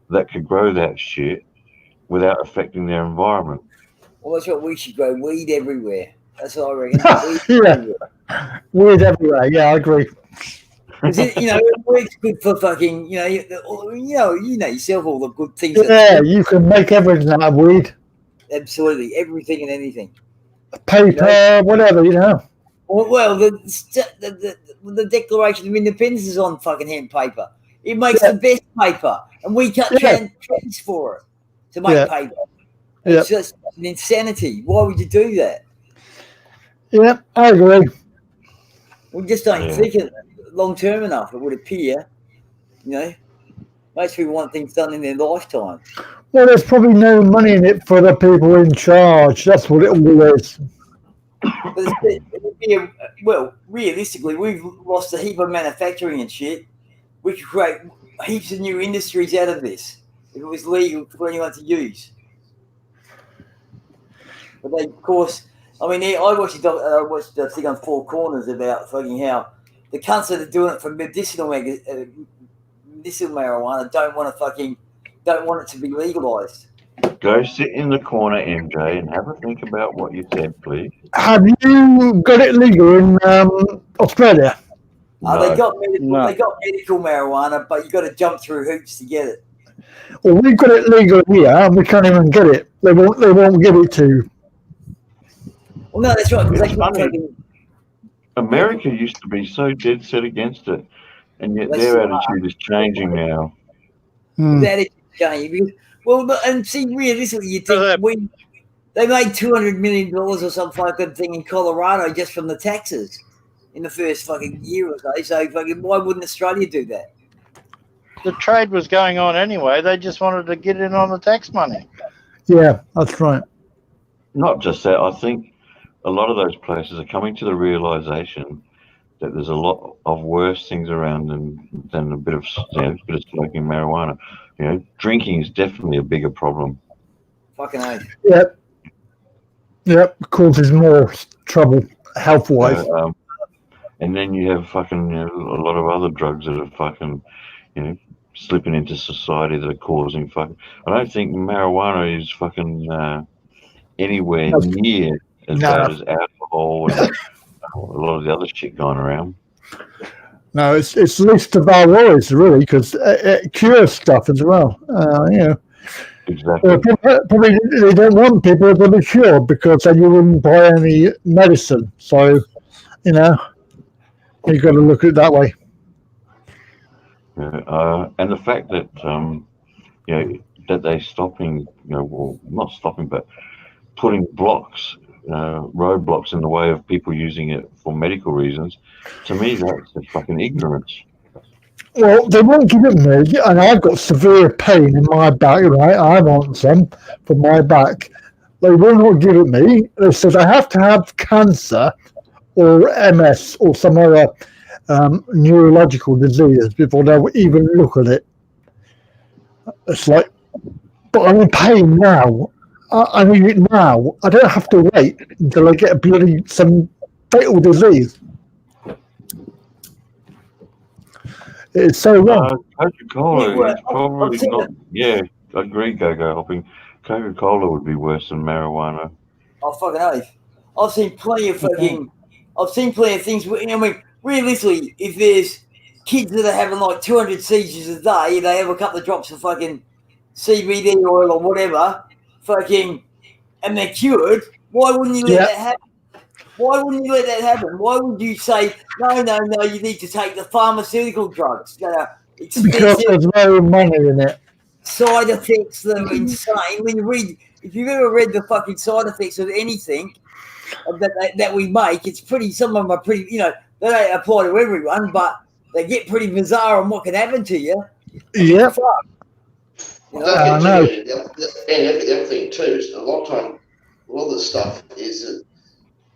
that could grow that shit without affecting their environment. Well, that's what we should grow. Weed everywhere. That's what I reckon. Weed everywhere. Yeah, I agree. It works good for fucking, yourself all the good things. Yeah, you can make everything out of weed. Absolutely, everything and anything. Paper, whatever, Well, the Declaration of Independence is on fucking hemp paper. It makes the best paper, and we cut trees for it to make paper. It's just an insanity. Why would you do that? Yeah, I agree. We just don't think it long term enough, it would appear. Most people want things done in their lifetime. Well, there's probably no money in it for the people in charge. That's what it all is. Well, realistically, we've lost a heap of manufacturing and shit. We could create heaps of new industries out of this if it was legal for anyone to use. But they, of course, I mean, I watched a thing on Four Corners about fucking how the cunts that are doing it for medicinal marijuana don't want it to be legalised. Go sit in the corner, MJ, and have a think about what you said, please. Have you got it legal in Australia? No. They got medical marijuana, but you got to jump through hoops to get it. Well, we've got it legal here, and we can't even get it. They won't give it to you. Well, no, that's right. America used to be so dead set against it, and yet their attitude is changing now. That is changing. Well, and see, realistically, you think they made $200 million or some fucking thing in Colorado just from the taxes in the first fucking year or so. So fucking, why wouldn't Australia do that? The trade was going on anyway. They just wanted to get in on the tax money. Yeah, that's right. Not just that. I think a lot of those places are coming to the realization that there's a lot of worse things around than a bit of smoking marijuana. Drinking is definitely a bigger problem. Fucking hell. Yep, causes more trouble health-wise. And then you have fucking a lot of other drugs that are fucking, slipping into society that are causing fucking. I don't think marijuana is fucking anywhere near as bad as alcohol alcohol and a lot of the other shit going around. No, it's least of our worries, really, because it cures stuff as well. Exactly. Probably they don't want people to be cured because then you wouldn't buy any medicine. So, you've got to look at it that way. And the fact that that they're stopping, well, not stopping, but putting blocks, roadblocks in the way of people using it for medical reasons. To me, that's just fucking ignorance. Well, they won't give it me, and I've got severe pain in my back, right? I want some for my back. They will not give it me. They said I have to have cancer or MS or some other neurological disease before they'll even look at it. It's like, but I'm in pain now. I need it now. I don't have to wait until I get some fatal disease. It's so wrong. Coca-Cola is probably not. Yeah, I agree, Go hopping. Coca-Cola would be worse than marijuana. Oh, fucking oath. I've seen plenty of things. I mean, realistically, if there's kids that are having like 200 seizures a day, they have a couple of drops of fucking CBD oil or whatever, and they're cured, why wouldn't you let that happen? Why wouldn't you let that happen? Why would you say, no, you need to take the pharmaceutical drugs that are expensive? Because there's no money in it. Side effects that are insane. When you read, if you've ever read the fucking side effects of anything that we make, it's pretty, some of them are pretty, they don't apply to everyone, but they get pretty bizarre on what can happen to you. Yeah. I know. And the other thing too is a lot of the stuff is that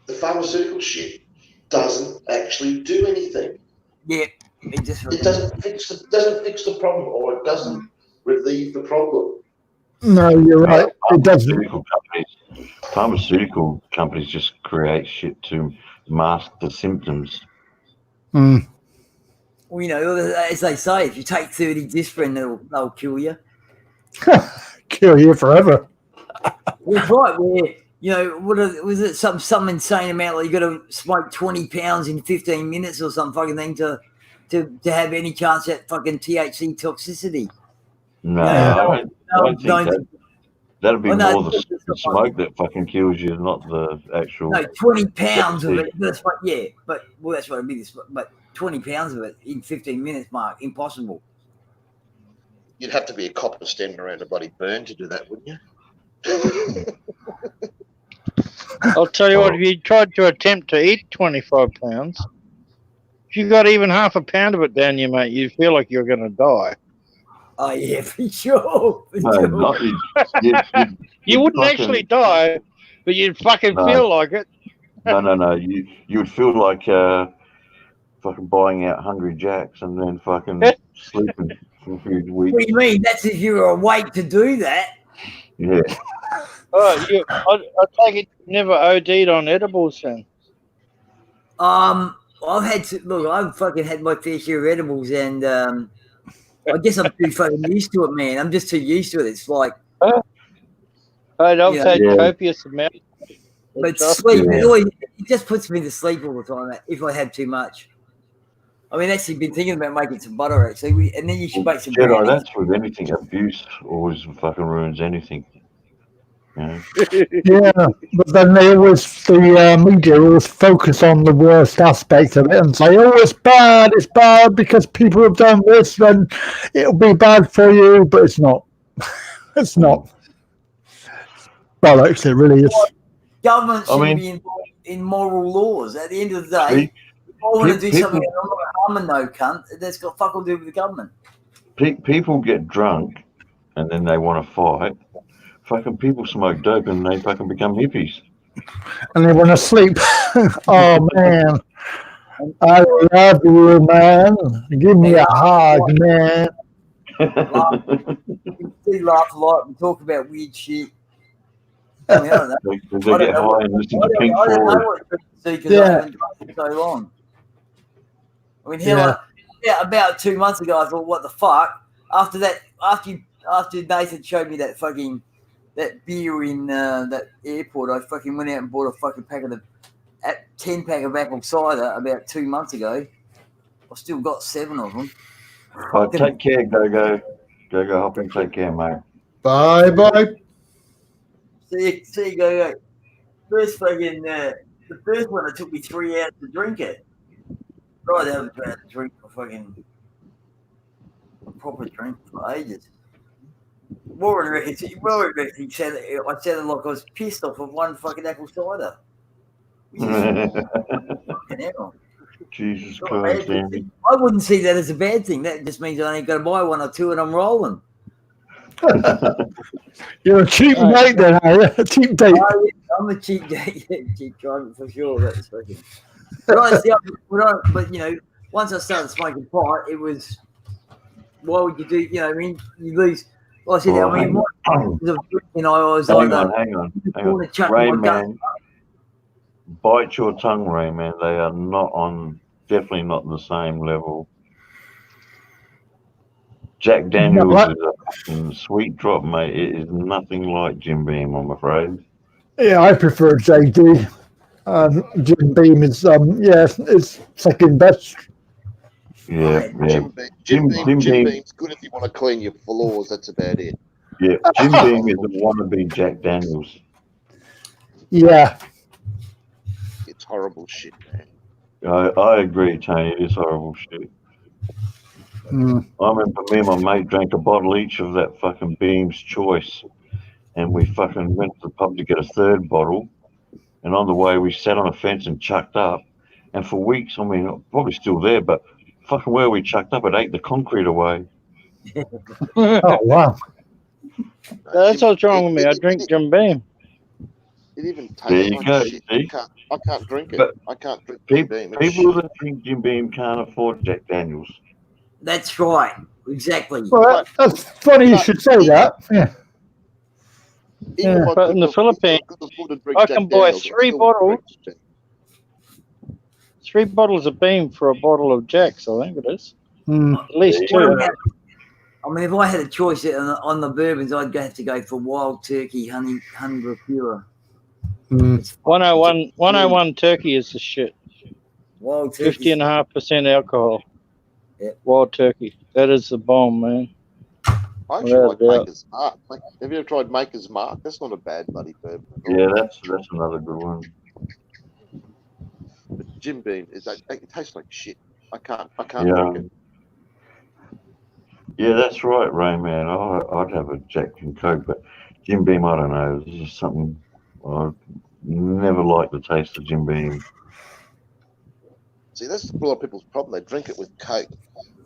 the pharmaceutical shit doesn't actually do anything. Yeah, it doesn't fix the problem, or it doesn't relieve the problem. No, you're right. It doesn't. Pharmaceutical companies just create shit to mask the symptoms. Mm. Well, as they say, if you take 30 disprin, they'll kill you. Kill you forever. That's right. Was it some insane amount? Like you got to smoke 20 pounds in 15 minutes or some fucking thing to have any chance at fucking THC toxicity? No, I don't think that'll be more the smoke that fucking kills you, not the actual. No, 20 pounds of it. That's what. Yeah, that's what it'd be. But 20 pounds of it in 15 minutes, Mark, impossible. You'd have to be a copper standing around a bloody burn to do that, wouldn't you? I'll tell you what, if you tried to attempt to eat 25 pounds, if you got even half a pound of it down you, mate, you'd feel like you're going to die. Oh, yeah, for sure. You wouldn't actually die, but you'd fucking feel like it. No. You would feel like fucking buying out Hungry Jacks and then fucking sleeping for a few weeks. What do you mean? That's if you're awake to do that. Yeah. I take it you never OD'd on edibles then? I've fucking had my fair share of edibles, and I guess I'm too fucking used to it, man. I'm just too used to it. It's like I've had copious amounts. But sleep, it just puts me to sleep all the time if I have too much. I mean, actually, been thinking about making some butter, actually. And then you should make some Jedi, that's with anything. Abuse always fucking ruins anything. Yeah, but then the media always focus on the worst aspect of it and say, oh, it's bad because people have done this, then it'll be bad for you, but it's not. It's not. Well, actually, it really is. Government should be involved in moral laws. At the end of the day, if I want to do something and I'm not harming no cunt, that's got fuck all to do with the government. People get drunk and then they want to fight. Fucking people smoke dope and they fucking become hippies. And they want to sleep. Oh, man. I love you, man. Give me a hug, man. We laugh a lot and talk about weird shit. I mean, I don't know. They get high and listen to Pink Floyd. I don't know Floyd. what it's because I haven't drunk for so long. I mean, about 2 months ago, I thought, what the fuck? After Nathan showed me that beer in that airport, I fucking went out and bought a fucking packet of 10-pack of apple cider about 2 months ago. I've still got 7 of them. Right, take care, Go. Go, hopping. Take care, mate. Bye bye. See you, go. First fucking, the first one, it took me 3 hours to drink it. Right, I haven't been able to drink a proper drink for ages. Warren reckons he said I sounded like I was pissed off of one fucking apple cider. Fucking hell. Jesus Christ, Andy. I wouldn't see that as a bad thing. That just means I ain't got to buy 1 or 2 and I'm rolling. You're a cheap mate then, are you? A cheap date. Oh, yeah, I'm a cheap date, cheap driver for sure. That's fucking. But you know, once I started smoking pot, it was. Why would you do? You know, I mean, you lose. Like I said, Well, I mean, I was hang either. on. Rayman, bite your tongue, Rayman. They are definitely not the same level. Jack Daniels is a fucking sweet drop, mate. It is nothing like Jim Beam, I'm afraid. Yeah, I prefer JD. Jim Beam is it's second best. Yeah. Jim Beam's good if you want to clean your floors. That's about it. Yeah, Jim Beam is a wannabe Jack Daniels. Yeah. It's horrible shit, man. I agree, Tony. It is horrible shit. I remember me and my mate drank a bottle each of that fucking Beam's Choice, and we fucking went to the pub to get a 3rd bottle, and on the way we sat on a fence and chucked up, and for weeks, I mean, probably still there, but fucking where we chucked up, it ate the concrete away. Oh, wow. That's what's wrong with me. I drink Jim Beam. It even tastes There you like go, shit. see? I can't drink it. But I can't drink Jim Beam. People that drink Jim Beam can't afford Jack Daniels. That's right. Exactly. Well, that's funny you should say that. Yeah. But in the Philippines, I can buy 3 bottles. 3 bottles of Beam for a bottle of Jack's, I think it is. At least 2. I mean, if I had a choice on the bourbons, I'd have to go for Wild Turkey Honey Pure. 101 Turkey is the shit. Wild Turkey. 50.5% alcohol. Yep. Wild Turkey. That is the bomb, man. I actually like Maker's Mark. Have you ever tried Maker's Mark? That's not a bad bloody bourbon. Yeah, that's another good one. But Jim Beam it tastes like shit. I can't Yeah. drink it. Yeah, that's right, Rayman. I'd have a Jack and Coke, but Jim Beam, I don't know. This is something I've never liked the taste of Jim Beam. See, that's a lot of people's problem. They drink it with Coke.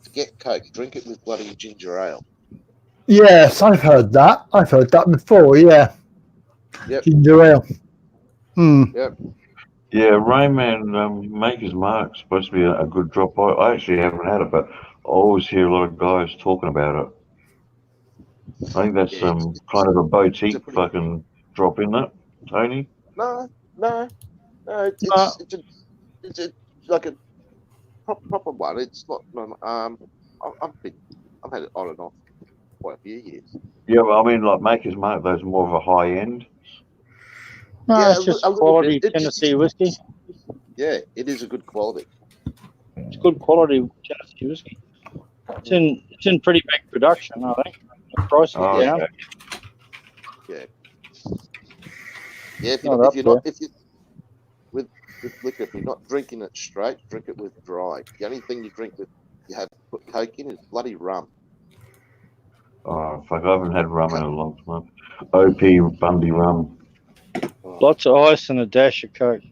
Forget Coke. Drink it with bloody ginger ale. Yes, I've heard that. I've heard that before, yeah. Yep. Ginger ale. Yep. Yeah, Rayman Maker's Mark's supposed to be a good drop. I actually haven't had it, but I always hear a lot of guys talking about it. I think that's kind of a boutique fucking drop in that, Tony. No. It's like a proper one. It's not. I've had it on and off quite a few years. Yeah, well, I mean, like Maker's Mark, those are more of a high end. No, Yeah, it's just a little quality bit. Tennessee whiskey. Yeah, it is a good quality. It's good quality Tennessee whiskey. It's in pretty big production, I think. The price is down. Okay. Yeah. Yeah, with liquor, if you're not drinking it straight, drink it with dry. The only thing you drink with you have put Coke in is bloody rum. Oh, fuck, I haven't had rum in a long time. OP Bundy rum. Lots of ice and a dash of Coke.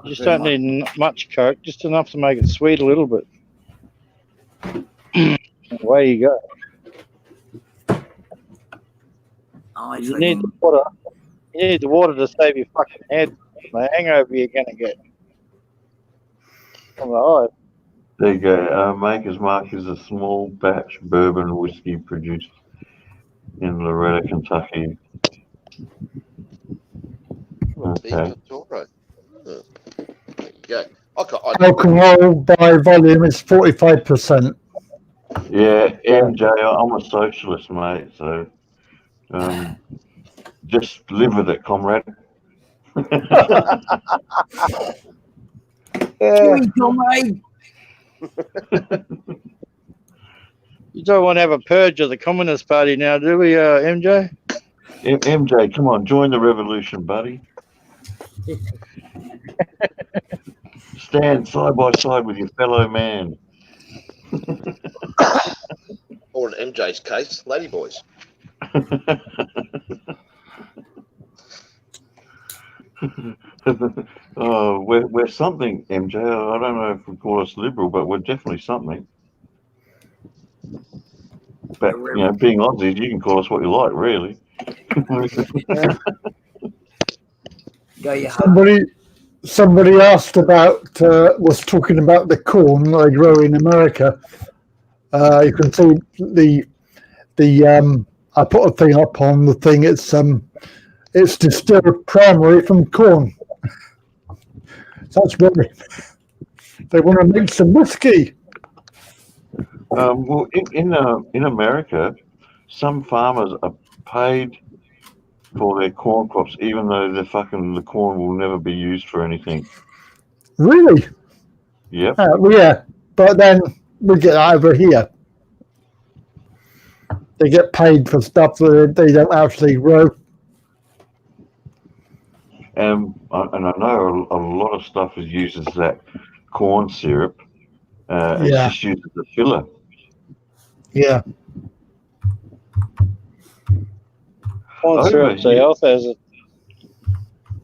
You just don't need much Coke, just enough to make it sweet a little bit. Away you go. You need the water. You need the water to save your fucking head from the hangover you're going to get. From the ice. There you go. Maker's Mark is a small batch bourbon whiskey produced in Loretta, Kentucky. Okay. Yeah. Alcohol by volume is 45%. Yeah, MJ, I'm a socialist, mate, so just live with it, comrade. Chewy, comrade. You don't want to have a purge of the Communist Party now, do we, MJ? MJ, come on, join the revolution, buddy. Stand side by side with your fellow man. Or in MJ's case, ladyboys. Oh, we're something, MJ. I don't know if we call us liberal, but we're definitely something. But you know, being Aussies, you can call us what you like, really. Go your heart. Somebody asked about, was talking about the corn they grow in America. You can see I put a thing up on the thing. It's distilled primarily from corn. That's very. They want to make some whiskey. Well, in America, some farmers are paid for their corn crops, even though the corn will never be used for anything. Really? Yep. Well, yeah, but then we get that over here. They get paid for stuff that they don't actually grow. And I know a lot of stuff is used as that corn syrup. It's just used as a filler. Yeah. Corn syrup's a health hazard.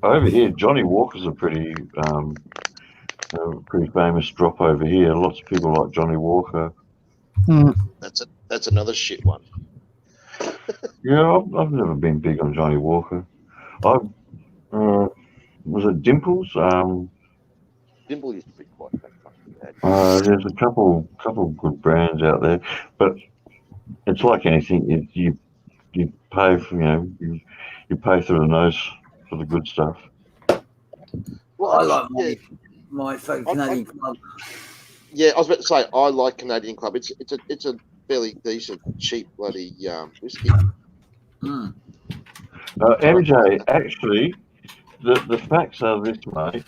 Over here, Johnny Walker's a pretty famous drop over here. Lots of people like Johnny Walker. That's another shit one. Yeah, I've never been big on Johnny Walker. Was it Dimples? Dimple used to be quite bad. There's a couple good brands out there, but it's like anything. You pay for you pay through the nose for the good stuff. Well, I like my favourite Canadian club. Yeah, I was about to say I like Canadian Club. It's a fairly decent, cheap bloody whiskey. MJ, actually, the facts are this, mate.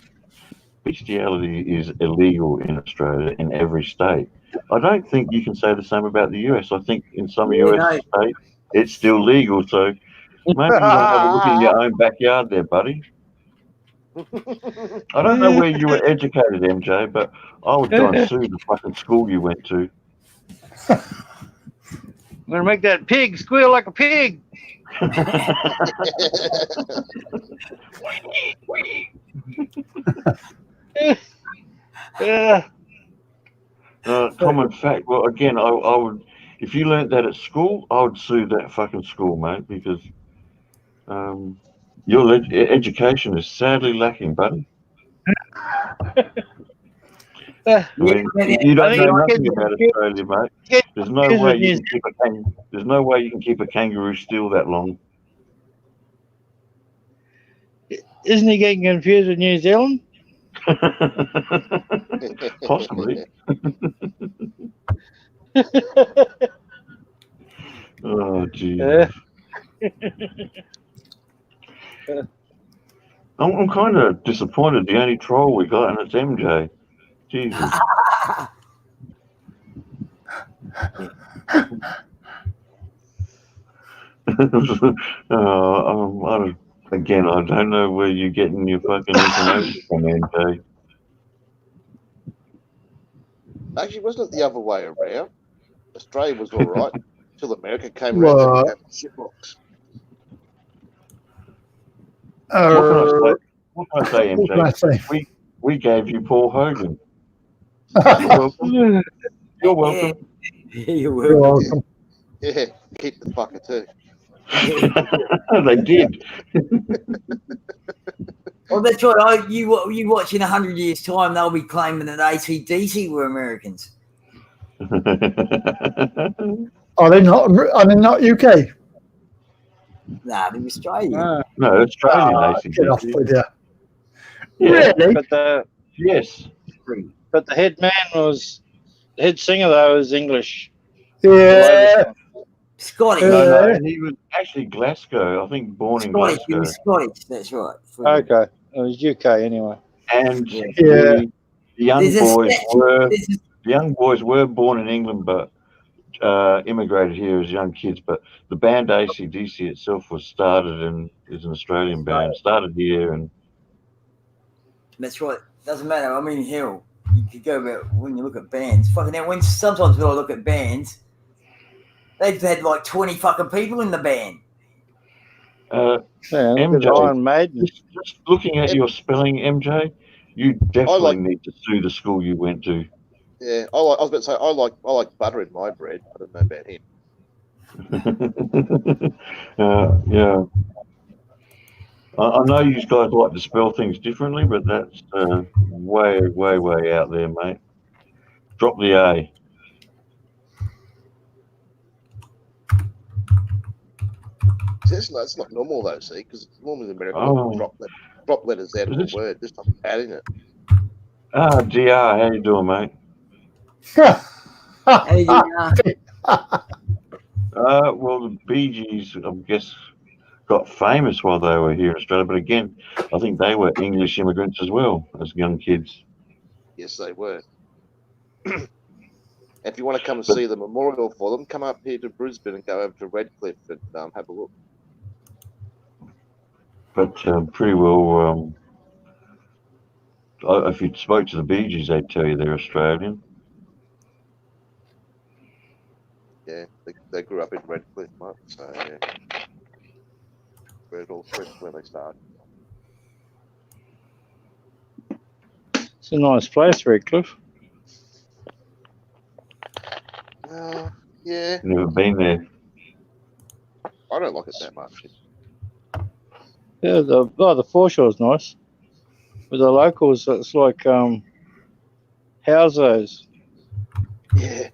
Bestiality is illegal in Australia in every state. I don't think you can say the same about the US. I think in some US states it's still legal. So maybe you want to have a look in your own backyard there, buddy. I don't know where you were educated, MJ, but I would go and sue the fucking school you went to. I'm going to make that pig squeal like a pig. Common fact. Well, again, I would, if you learnt that at school, I would sue that fucking school, mate, because your education is sadly lacking, buddy. I mean, you don't know nothing about Australia, mate. There's no way you can keep a kangaroo still that long. Isn't he getting confused with New Zealand? Possibly. Oh, geez. I'm kind of disappointed. The only troll we got, and it's MJ. Jesus. Again, I don't know where you're getting your fucking information from, MJ. Actually, wasn't it the other way around? Australia was all right until America came around and became a shitbox. What can I say, MJ? We gave you Paul Hogan. You're welcome. You're welcome. Yeah, keep the fucker too. They did. Well, that's right. You watch in 100 years' time, they'll be claiming that AC/DC were Americans. Are they not? Are they not UK? Nah, they're Australian. No, Australian AC/DC. Get off with you. Yeah. Really? Yes. But the head singer though is English. Yeah. Scottish. No, he was actually Glasgow. I think born in Glasgow. He was Scottish. That's right. Okay. It was UK anyway. And Yeah. the young There's a boys statue- were there's a- the young boys were born in England, but immigrated here as young kids. But the band AC/DC itself was started and is an Australian band. Started here, and That's right. Doesn't matter. I mean, hell, you could go about when you look at bands. Fucking now, sometimes when I look at bands, they've had like 20 fucking people in the band. Yeah, look MJ, at Iron Maiden. just looking at your spelling, MJ, you definitely like- need to sue the school you went to. Yeah, I was about to say I like butter in my bread. I don't know about him. Yeah. I know you guys like to spell things differently, but that's way, way, way out there, mate. Drop the A. See, it's not normal though, see, because normally in America Oh. drop letters out of Is the this- word, just not adding it. GR, how you doing, mate? Hey, Well, the Bee Gees, I guess, got famous while they were here in Australia, but again, I think they were English immigrants as well as young kids. Yes, they were. If you want to come and see the memorial for them, come up here to Brisbane and go over to Redcliffe and have a look. But pretty well, if you spoke to the Bee Gees, they'd tell you they're Australian. Yeah, they grew up in Redcliffe, mate, so yeah. Where they started. It's a nice place, Redcliffe. Yeah, Never been there. I don't like it that much. Yeah, the foreshore's nice. With the locals, it's like houses. Yeah.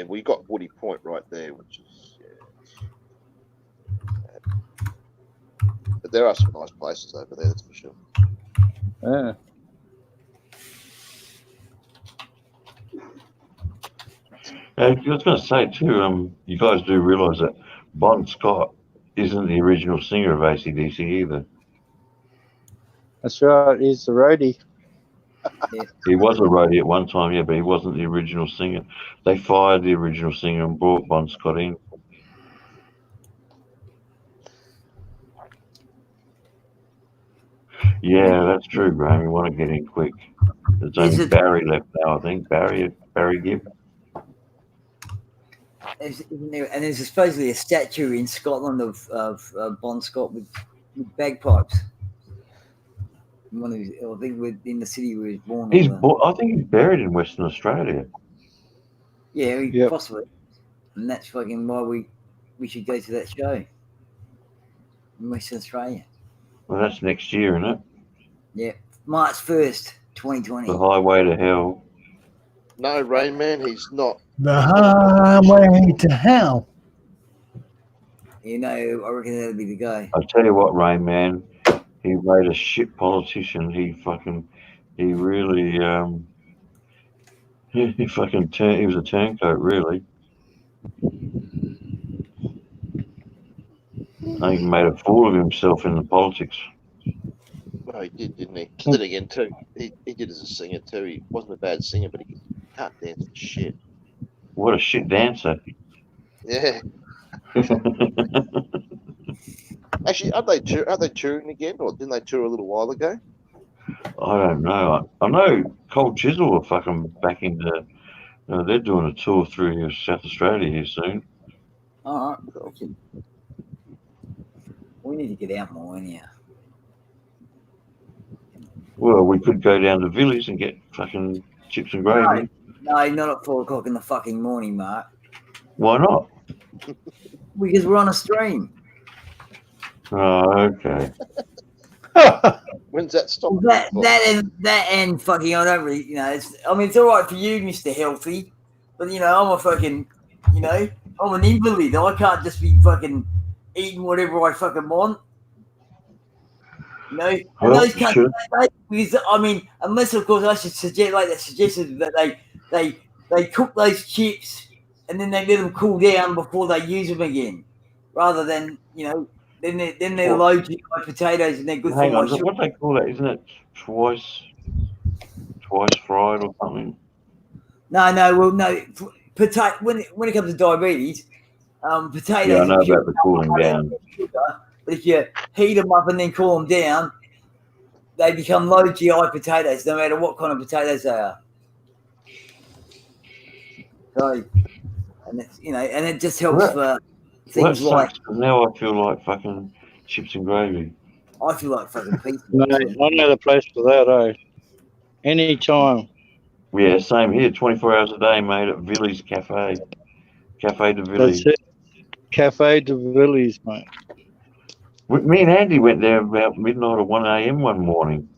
We got Woody Point right there, which is but there are some nice places over there, that's for sure. Yeah. I was going to say too, you guys do realise that Bon Scott isn't the original singer of AC/DC either. That's right. He's the roadie. He was a roadie at one time, yeah, but he wasn't the original singer. They fired the original singer and brought Bon Scott in. Yeah, that's true, Graham. You want to get in quick. There's only Barry left now, I think. Barry Gibb. and there's supposedly a statue in Scotland of Bon Scott with bagpipes. I think in the city where he was born. I think he's buried in Western Australia. Yeah, possibly. And that's fucking why we should go to that show in Western Australia. Well, that's next year, isn't it? Yeah, March 1st, 2020. The Highway to Hell. No, Rain Man, he's not. The highway to hell. You know, I reckon that'll be the guy. I tell you what, Rain Man, he made a shit politician. He really, he was a turncoat, really. I think he made a fool of himself in the politics. Well, he did, didn't he? Then again, too, he did as a singer too. He wasn't a bad singer, but he can't dance for shit. What a shit dancer. Yeah. Actually, are they touring again, or didn't they tour a little while ago? I don't know. I know Cold Chisel are fucking back into. They're doing a tour through South Australia here soon. All right. We need to get out more anyhow. Well, we could go down to Villiers and get fucking chips and gravy. No, not at 4 o'clock in the fucking morning, Mark. Why not? Because we're on a stream. Oh, okay. When's that stop? That and fucking, I don't really, it's all right for you, Mr. Healthy, but I'm a fucking, I'm an invalid. I can't just be fucking eating whatever I fucking want. And those cunts, because unless of course I should suggest, like they suggested that they cook those chips and then they let them cool down before they use them again, rather than they're low GI potatoes and they're good Hang for my on, sugar. what do they call that? Isn't it twice fried or something? No, well, no. Potato when it comes to diabetes, potatoes. Yeah, I know if you- about the cooling down. sugar, but if you heat them up and then cool them down, they become low GI potatoes, no matter what kind of potatoes they are. So, and it's, and it just helps for Well, that things like. sucks, 'cause now I feel like fucking chips and gravy. I feel like fucking pizza. No, I know the place for that, eh? Anytime. Yeah, same here. 24 hours a day, mate, at Villy's Cafe. Cafe de Villy. That's it. Cafe de Villiers, mate. Me and Andy went there about midnight or 1 a.m. one morning.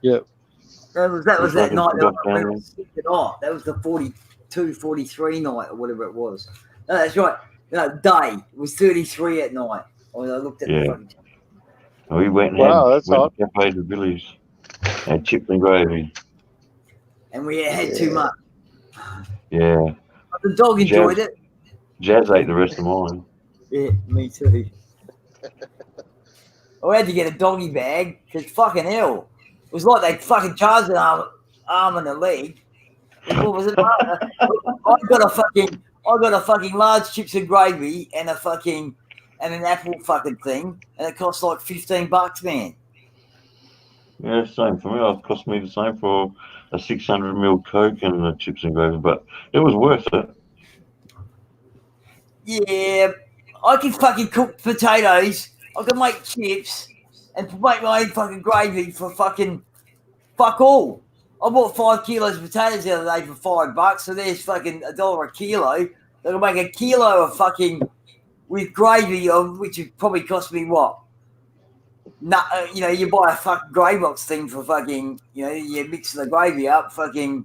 Yep. That was that Fucking night that forgot I down went sick it off. That was the 42, 43 night or whatever it was. No, that's right. No, day. It was 33 at night. I looked at Yeah. the fucking. And we went and Wow, that's went hot. to Cafe de Villiers. Had chips and gravy. And we had too much. Yeah. But the dog enjoyed it. Jazz ate the rest of mine. Yeah, me too. I had to get a doggy bag because fucking hell. It was like they fucking charged an arm and a leg. What was it? I got a fucking large chips and gravy and an apple fucking thing, and it cost like $15, man. Yeah, same for me. It cost me the same for a 600ml Coke and the chips and gravy, but it was worth it. Yeah, I can fucking cook potatoes. I can make chips and make my own fucking gravy for fucking fuck all. I bought 5 kilos of potatoes the other day for $5, so there's fucking $1 a kilo. They can make a kilo of fucking with gravy, which would probably cost me what? You buy a fucking grey box thing for fucking, you mix the gravy up, fucking,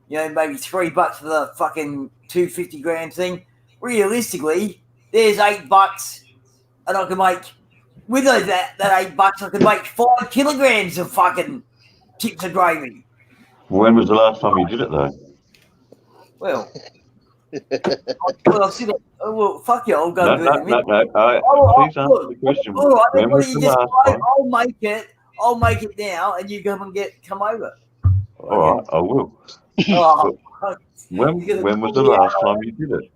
maybe $3 for the fucking 250 gram thing. Realistically, there's $8, and I can make with that $8, I can make 5 kilograms of fucking chips and gravy. When was the last time you did it, though? Well, fuck you. I'll go No, do it. no. Please answer the question. All right, When what was do you the just last say? time? I'll make it now, and you come over. All right, I will. Oh, When was the last time you did it?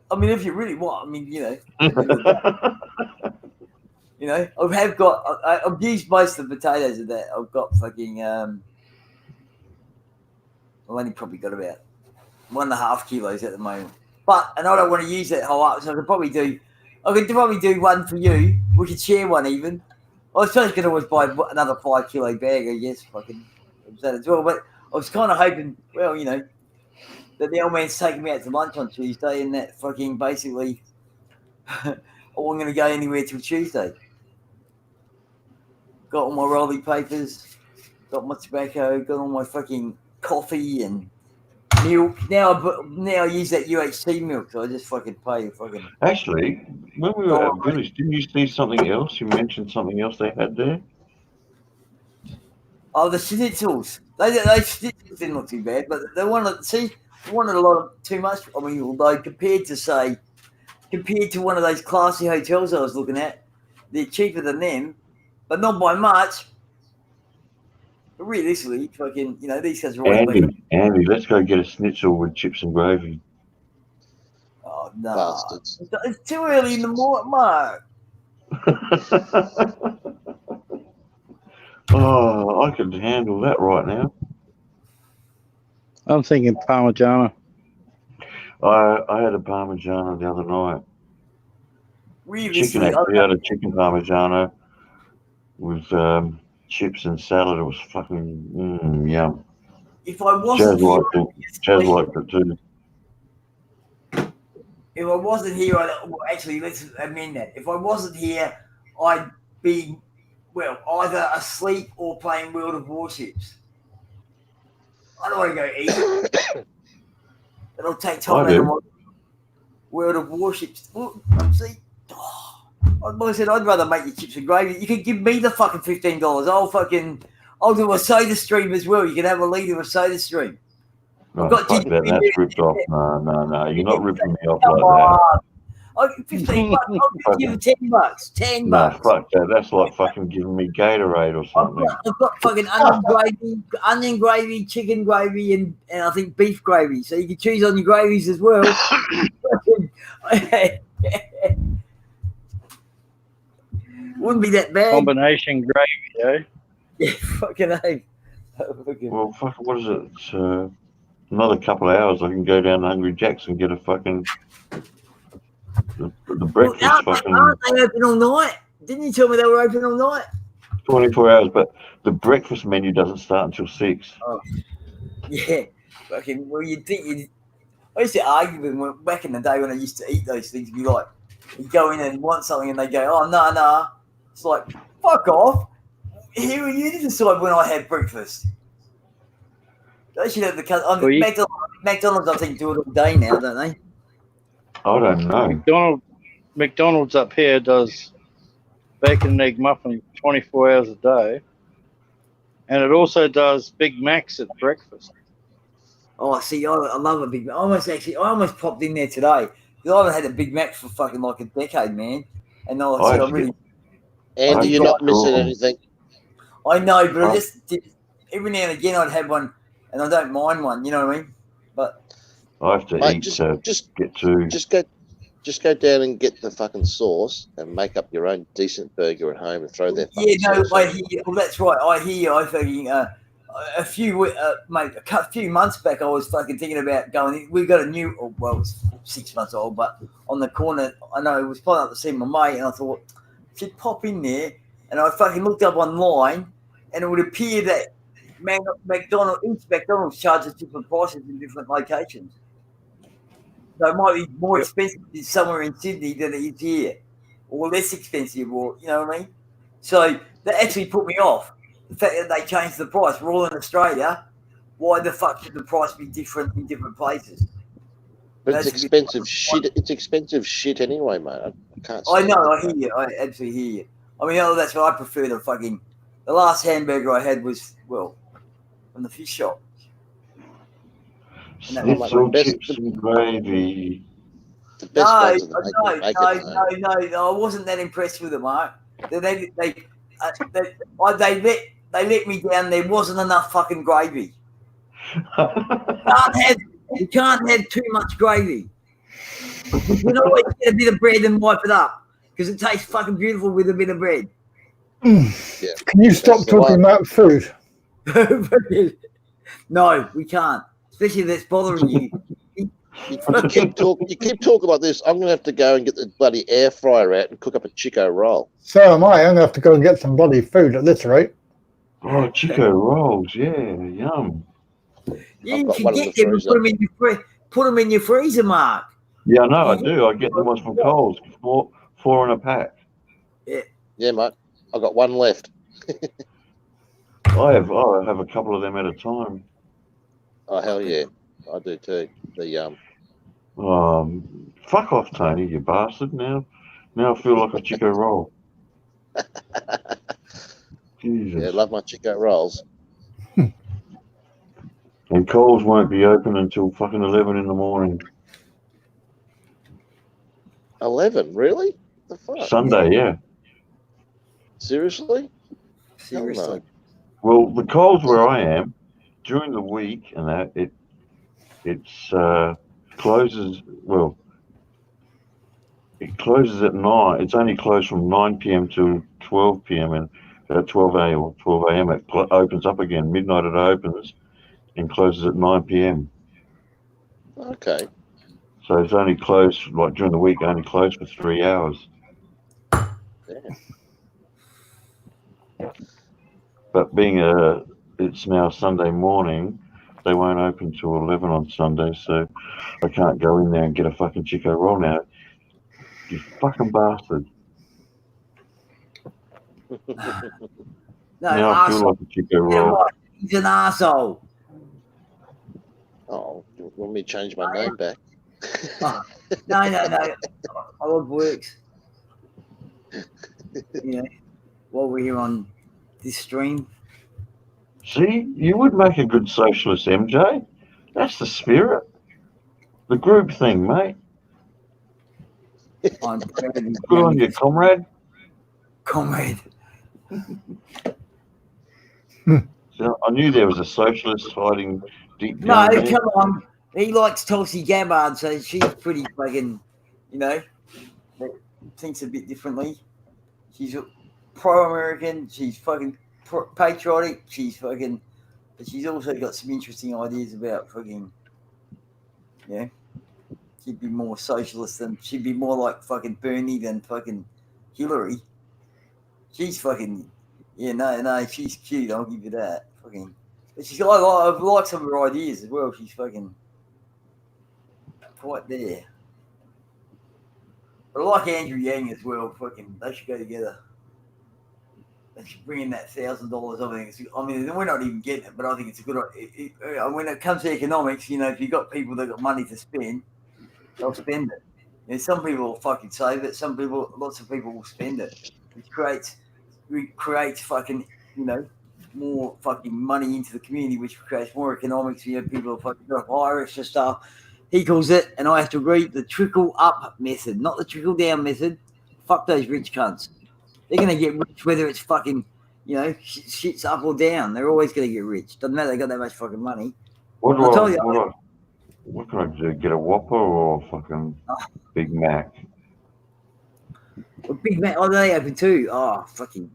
I mean, if you really want, I've used most of the potatoes of that. I've got fucking, I've only probably got about 1.5 kilos at the moment. And I don't want to use that whole up, so I could probably do one for you. We could share one even. I was supposed to always buy another 5 kilo bag, I guess, fucking that as well. But I was kind of hoping, that the old man's taking me out to lunch on Tuesday, and that fucking basically, I wasn't going to go anywhere till Tuesday. Got all my rolly papers, got my tobacco, got all my fucking coffee and milk. Now I use that UHT milk, so I just fucking pay fucking. Actually, when we were at Village, didn't you see something else? You mentioned something else they had there. Oh, the schnitzels. They schnitzels didn't look too bad, but they wanted a lot of too much. I mean, although compared to one of those classy hotels I was looking at, they're cheaper than them, but not by much. But realistically, fucking, these guys are always Andy, let's go get a schnitzel with chips and gravy. Oh no, Bastards. it's too early in the morning, Mark. Oh, I could handle that right now. I'm thinking Parmigiana. I had a Parmigiana the other night. Realistically, I had a chicken Parmigiana with chips and salad. It was fucking yum. if I wasn't Jazz liked it too. If I wasn't here, actually, let's amend that. If I wasn't here, I'd be, either asleep or playing World of Warships. I don't want to go eat. It'll take time out of my World of Warships. See, I said I'd rather make your chips and gravy. You can give me the fucking $15. I'll do a soda stream as well. You can have a litre of soda stream. No, got fuck ginger that. That's beer. ripped off. No. You're not ripping me off Come like that. on. Oh, 15 bucks. I'll give you 10 bucks. 10 No, bucks. fuck that. That's like fucking giving me Gatorade or something. I've got fucking onion gravy, chicken gravy, and I think beef gravy. So you can choose on your gravies as well. Wouldn't be that bad. Combination gravy, eh? Yeah, fucking A. Well, fuck, what is it? It's, another couple of hours, I can go down to Hungry Jack's and get a fucking the breakfast. Aren't they open all night? Didn't you tell me they were open all night? 24 hours, but the breakfast menu doesn't start until 6. Oh, yeah. Fucking. Well, you'd think you'd. I used to argue with them back in the day when I used to eat those things. Be like, you go in and want something, and they go, "Oh no." It's like, fuck off. Here you decide when I have breakfast. They should have the McDonald's. I think do it all day now, don't they? I don't know. McDonald's up here does bacon and egg muffin 24 hours a day, and it also does Big Macs at breakfast. Oh, see, I love a Big Mac. I almost popped in there today because I haven't had a Big Mac for fucking like a decade, man. And I really. Andy, you're not missing anything. I know, but I just every now and again I'd have one, and I don't mind one. You know what I mean? But I have to eat to get to. Just go down and get the fucking sauce and make up your own decent burger at home and throw that. I hear you. Well, that's right. I hear you. I fucking a few months back, I was fucking thinking about going. We got a new. Well, it was 6 months old, but on the corner, I know it was pulling up to see my mate, and I thought, should pop in there, and I fucking looked up online, and it would appear that McDonald's charges different prices in different locations. So it might be more expensive somewhere in Sydney than it is here, or less expensive, or you know what I mean. So that actually put me off. The fact that they changed the price. We're all in Australia. Why the fuck should the price be different in different places? But it's expensive shit. It's expensive shit anyway, mate. I can't. I know. I hear you. I absolutely hear you. I mean, that's what I prefer. The last hamburger I had was from the fish shop. Schnitzel, chips and gravy. The best ones No. I wasn't that impressed with it, Mark. They let me down. There wasn't enough fucking gravy. You can't have too much gravy. You can always get a bit of bread and wipe it up because it tastes fucking beautiful with a bit of bread. Yeah. Can you stop talking about food? No, we can't. Especially if that's bothering you. You keep talking about this. I'm going to have to go and get the bloody air fryer out and cook up a Chico roll. So am I. I'm going to have to go and get some bloody food at this rate. Oh, Chico rolls. Yeah, yum. Yeah, you can get them and put them in your freezer, Mark. Yeah, I know. I do. I get the ones from Coles. Four in a pack. Yeah, mate. I've got one left. I have a couple of them at a time. Oh, hell yeah. I do too. Fuck off, Tony, you bastard. Now I feel like a Chico roll. Jesus. Yeah, love my Chico rolls. And Coles won't be open until fucking 11 in the morning. 11? Really? The fuck? Sunday, yeah. Seriously? Seriously. Well, the Coles where I am, during the week and that, it's closes, well, it closes at 9. It's only closed from 9 p.m. to 12 p.m. and at 12 a.m. or 12 a.m. it opens up again. Midnight it opens and closes at 9 p.m. Okay. So it's only closed, like during the week, only closed for 3 hours. Yeah. But being it's now Sunday morning, they won't open till 11 on Sunday, so I can't go in there and get a fucking Chico roll now. You fucking bastard. Now I feel like a Chico roll. He's an arsehole. Oh, you want me to change my name back? No. I love works. While we're here on this stream. See, you would make a good socialist, MJ. That's the spirit. The group thing, mate. I'm proud of you, Good on you, comrade. comrade. So I knew there was a socialist hiding deep No, down there. come on. He likes Tulsi Gabbard, so she's pretty fucking, you know, thinks a bit differently. She's pro-American. She's fucking patriotic. She's fucking, but she's also got some interesting ideas about fucking, yeah. She'd be more socialist than, she'd be more like fucking Bernie than fucking Hillary. She's fucking, yeah, no, she's cute. I'll give you that. Fucking, but she's, I like some of her ideas as well. She's fucking quite there. But I like Andrew Yang as well. Fucking, they should go together. They should bring in that $1,000. I mean, we're not even getting it, but I think it's a good idea. When it comes to economics, you know, if you've got people that got money to spend, they'll spend it. You know, some people will fucking save it. Lots of people will spend it. It creates fucking, you know, more fucking money into the community, which creates more economics. You know, people are fucking got to hire extra stuff. He calls it, and I have to agree, the trickle up method, not the trickle down method. Fuck those rich cunts. They're going to get rich whether it's fucking, you know, shit's up or down. They're always going to get rich. Doesn't matter they got that much fucking money. What can I do? Get a Whopper or fucking Big Mac? Well, Big Mac, oh, they open too. Oh, fucking.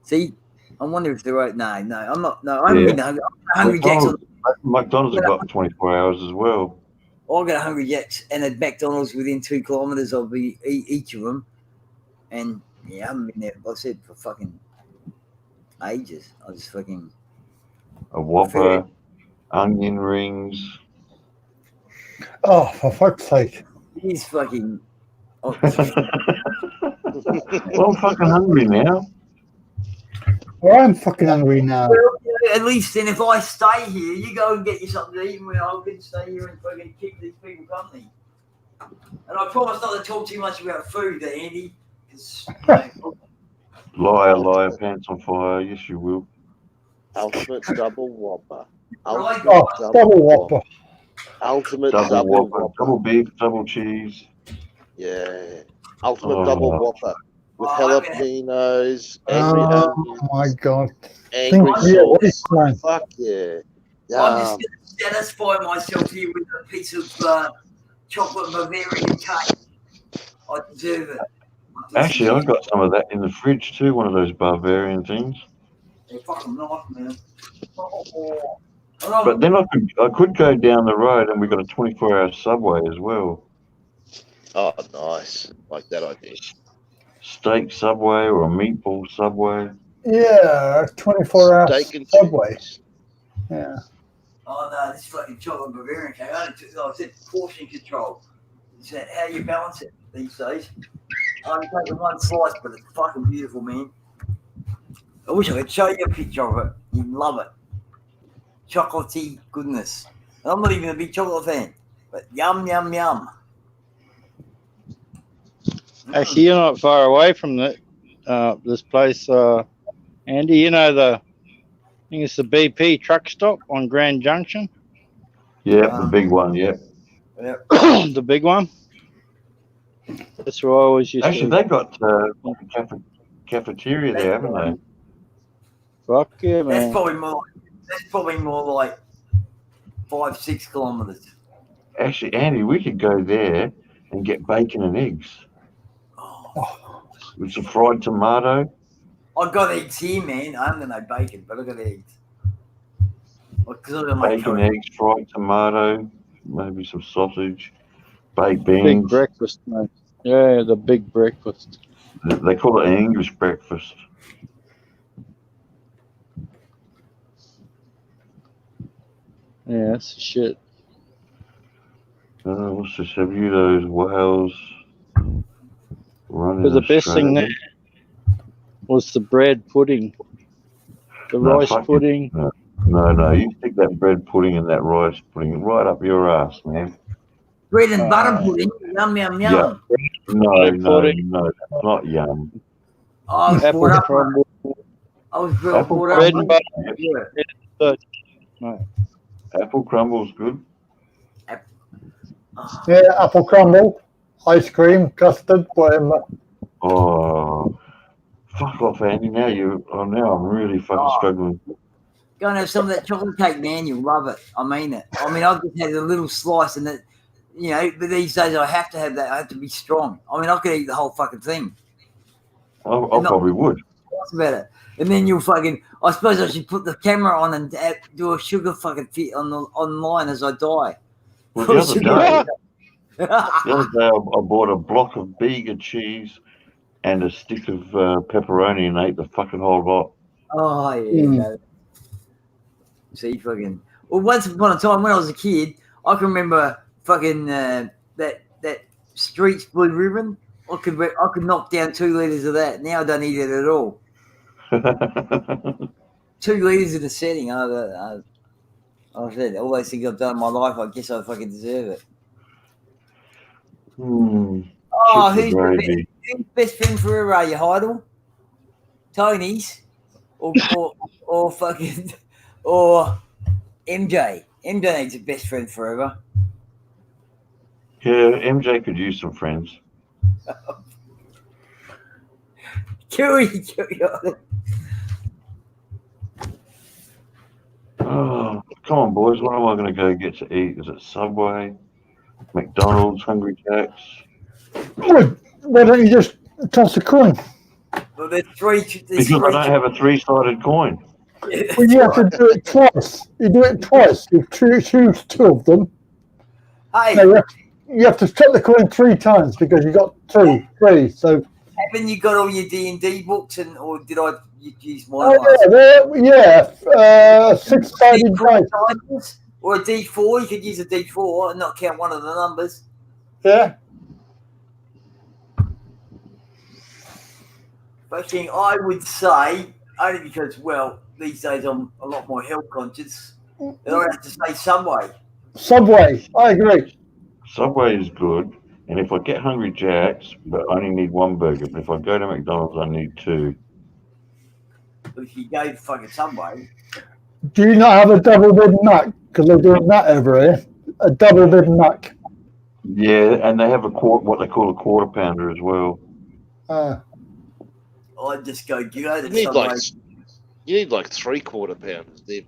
See, I wonder if they're right. No, I'm not. No, I haven't been to Hungry Jack's. McDonald's have got 24 hours as well. I got a Hungry Jack's and a McDonald's within 2 kilometres of each of them. And yeah, I haven't been there, like I said, for fucking ages. I just fucking. A Whopper, onion rings. Oh, for fuck's sake. He's fucking. Oh, Well, I'm fucking hungry now. Well, I'm fucking hungry now. well, at least then, if I stay here, you go and get you something to eat, and I can stay here and fucking keep these people company. And I promise not to talk too much about food, Andy. Because Liar, pants on fire. Yes, you will. Ultimate double whopper. Right. Double Whopper. Ultimate Double Whopper, double beef, double cheese. Yeah. Ultimate double whopper with jalapenos, Oh angry my god. angry Yeah, what is sauce. fine? Fuck yeah. I'm just going to satisfy myself here with a piece of chocolate Bavarian cake. I deserve it. Actually, I've got some of that in the fridge too, one of those Bavarian things. They're fucking nice, man. But then I could go down the road and we've got a 24-hour Subway as well. Oh, nice. Like that idea. Steak Subway or a meatball Subway. Yeah, 24-hour Steak and Subway. cheese. Yeah. Oh no, this fucking chocolate Bavarian cake. I said portion control. Is that how you balance it these days? I'm taking one slice, but it's fucking beautiful, man. I wish I could show you a picture of it. You'd love it. Chocolatey goodness. And I'm not even a big chocolate fan, but yum, yum, yum. Actually, you're not far away from this place, Andy. You know I think it's the BP truck stop on Grand Junction. Yeah, the big one. Yeah. The big one. That's where I always used Actually, to. they've got cafeteria there, haven't they? Fuck yeah, man. That's probably more like 5-6 kilometres. Actually, Andy, we could go there and get bacon and eggs. Oh. With some fried tomato. I got eggs here, man. I haven't got no bacon, but I got eggs. Bacon, eggs, fried tomato, maybe some sausage, baked beans. Big breakfast, mate. Yeah, the big breakfast. They call it an English breakfast. Yeah, that's the shit. What's this? Have you those whales running? But the best thing there was the bread pudding. The rice pudding. No. You stick that bread pudding and that rice pudding right up your ass, man. Bread and butter pudding. Yum, yum, yum. Yeah. No. That's not yum. I was Apple brought up. crumble. I was brought up. Bread and butter. Yeah. Yeah. No. Apple crumbles good. Oh, Yeah, apple crumble, ice cream, custard, whatever. Oh, fuck off, Andy. Now I'm really fucking struggling. go and have some of that chocolate cake, man. You'll love it. I mean it. I mean, I've just had a little slice, and it, you know. But these days, I have to have that. I have to be strong. I mean, I could eat the whole fucking thing. I probably would. That's about it. And then you'll fucking. I suppose I should put the camera on and do a sugar fucking fit online as I die. Well, the other day, I bought a block of Bega cheese and a stick of pepperoni and ate the fucking whole lot. Oh yeah. No. See, fucking. Well, once upon a time when I was a kid, I can remember fucking that Streets Blue Ribbon. I could knock down 2 liters of that. Now I don't eat it at all. 2 liters in a setting. I said all those things I've done in my life. I guess I fucking deserve it. Oh, who's best friend forever? Are you, Heidel? Tony's, or fucking, or MJ? MJ needs a best friend forever. Yeah, MJ could use some friends. Chewy. Oh, come on, boys. What am I going to go get to eat? Is it Subway, McDonald's, Hungry Jack's? Why don't you just toss a coin? Well, there's three. Because I don't have a 3-sided coin. Well, you have to do it twice. You do it twice. You choose 2 of them. Hey, No, you have to flip the coin 3 times because you got 3. So haven't you got all your D&D books, or did I use mine? yeah, 6-sided dice. Or a D4. You could use a D4 and not count one of the numbers. Yeah. Fucking, I would say, only because, well, these days I'm a lot more health conscious, that I have to say Subway. Subway, I agree. Subway is good. And if I get Hungry Jack's, but I only need 1 burger. But if I go to McDonald's, I need 2. But if you go to fucking Subway. Do you not have a double big Mac? Because they're doing that over here. A double big Mac. Yeah, and they have what they call a quarter pounder as well. I'd just go to Subway. You need like 3/4 pounders there.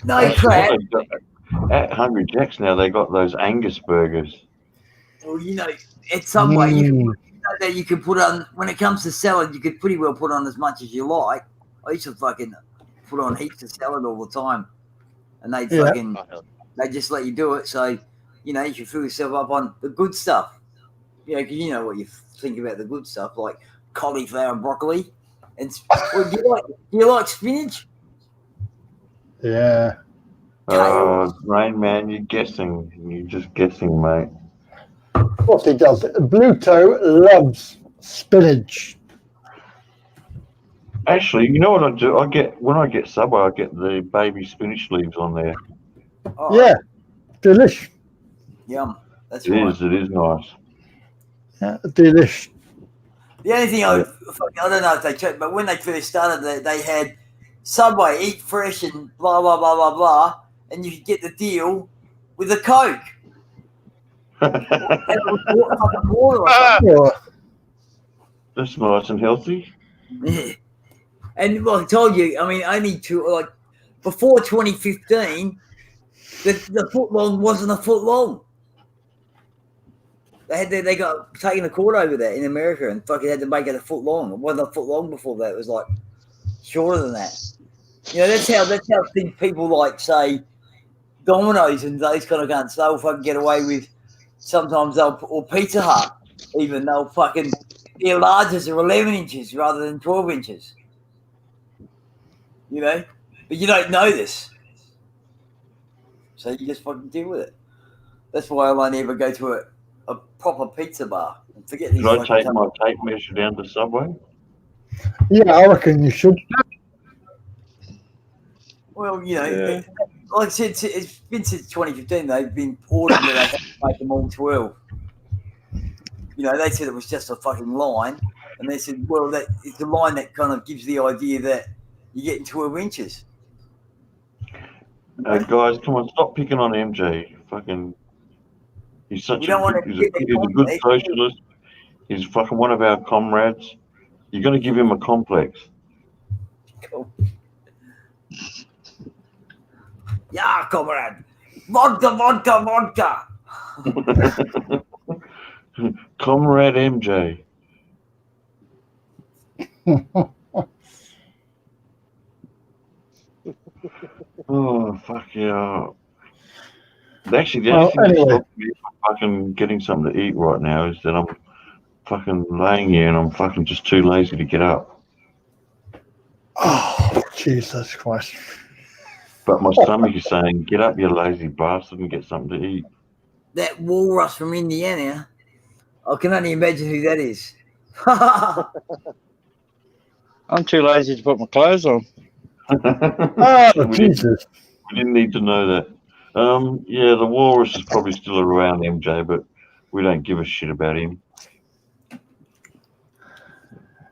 No crap. At Hungry Jack's now, they got those Angus burgers. Well, you know, at Subway, you can put on, when it comes to salad, you could pretty well put on as much as you like. I used to fucking put on heaps of salad all the time. And they just let you do it. So, you know, you can fill yourself up on the good stuff. You know, 'cause you know what you think about the good stuff, like cauliflower and broccoli. And well, do you like spinach? Yeah. Rain Man, you're guessing. You're just guessing, mate. Of course he does. Bluto loves spinach. Actually, you know what I do? When I get Subway, I get the baby spinach leaves on there. Oh, Yeah. Delish. Yum. That's It right. is. It is nice. Yeah, delish. The only thing I don't know if they checked, but when they first started, they had Subway, eat fresh and blah, blah, blah, blah, blah, and you could get the deal with a Coke. Water or something. That's nice and healthy. Yeah. And like I told you, I mean, only before 2015, the foot long wasn't a foot long. They got taken to court over that in America and fucking had to make it a foot long. It wasn't a foot long before that. It was like shorter than that. You know, that's how things people like say Domino's and those kind of guns, they'll fucking get away with. Sometimes or Pizza Hut, even they'll fucking, their largest are 11 inches rather than 12 inches. You know, but you don't know this, so you just fucking deal with it. That's why I'll only ever go to a proper pizza bar and forget these. Should I take my tape measure down to Subway? Yeah, I reckon you should. Well, you know, like I said, it's been since 2015. They've been ordered that they have to make them all 12. You know, they said it was just a fucking line, and they said, well, that it's a line that kind of gives the idea that you're getting 12 inches. Guys, come on, stop picking on MJ. Fucking, he's such We a don't want good, to he's get a, the he's a good complex. socialist. He's fucking one of our comrades. You're going to give him a complex. Cool. Yeah, comrade. Vodka, vodka, vodka. Comrade MJ. Oh, fuck yeah. Actually, the only Well, thing that's anyway, stopping me from fucking getting something to eat right now is that I'm fucking laying here and I'm fucking just too lazy to get up. oh, Jesus Christ. But my stomach is saying, get up, you lazy bastard, and get something to eat. That walrus from Indiana. I can only imagine who that is. I'm too lazy to put my clothes on. Oh, Jesus. We didn't need to know that. Yeah, the walrus is probably still around, MJ, but we don't give a shit about him.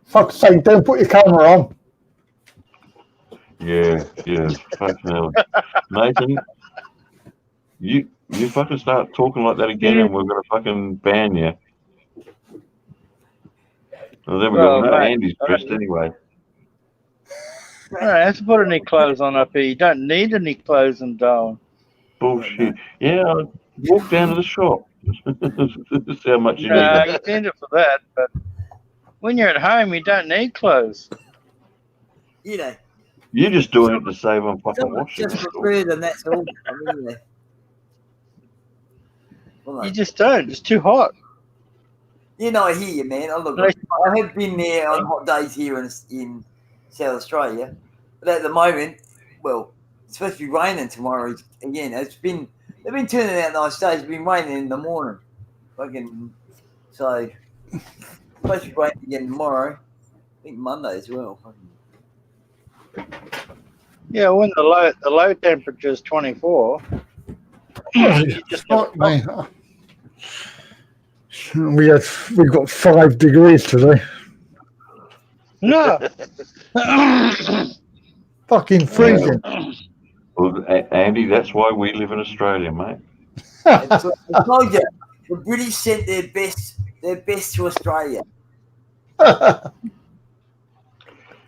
Fuck's sake, don't put your camera on. Yeah, fucking hell. Nathan, you fucking start talking like that again and we're going to fucking ban you. Well, there we go. No, mate, Andy's dressed anyway. I don't have to put any clothes on up here. You don't need any clothes on, Darwin. Bullshit. Yeah, walk down to the shop. See how much you No, need. you need it for that, but when you're at home, you don't need clothes. You know, You're just doing it to save on fucking washing. just for food and that's all. I mean, well, You just don't. It's too hot. you know, I hear you, man. Oh, look, I have been there on hot days here in South Australia, but at the moment, well, it's supposed to be raining tomorrow again. They've been turning out nice days. It's been raining in the morning, fucking. So it's supposed to be raining again tomorrow. I think Monday as well. Yeah, when the low temperature is 24, you just Fuck me. We've got 5 degrees today. no. Fucking freezing. Well, Andy, that's why we live in Australia, mate. I told you, the British sent their best to Australia.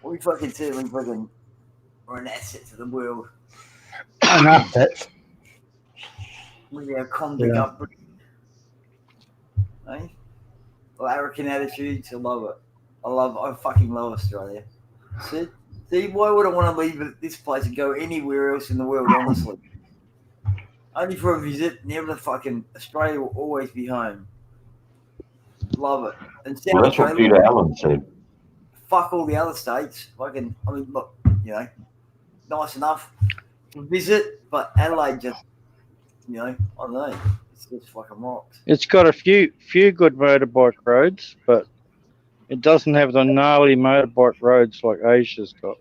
We fucking said we're an asset to the world. An asset. With our convict upbringing. Eh? American attitudes, I love it. I fucking love Australia. See, why would I want to leave this place and go anywhere else in the world, honestly? Only for a visit, never fucking Australia will always be home. Love it. And South Well, that's what Australia, Peter Allen said. fuck all the other states. Fucking, I mean, look, you know, nice enough to visit, but Adelaide just, you know, I don't know. It's just fucking rocks. It's got a few good motorbike roads, but it doesn't have the gnarly motorbike roads like Asia's got.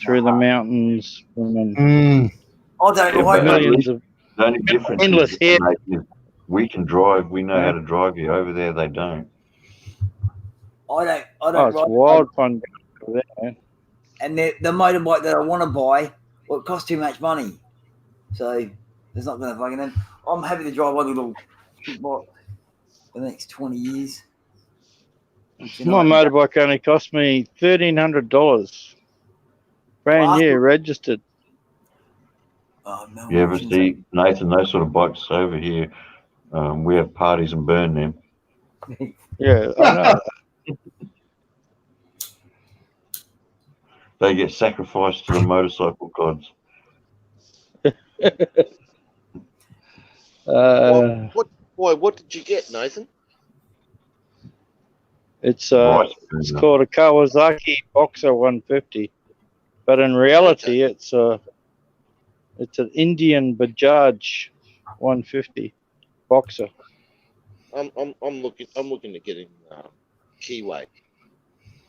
Through the mountains and I don't like millions of The only difference endless is hair. we can drive. We know how to drive here. Over there, they don't. I don't Oh, it's ride wild fun over there, man. and the motorbike that I want to buy, well, it costs too much money. So it's not going to fucking end. I'm happy to drive one little bike for the next 20 years. You know, My motorbike only cost me $1,300. Brand new, registered. Oh, no. Yeah, but see, Nathan, those sort of bikes over here, we have parties and burn them. Yeah, I know. They get sacrificed to the motorcycle gods. What did you get, Nathan? It's called a Kawasaki Boxer 150, but in reality, it's an Indian Bajaj 150 Boxer. I'm looking to get in Kiwi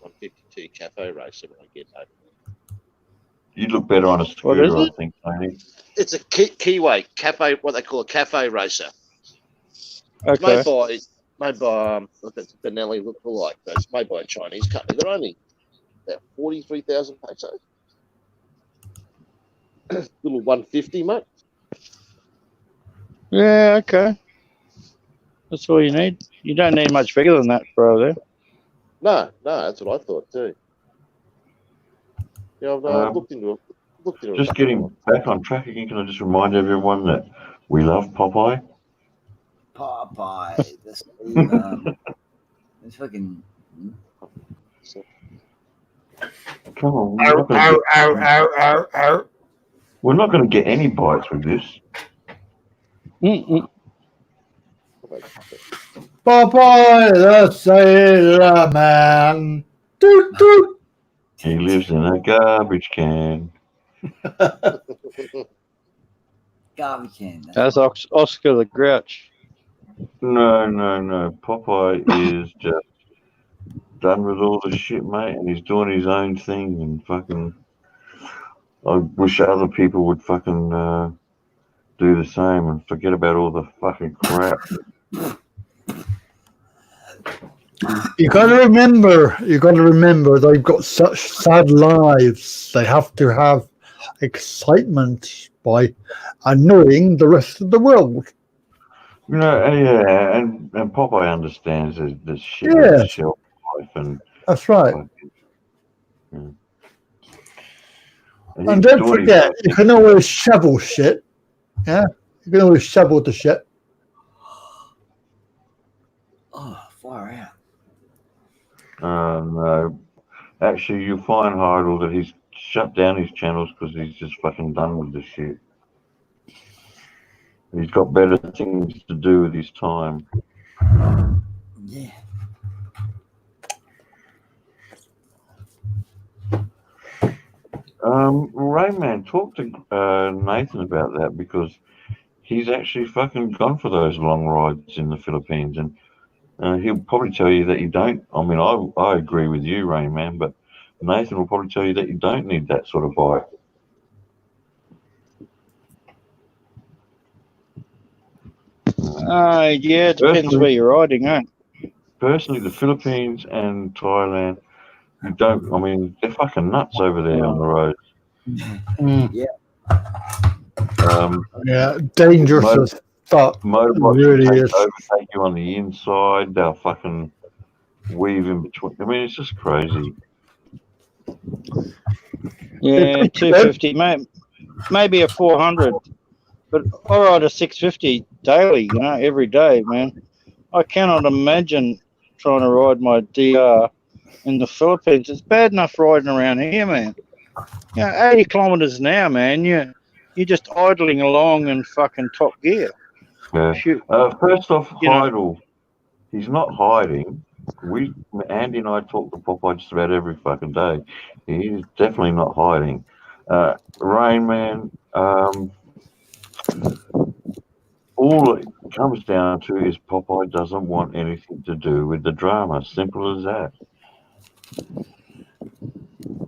152 Cafe Racer when I get over there. You'd look better on a scooter, I think, Tony. It's a Kiwi Cafe, what they call a Cafe Racer. It's Okay. made by it's a Benelli lookalike, but it's made by a Chinese company. They're only about 43,000 pesos. little 150, mate. Yeah, okay. That's all you need. You don't need much bigger than that for over there. No, that's what I thought too. Yeah, I've looked into it. Just getting back on track again, can I just remind everyone that we love Popeye? Popeye. It's fucking. Come on, Ow. we're not going to get any bites with this. Popeye the Sailor Man. Doot, doot. He lives in a garbage can. Garbage can. That's Oscar the Grouch. No. Popeye is just done with all the shit, mate, and he's doing his own thing. And fucking, I wish other people would fucking do the same and forget about all the fucking crap. You got to remember, they've got such sad lives. They have to have excitement by annoying the rest of the world. You know, and Popeye understands the shit of Yes. shelf life, and That's right. and And he's don't doing his forget, own you thing. can always shovel shit. Yeah, you can always shovel the shit. Oh, far out. No, actually, you find Heidel that he's shut down his channels because he's just fucking done with this shit. He's got better things to do with his time. Yeah. Rayman, talk to Nathan about that, because he's actually fucking gone for those long rides in the Philippines, and he'll probably tell you that you don't. I mean, I agree with you, Rayman, but Nathan will probably tell you that you don't need that sort of bike. Yeah, it depends where you're riding, eh? Personally, the Philippines and Thailand, you don't. I mean, they're fucking nuts over there on the road. Yeah, dangerous as fuck. Motorbikes Really is. overtake you on the inside. They'll fucking weave in between. I mean, it's just crazy. Yeah, 250, maybe a 400. But I ride a 650 daily, every day, man. I cannot imagine trying to ride my DR in the Philippines. It's bad enough riding around here, man. 80 kilometers an hour, man. You're just idling along in fucking top gear. Yeah. Shoot. First off, Heidel, he's not hiding. Andy and I talk to Popeye just about every fucking day. He's definitely not hiding. Rain Man, all it comes down to is Popeye doesn't want anything to do with the drama. Simple as that.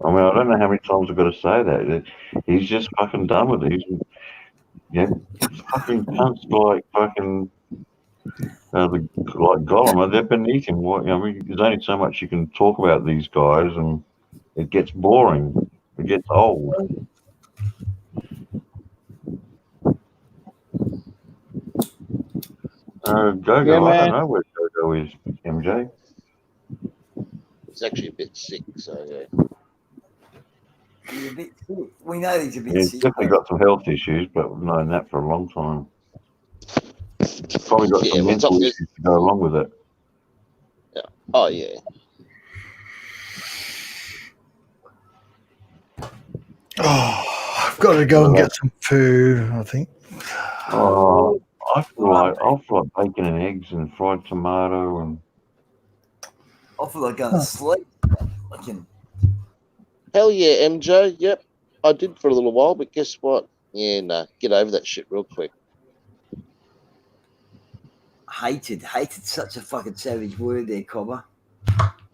I mean, I don't know how many times I've got to say that. He's just fucking done with it. Fucking cunts like fucking like Gollum, they're beneath him. There's only so much you can talk about these guys, and it gets boring. It gets old. Go-Go, I don't know where Go-Go is, MJ. It's actually a bit sick, so yeah. He's a bit sick. We know he's a bit He's sick. definitely got some health issues, but we've known that for a long time. Probably got some mental issues to go along with it. Yeah. Oh, yeah. Oh, I've got to go and get some food, I think. Oh, I feel like bacon and eggs and fried tomato and. I feel like going to sleep. Hell yeah, MJ. Yep, I did for a little while, but guess what? Yeah, nah, get over that shit real quick. Hated such a fucking savage word there, Cobber.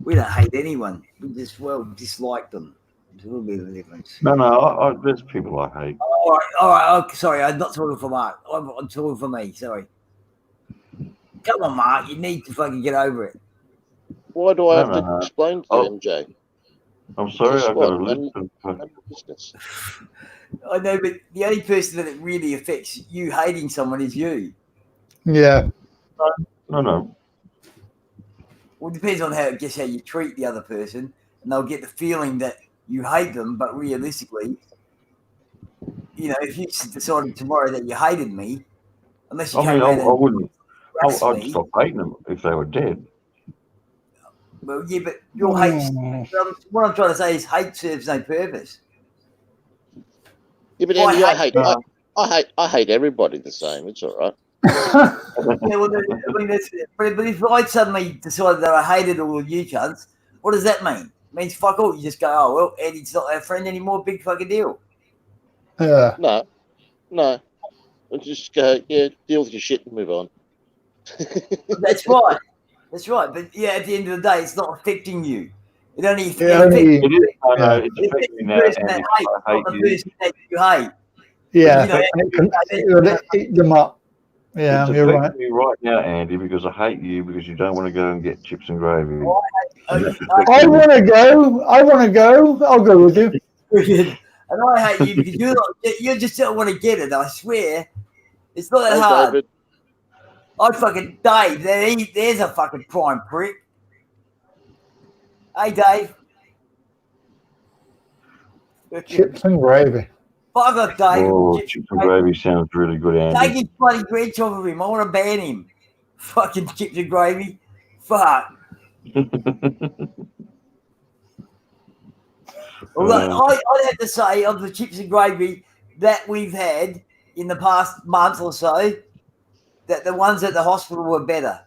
We don't hate anyone. We just dislike them. There's a little bit of a difference. No, there's people I hate. All right. Oh, sorry, I'm not talking for Mark. I'm talking for me. Sorry. Come on, Mark. You need to fucking get over it. Why do I have to explain to you, MJ? I'm sorry, Guess I've got what? a list None of. of your business. I know, but the only person that it really affects you hating someone is you. Yeah. No. Well, it depends on how you treat the other person, and they'll get the feeling that you hate them. But realistically, you know, if you decided tomorrow that you hated me, unless you I came mean, I around and wouldn't. harassed I'd me, stop hating them if they were dead. well, yeah, but your hate. What I'm trying to say is, hate serves no purpose. Yeah, but Well, Andy, I hate everybody the same. It's all right. Yeah, well, I mean, but if I suddenly decided that I hated all of you cunts, what does that mean? It means fuck all. You just go, oh, well, Eddie's not our friend anymore. Big fucking deal. Yeah. No. Let's just go, yeah, deal with your shit and move on. That's right. That's right. But yeah, at the end of the day, it's not affecting you. It only affects It is. I know. Yeah. It's affecting me the now, person that Andy. hates, I hate not the you. person that you hate. Yeah. You know, It will eat them up. Yeah, It's you're right. affecting me right now, Andy, because I hate you because you don't want to go and get chips and gravy. I want to go. I'll go with you. And I hate you because you just don't want to get it. I swear, it's not that Hey, hard. David. I fucking Dave. There's a fucking prime prick. Hey, Dave. Chips and gravy. Fuck off, Dave. Oh, chips and gravy sounds really good, Take Andy. his bloody grades off of him. I want to ban him. Fucking chips and gravy. Fuck. Although I'd have to say, of the chips and gravy that we've had in the past month or so, that the ones at the hospital were better.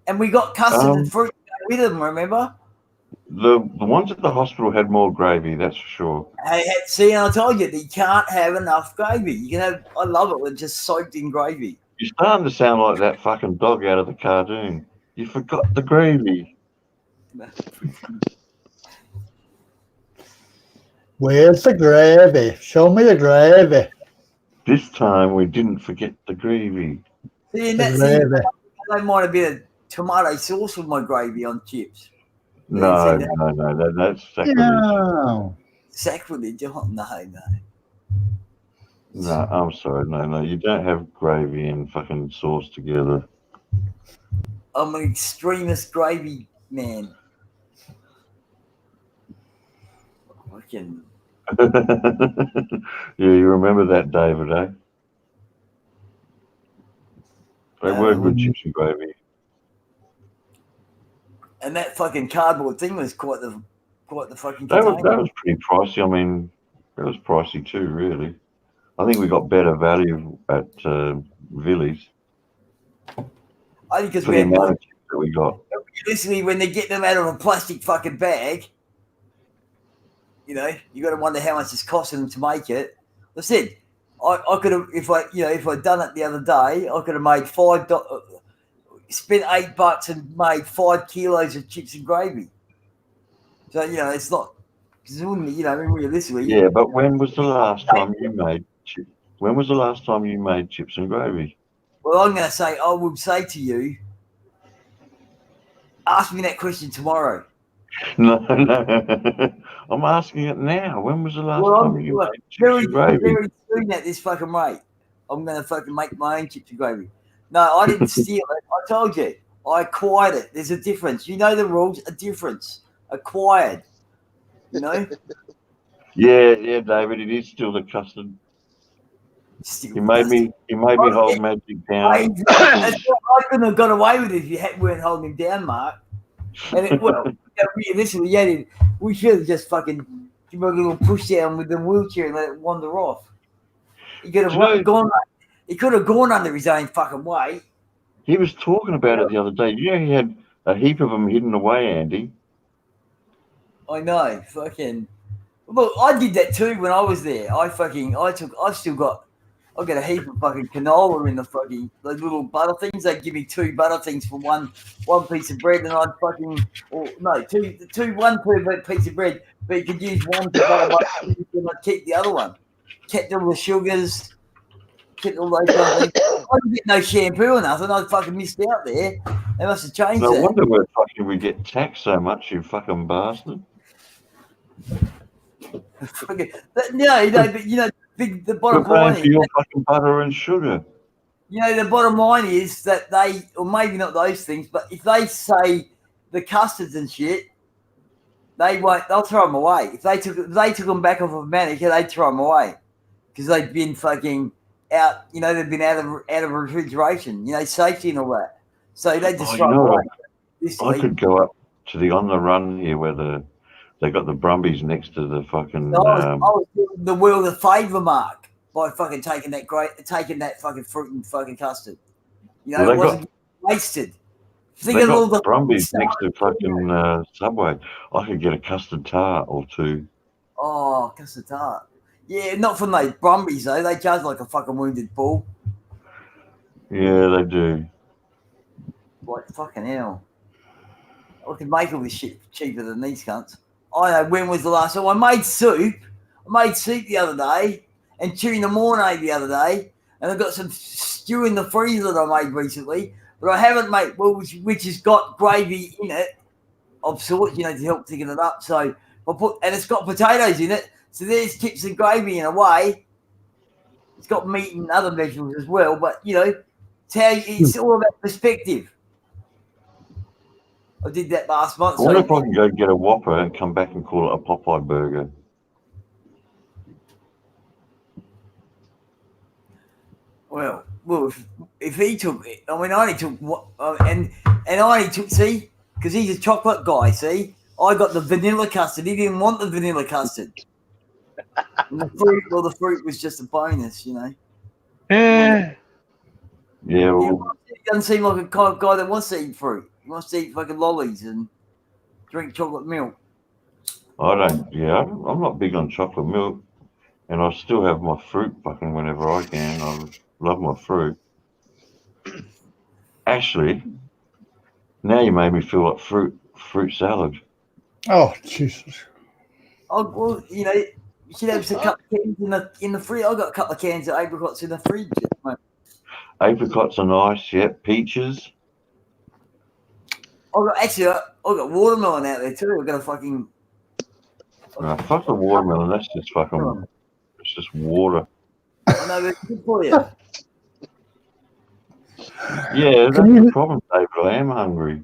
And we got custard and fruit with them, remember? The ones at the hospital had more gravy, that's for sure. Hey, see, and I told you, you can't have enough gravy. You can have, I love it when it's just soaked in gravy. You're starting to sound like that fucking dog out of the cartoon. You forgot the gravy. Where's the gravy? Show me the gravy. This time we didn't forget the gravy. See, and that's it. I don't mind a bit of tomato sauce with my gravy on chips. No, that's sacrilege. No. Sacrilege? Oh, no. No, I'm sorry. No. You don't have gravy and fucking sauce together. I'm an extremist gravy man. Fucking. Yeah, you remember that, David, eh? They were good chips and gravy. And that fucking cardboard thing was quite the fucking. That was pretty pricey. I mean, that was pricey too, really. I think we got better value at Villies. I think because for we the had amount of chips that we got. Realistically, when they get them out of a plastic fucking bag, you know, you got to wonder how much it's costing them to make it. I said, I could have, if I'd done it the other day, I could have made spent $8 and made 5 kilos of chips and gravy. So it's not, because realistically. Yeah, but when was the last time you made chips? When was the last time you made chips and gravy? Well, I'm going to say, I would say to you, ask me that question tomorrow. No. I'm asking it now. When was the last time you made chips and gravy? Very soon at this fucking rate, I'm going to fucking make my own chips and gravy. No, I didn't steal it. I told you. I acquired it. There's a difference. You know the rules. A difference. Acquired. You know? Yeah, David. It is still the custard. He made me hold Magic down. I couldn't have got away with it if you weren't holding him down, Mark. And realistically, we should have just fucking give him a little push down with the wheelchair and let it wander off. He could have gone. He could have gone under his own fucking weight. He was talking about it the other day. You know, he had a heap of them hidden away, Andy. I know, fucking. Look, I did that too when I was there. I got a heap of fucking canola in the little butter things. They give me 2 butter things for one piece of bread, and I'd one per piece of bread, but you could use one to butter and I'd keep the other one. Kept all the sugars, kept all those kind of things. I didn't get no shampoo or nothing. I fucking missed out there. They must have changed that. No wonder we get taxed so much, you fucking bastard. But the bottom Quit paying line for is, your fucking butter and sugar. the bottom line is that they, or maybe not those things, but if they say the custards and shit, they won't. They'll throw them away. If they took them back off of America, they'd throw them away because they've been fucking out. They've been out of refrigeration. Safety and all that. So they just throw them away. I could go up to the On the Run here where they got the Brumbies next to the fucking. I was doing the world a favour, Mark, by fucking taking that fucking fruit and fucking custard. It wasn't wasted. They got Brumbies next to fucking Subway. I could get a custard tart or two. Oh, custard tart. Yeah, not from those Brumbies though. They charge like a fucking wounded bull. Yeah, they do. Like fucking hell. I could make all this shit cheaper than these cunts. I know, when was the last time? I made soup. The other day, and tuna mornay the other day, and I've got some stew in the freezer that I made recently, but I haven't made, which has got gravy in it, of sorts, to help thicken it up. So and it's got potatoes in it, so there's chips and gravy in a way. It's got meat and other vegetables as well, but it's all about perspective. I did that last month. I wonder if I can go get a Whopper and come back and call it a Popeye burger. Well, if he took it, I only took what, and I only took, see, because he's a chocolate guy. See, I got the vanilla custard. He didn't want the vanilla custard. And the fruit was just a bonus, Yeah. Yeah, well, he doesn't seem like a kind of guy that wants to eat fruit. He wants to eat fucking lollies and drink chocolate milk. I don't. Yeah, I'm not big on chocolate milk, and I still have my fruit fucking whenever I can. I love my fruit. Actually, now you made me feel like fruit salad. Oh, Jesus. Oh, well, you should have a couple of cans in the fridge. I've got a couple of cans of apricots in the fridge. Apricots are nice. Yeah, peaches. I've got watermelon out there too. I've got a fucking. No, fuck the watermelon. That's just fucking. It's just water. I know, it's good for you. Yeah, that's the problem, David. I am hungry.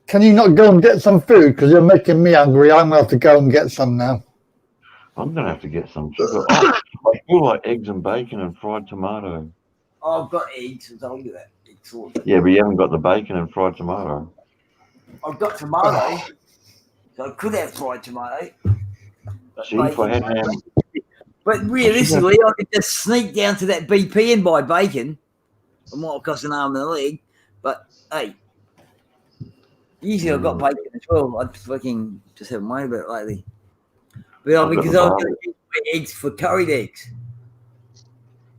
Can you not go and get some food? Because you're making me hungry. I'm going to have to go and get some now. I'm going to have to get some sugar. I feel like eggs and bacon and fried tomato. Oh, I've got eggs. I told you that. Yeah, but you haven't got the bacon and fried tomato. I've got tomato. So I could have fried tomato. See, if I had ham. But realistically, I could just sneak down to that BP and buy bacon. It might cost an arm and a leg. But, hey, usually I've got bacon as well. I fucking just haven't worried about it lately. But because I was going to use my eggs for curried eggs.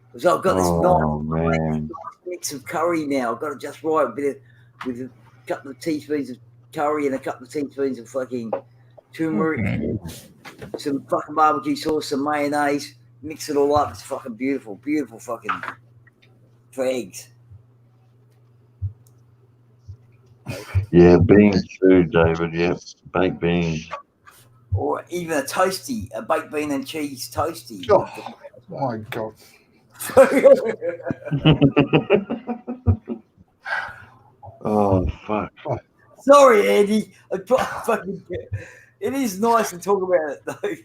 Because I've got this nice mix of curry now. I've got it just right with a couple of teaspoons of curry and a couple of teaspoons of fucking turmeric, some fucking barbecue sauce, some mayonnaise. Mix it all up. It's fucking beautiful. Beautiful fucking for eggs. Yeah, beans too, David. Yeah, baked beans. Or even a toasty, a baked bean and cheese toasty. Oh, my God. Oh, fuck. Sorry, Andy. It is nice to talk about it, though.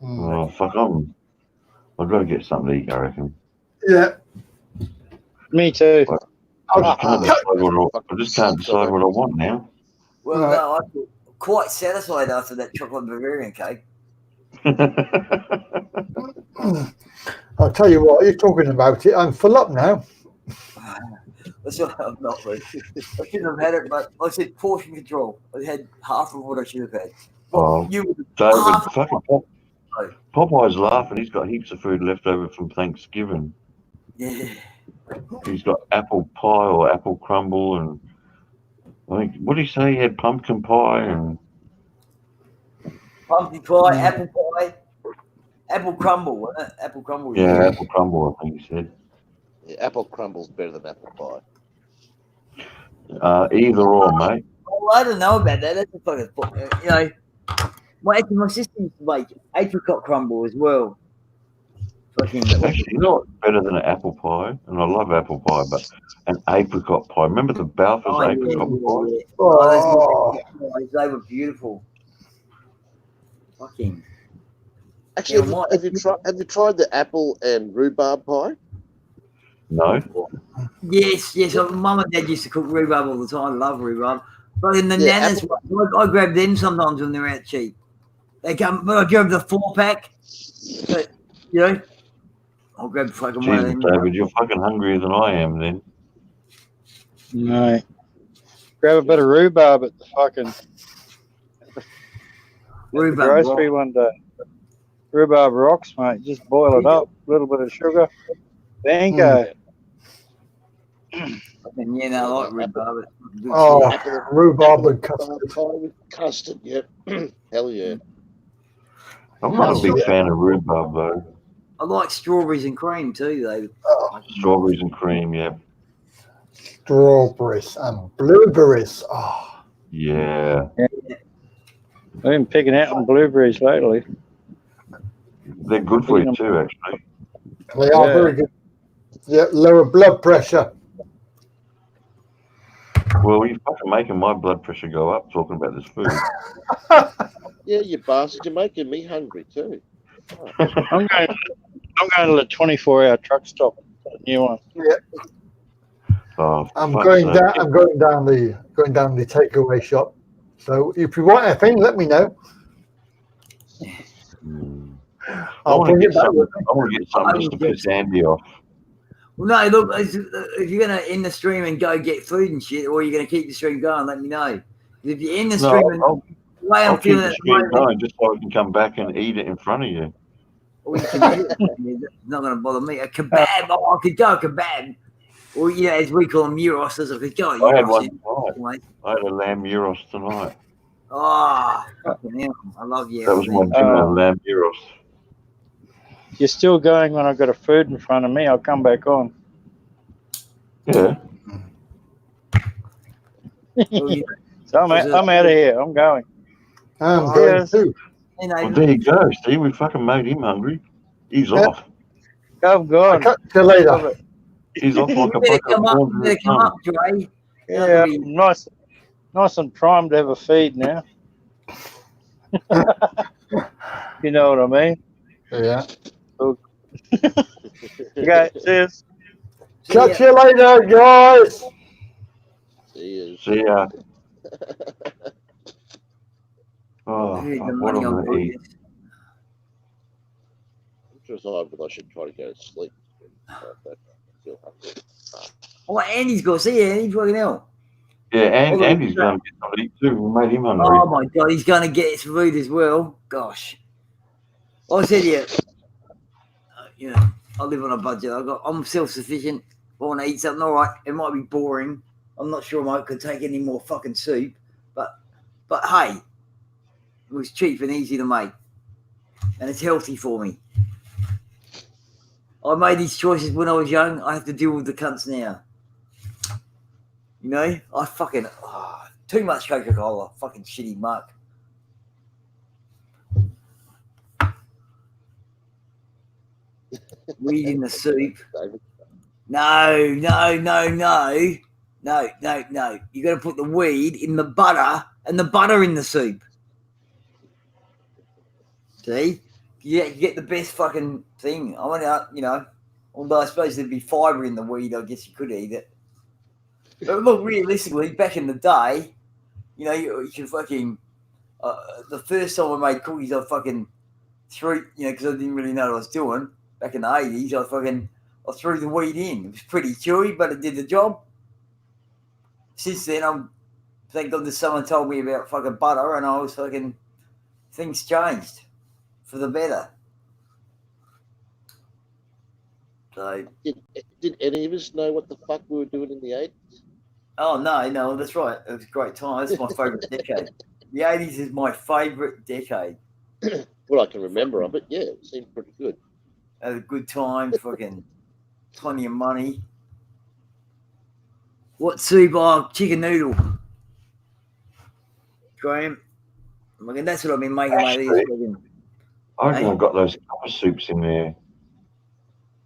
Oh, fuck. I've got to get something to eat, I reckon. Yeah. Me too. I just can't decide what I want now. Well, no, I feel quite satisfied after that chocolate Bavarian cake. I'll tell you what, you're talking about it. I'm full up now. That's what I'm not really. I shouldn't have had it, but like I said, portion control. I had half of what I should have had. Oh, David, fucking Popeye's laughing. He's got heaps of food left over from Thanksgiving. Yeah. He's got apple pie or apple crumble, and I think, what did he say? He had pumpkin pie and pumpkin pie, apple crumble, wasn't it? Apple crumble. Yeah, apple crumble, I think he said. Yeah, apple crumble's better than apple pie. Either or, mate. Well, I don't know about that. That's a fucking, you know. My sister used to make apricot crumble as well. Fucking. Actually, you know what's better than an apple pie? And I love apple pie, but an apricot pie. Remember the Balfour's apricot pie? Yeah. Oh, They were beautiful. Fucking. Actually, Yeah, have you tried the apple and rhubarb pie? No. Yes. Mum and Dad used to cook rhubarb all the time. I love rhubarb. But in the nanas, I grab them sometimes when they're out cheap. They come, but I grab the 4-pack. But, you know, I'll grab fucking one of Jesus, them. David, you're fucking hungrier than I am then. No. Grab a bit of rhubarb at the fucking Rhubarb grocery one day. Rhubarb rocks, mate. Just boil it up, a little bit of sugar. Bingo. Yeah, no, I like rhubarb. oh, rhubarb and custard. Pie with custard, yeah. Hell yeah. I'm not a big fan of rhubarb though. I like strawberries and cream too, though. Oh, Strawberries and cream, yeah. strawberries and blueberries. Oh, Yeah. I've been picking out some blueberries lately. They're good for you too, actually. they are very good. Yeah, lower blood pressure. Well, you're fucking making my blood pressure go up talking about this food. Yeah, you bastard. You're making me hungry too. Oh. I'm going to the 24-hour truck stop. A new one. Yeah, Oh, I'm fuck's going sake. down. I'm going down the takeaway shop. So if you want anything, let me know. Hmm. I I'll want to bring get it back something. with me. I want to get something just to piss Andy off. Well, no, look, if you're going to end the stream and go get food and shit, or you're going to keep the stream going, let me know. If you end the No, stream and I'll the way I'm keep feeling the at the stream moment, going just so I can come back and eat it in front of you. or you can eat it, it's not going to bother me. A kebab, I could go a kebab. Or, you know, as we call them, gyros, I could go I had gyros. one tonight. I had a lamb gyros tonight. Oh, fucking hell. I love you. That was my dinner, lamb gyros. You're still going when I've got a food in front of me. I'll come back on. Yeah. So I'm out of here. I'm going. I'm Oh, going yes. too. Well, there you go. See, we fucking made him hungry. He's Yeah. off. I'm gone. Catch you later. He's off like a You better bucket of corn to the come sun. up, Dre. Yeah, nice and primed to have a feed now. You know what I mean? Yeah. Okay, cheers. Catch you later, guys. See See ya. Oh, Here's the fuck, what money am I on going to eat? board. I'm decided whether I should try to go to sleep. I feel hungry. Oh, Andy's got, see Andy's fucking hell. Yeah, and Although- Andy's going to get something to eat too. We made him hungry. Oh my God, he's going to get his food as well. Gosh. I said, yeah, you know, I live on a budget. I'm self-sufficient. I want to eat something. All right, it might be boring. I'm not sure I could take any more fucking soup, but hey, it was cheap and easy to make, and it's healthy for me. I made these choices when I was young. I have to deal with the cunts now. You know, I fucking too much Coca-Cola. Fucking shitty muck. Weed in the soup. David. No. You got to put the weed in the butter and the butter in the soup. See? You get the best fucking thing. I mean, you know, although I suppose there'd be fibre in the weed, I guess you could eat it. But look, realistically, back in the day, you know, you could fucking. The first time I made cookies, I fucking threw, you know, because I didn't really know what I was doing. Back in the 80s, I threw the weed in. It was pretty chewy, but it did the job. Since then, thank God that someone told me about fucking butter, and I was fucking, things changed for the better. So, Did any of us know what the fuck we were doing in the 80s? oh no, that's right. It was a great time. That's my favourite decade. The 80s is my favourite decade. Well, I can remember of it. Yeah, it seemed pretty good. Had a good time, fucking plenty of money. What soup? Oh, chicken noodle. Graham. Look, that's what I've been making lately. Actually, I reckon Hey? I've got those copper soups in there.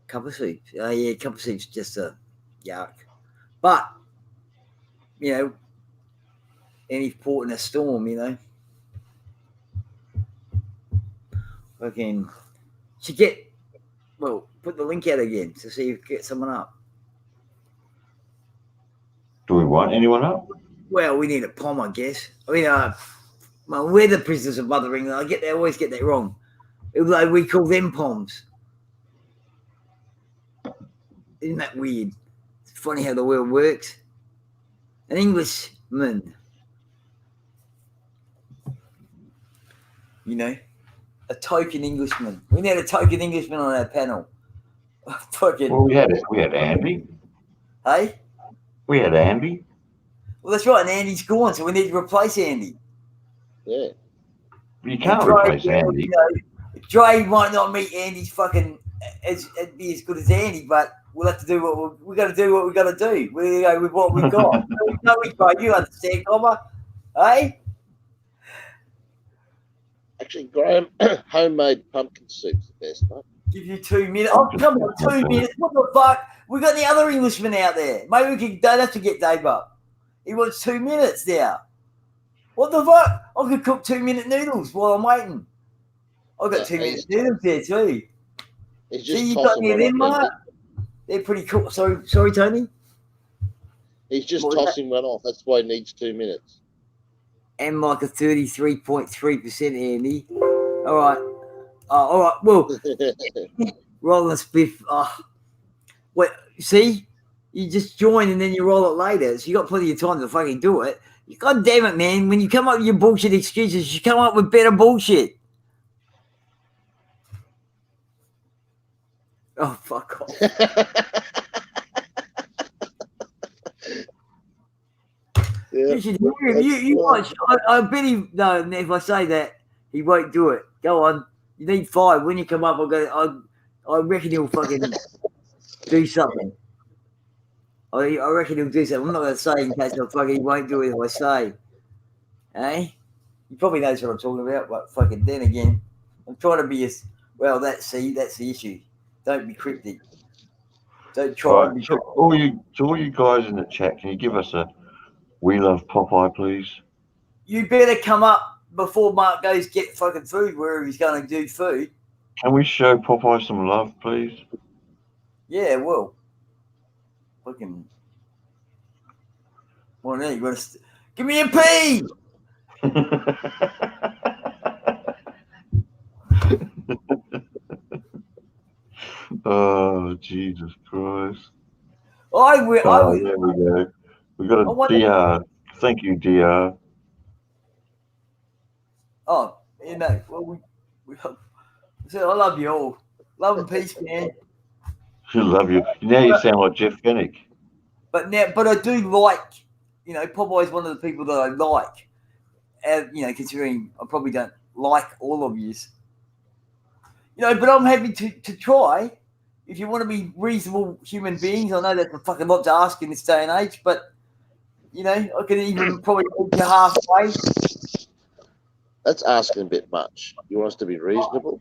Cup of soup. Yeah, cup of soup's just a yuck. But, you know, any port in a storm, you know. Fucking should get, well, put the link out again to see if you can get someone up. Do we want anyone up? Well, we need a pom, I guess. I mean, well, we're the prisoners of Mother England. I always get that wrong. Like we call them poms. Isn't that weird? It's funny how the world works. An Englishman, you know, a token Englishman. We need a token Englishman on our panel. Fucking. Well, we had Andy. Hey? We had Andy. Well, that's right, and Andy's gone, so we need to replace Andy. Yeah. You can't Dre, replace Andy. You know, Dre might not meet Andy's fucking be as good as Andy, but we'll have to do what we got to do. What we got to do. We're gonna go with what we've got. No, we try. You understand, Cobber? Hey? Actually, Graham, homemade pumpkin soup's the best, mate. Give you 2 minutes. Oh, come on, 2 minutes. What the fuck? We got the other Englishman out there. Maybe don't have to get Dave up. He wants 2 minutes now. What the fuck? I could cook 2-minute noodles while I'm waiting. I've got 2 minute noodles there too. See, you got me them, mate. They're pretty cool. Sorry, Tony. He's just tossing one off. That's why he needs 2 minutes. And like a 33.3%, Andy. All right. All right. Well, roll a spliff. Wait, see? You just join and then you roll it later. So you got plenty of time to fucking do it. God damn it, man. When you come up with your bullshit excuses, you come up with better bullshit. Oh, fuck off. Yeah, You should hear him. You watch. I bet he, no, if I say that, he won't do it. Go on. You need 5. When you come up, I reckon he'll fucking do something. I reckon he'll do something. I'm not going to say in case he won't do it if I say. Eh? He probably knows what I'm talking about, but fucking then again, I'm trying to be as, well, that's the issue. Don't be cryptic. Don't try and be to all you guys in the chat, can you give us a "We love Popeye," please? You better come up before Mark goes get fucking food wherever he's going to do food. Can we show Popeye some love, please? Yeah, well. Fucking. Well, now you got to. Give me a P! Oh, Jesus Christ. There we go. We got a DR. Thank you, DR. Oh, you know, well, so I love you all. Love and peace, man. I love you. Now you sound like Jeff Fennick. But I do like, you know, Popeye's one of the people that I like. You know, considering I probably don't like all of yous. You know, but I'm happy to try. If you want to be reasonable human beings, I know that's a fucking lot to ask in this day and age, but, you know, I can even probably meet you halfway. That's asking a bit much. You want us to be reasonable?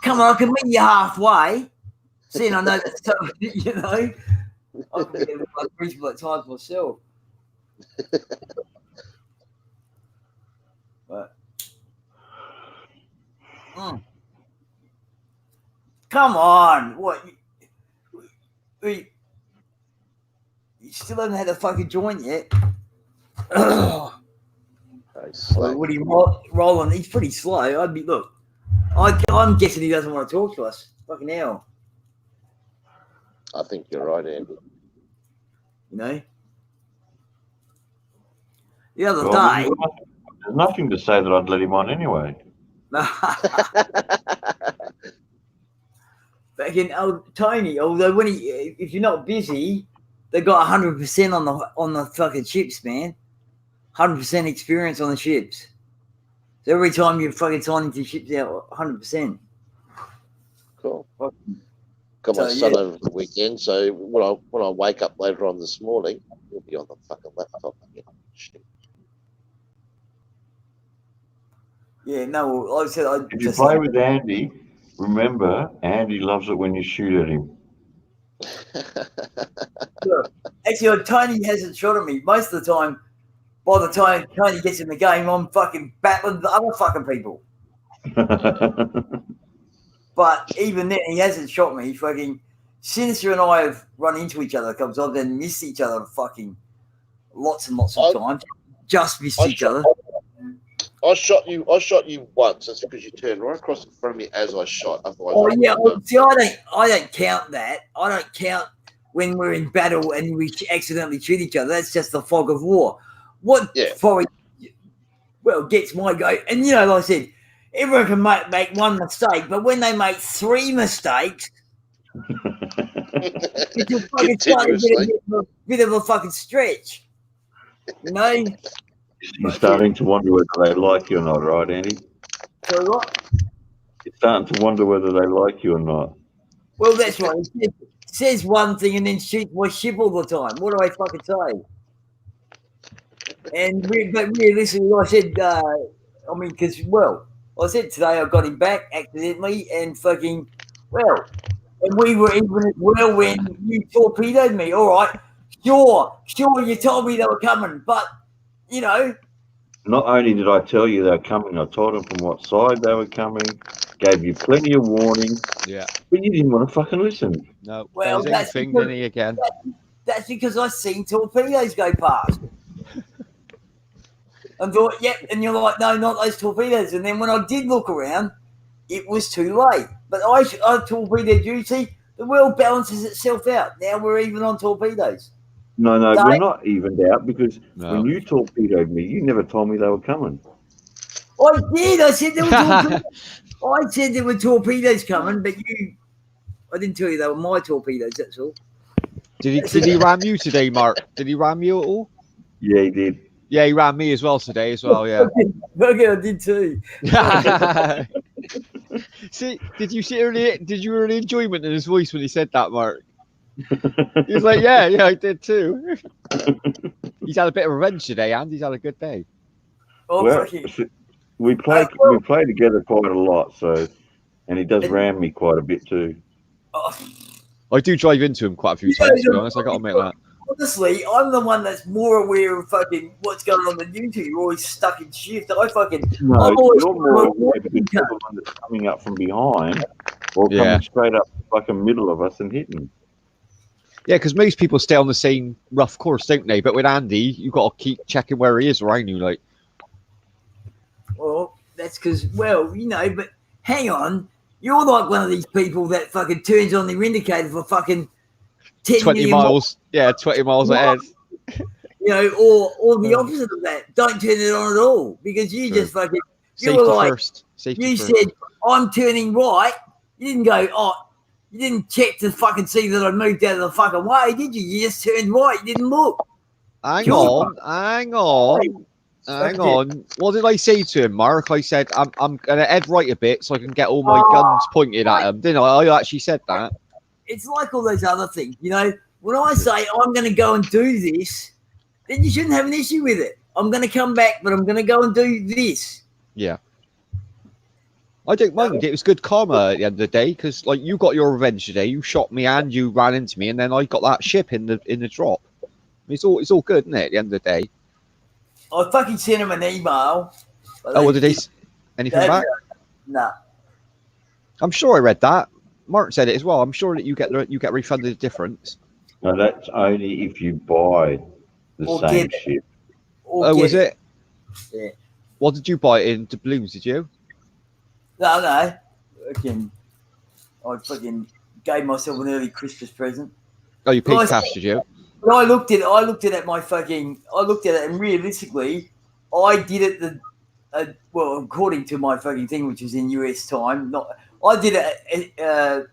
Come on, I can meet you halfway. Seeing I know that's so, you know, I can be reasonable at times myself. But, come on, what? You still haven't had a fucking joint yet. What are you rolling? He's pretty slow. I'm guessing he doesn't want to talk to us. Fucking hell. I think you're right, Andy. You know? The other day. There's nothing to say that I'd let him on anyway. Fucking Tony, although if you're not busy, they got 100% on the fucking ships, man. 100% experience on the ships. So every time you fucking sign into ships out, 100%. Cool. Got my son over the weekend, so when I wake up later on this morning, he'll be on the fucking laptop again. Shit. Yeah, no, like I said, I If you just play with Andy, remember, Andy loves it when you shoot at him. actually, Tony hasn't shot at me most of the time. By the time Tony gets in the game, I'm fucking battling the other fucking people. But even then, he hasn't shot me. Fucking Sinister and I have run into each other a couple of times and missed each other fucking lots and lots of times. Just missed each other. I shot you once. That's because you turned right across in front of me as I shot. Otherwise, Oh yeah, see, I don't count that. I don't count when we're in battle and we accidentally shoot each other. That's just the fog of war. What probably gets my go, and like I said, everyone can make one mistake, but when they make 3 mistakes, it's just fucking starting to get a bit of a fucking stretch. You're starting to wonder whether they like you or not, right, Andy? So what? You're starting to wonder whether they like you or not. Well, that's right. It says one thing and then shoots my ship all the time. What do I fucking say? But realistically, I said, because I said today I got him back accidentally and fucking, and we were even as well when you torpedoed me. All right, sure, you told me they were coming, but, Not only did I tell you they were coming, I told them from what side they were coming, gave you plenty of warning. Yeah. But you didn't want to fucking listen. No. Well, that's thing, didn't he, again? That's because I seen torpedoes go past. And thought, and you're like, no, not those torpedoes. And then when I did look around, it was too late. But I torpedoed you. See, the world balances itself out. Now we're even on torpedoes. No, we're not evened out because when you torpedoed me, you never told me they were coming. I did. I said there were torpedoes. I said there were torpedoes coming, but I didn't tell you they were my torpedoes, that's all. Did he ram you today, Mark? Did he ram you at all? Yeah, he did. Yeah, he ran me as well today as well, yeah. Okay, I did too. See, did you really enjoyment in his voice when he said that, Mark? He was like, yeah, I did too. He's had a bit of revenge today, and he's had a good day. We play together quite a lot, and he does ram me quite a bit too. I do drive into him quite a few times, to be honest. I got to admit that. Honestly, I'm the one that's more aware of fucking what's going on than you two. You're always stuck in shift. I'm more aware because you're the one that's coming up from behind or coming straight up the fucking middle of us and hitting. Yeah, because most people stay on the same rough course, don't they? But with Andy, you've got to keep checking where he is around you, like. Well, that's because, but hang on. You're like one of these people that fucking turns on their indicator for fucking 20 miles. Yeah, 20 miles ahead. Or the opposite of that. Don't turn it on at all because you just fucking. You were like, you said, I'm turning right. You didn't go, you didn't check to fucking see that I moved out of the fucking way, did you? You just turned right. You didn't look. Hang on. What did I say to him, Mark? I said, I'm going to head right a bit so I can get all my guns pointed at him. Didn't I? I actually said that. It's like all those other things. When I say I'm going to go and do this, then you shouldn't have an issue with it. I'm going to come back, but I'm going to go and do this. Yeah. I don't mind. It was good karma at the end of the day because, you got your revenge today. You shot me and you ran into me, and then I got that ship in the drop. It's all good, isn't it? At the end of the day. I fucking sent him an email. What did they? Anything back? No. I'm sure I read that. Mark said it as well. I'm sure that you get refunded the difference. No, that's only if you buy the same ship. Was it? Yeah. What did you buy it in doubloons? Did you? No. I fucking gave myself an early Christmas present. Oh, you paid cash, did you? But I looked at it and realistically, I did it according to my fucking thing, which was in US time. I did it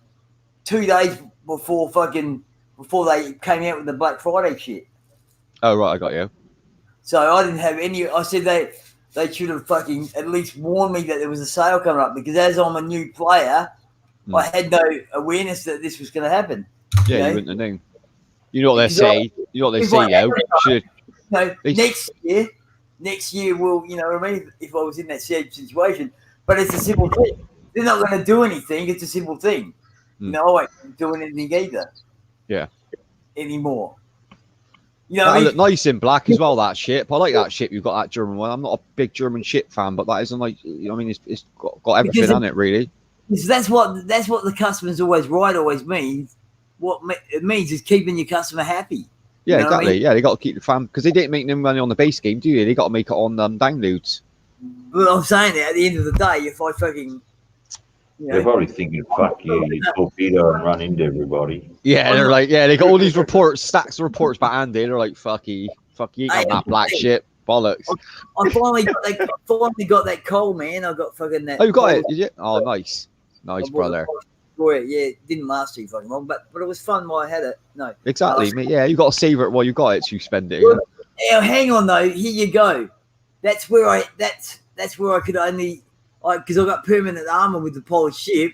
2 days before they came out with the Black Friday shit. Oh right, I got you. So I didn't have any. I said they should have fucking at least warned me that there was a sale coming up because as I'm a new player, I had no awareness that this was going to happen. Yeah, you wouldn't have known. You know what they say. You know what they say, yo. Next year, next year will, you know what I mean? If I was in that same situation, but it's a simple thing. They're not going to do anything. It's a simple thing. You know, I ain't doing anything either. Yeah. Anymore. You know, That look nice in black as well. That ship, I like that ship. You've got that German one. I'm not a big German ship fan, but that is a nice. You know, I mean, it's got everything on it, really. That's what the customer's always right. Always means what it means is keeping your customer happy. Yeah, You know exactly. what I mean? Yeah, they got to keep the fan because they didn't make no money on the base game, do you? They got to make it on downloads. But I'm saying that at the end of the day, if I fucking, you know, They're probably thinking, "Fuck you torpedo and run into everybody." Yeah, they're like, yeah, they got all these reports, stacks of reports by Andy. They're like, fuck you ain't on that black ship, bollocks. I finally got that coal, man. I got fucking that. Oh, you got coal. it, did you? Oh, nice, brother. Yeah, it didn't last too fucking long, but it was fun while I had it. No, Exactly, mate. Yeah, you got to savor it while you got it, so you spend it. Well, yeah, hang on though. Here you go. That's where I could only, because I got permanent armor with the Polish ship,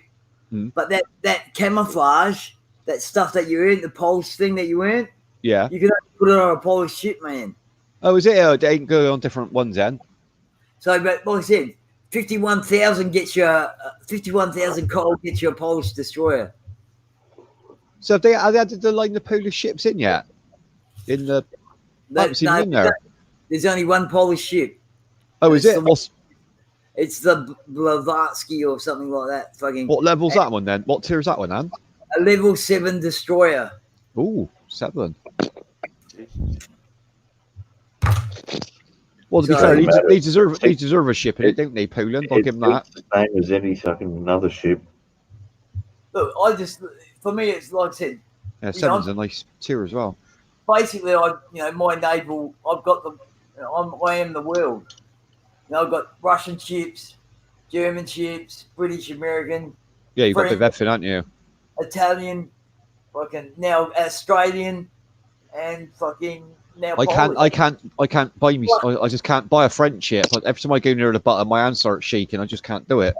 but that camouflage, that stuff that you earned, the Polish thing that you earned, Yeah, you can only put it on a Polish ship, man. Oh, is it? Oh, they ain't go on different ones then. So, but like I said, 51,000 gets you 51,000 coal gets you a Polish destroyer. So have they added the line of Polish ships in yet? In the I haven't seen them in there. There's only one Polish ship. Oh, is it? It's the Blavatsky or something like that. Fucking. What level's that one then? What tier is that one, Ann? A level 7 destroyer. Ooh, 7. Well, to be fair, they deserve a ship in it, don't they, Poland? I'll give them that. It's the same as any fucking another ship. Look, for me, it's like I said. Yeah, 7's a nice tier as well. Basically, my naval, I've got the, I am the world. I've got Russian ships, German ships, British, American. Yeah, you've got a bit of everything, haven't you? Italian, fucking now Australian, and fucking now. I can't buy me. I just can't buy a French ship. Every time I go near the button, my hand starts shaking. I just can't do it.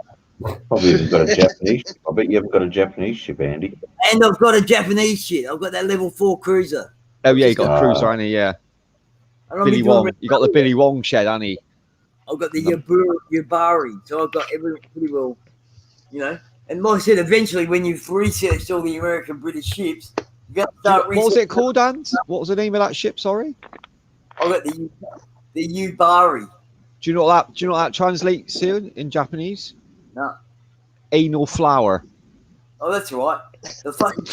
Probably haven't got a Japanese ship. I bet you haven't got a Japanese ship, Andy. And I've got a Japanese ship. I've got that level 4 cruiser. Oh yeah, you got a cruiser, Annie. Yeah. Billy Wong. You got the Billy Wong shed, Annie. I've got the Yubari, so I've got everything pretty well, And like I said, eventually when you've researched all the American British ships, you got to start what was it called, Ant? What was the name of that ship? Sorry. I've got the Yubari. Do you know what that translates to in Japanese? No. Anal flower. Oh, that's right. The fucking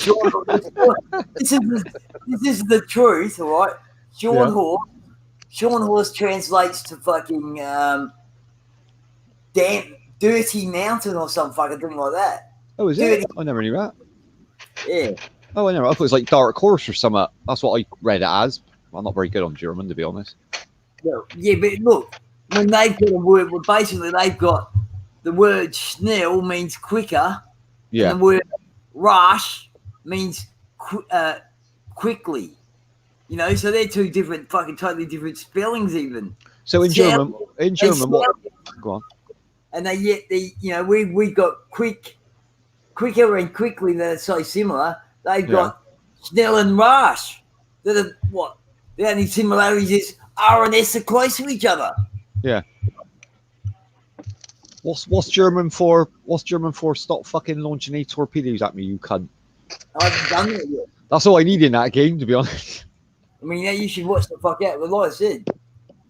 this is the truth, all right. Sean Horse translates to fucking damn dirty mountain or some fucking thing like that. Oh, is it? I never knew that. Yeah. Oh, I never. I thought it was like Dark Horse or something. That's what I read it as. I'm not very good on German, to be honest. Yeah, but look, when they've got a word, well, basically they've got the word schnell means quicker. Yeah. And the word rash means quickly. So they're two different, fucking totally different spellings even. So in German, what? Go on. And we've got quicker and quickly that are so similar. They've got schnell and rash. The only similarities is R and S are close to each other. Yeah. What's German for? Stop fucking launching 8 torpedoes at me, you cunt. I haven't done it yet. That's all I need in that game, to be honest. I mean, you should watch the fuck out. But like I said,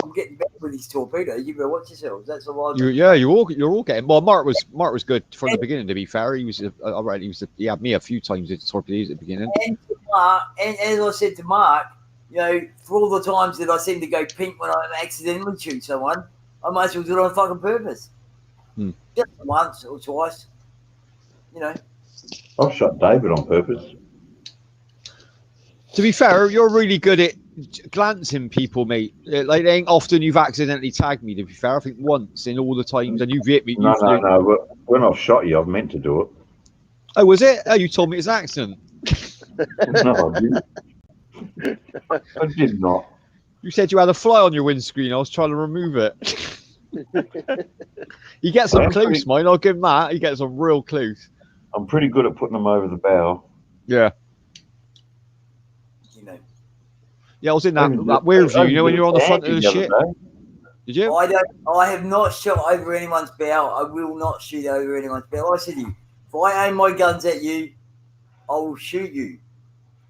I'm getting better with these torpedoes. You better watch yourselves. That's all I do. You're all getting. Well, Mark was good from the beginning. To be fair, he was all right. He had me a few times with torpedoes at the beginning. And as I said to Mark, for all the times that I seem to go pink when I accidentally shoot someone, I might as well do it on fucking purpose. Just once or twice, I've shot David on purpose. To be fair, you're really good at glancing people, mate. Like, it ain't often you've accidentally tagged me, to be fair. I think once in all the times, and you've hit me. No. But when I've shot you, I've meant to do it. Oh, was it? Oh, you told me it's an accident. No, I didn't. I did not. You said you had a fly on your windscreen. I was trying to remove it. He gets them close, mine. I'll give him that. He gets them real close. I'm pretty good at putting them over the bow. Yeah. Yeah, I was in that weird view, when you're on the front of the ship. Did you? I have not shot over anyone's bow. I will not shoot over anyone's bow. I said to you, if I aim my guns at you, I will shoot you.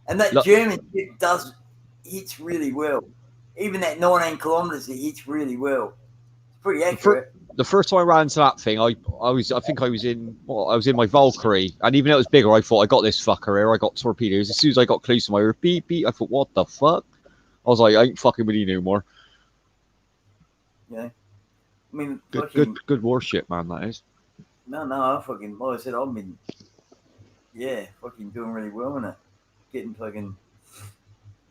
And that Look- German ship hits really well. Even that 19 kilometers, it hits really well. It's pretty accurate. The first time I ran into that thing, I think I was in my Valkyrie, and even though it was bigger, I thought I got this fucker here. I got torpedoes. As soon as I got close to my beep beep, I thought, what the fuck? I was like, I ain't fucking with you no more. Yeah. I mean, Good warship, man. That is. No, I fucking, like I said, I've been, fucking doing really well in it. Getting fucking,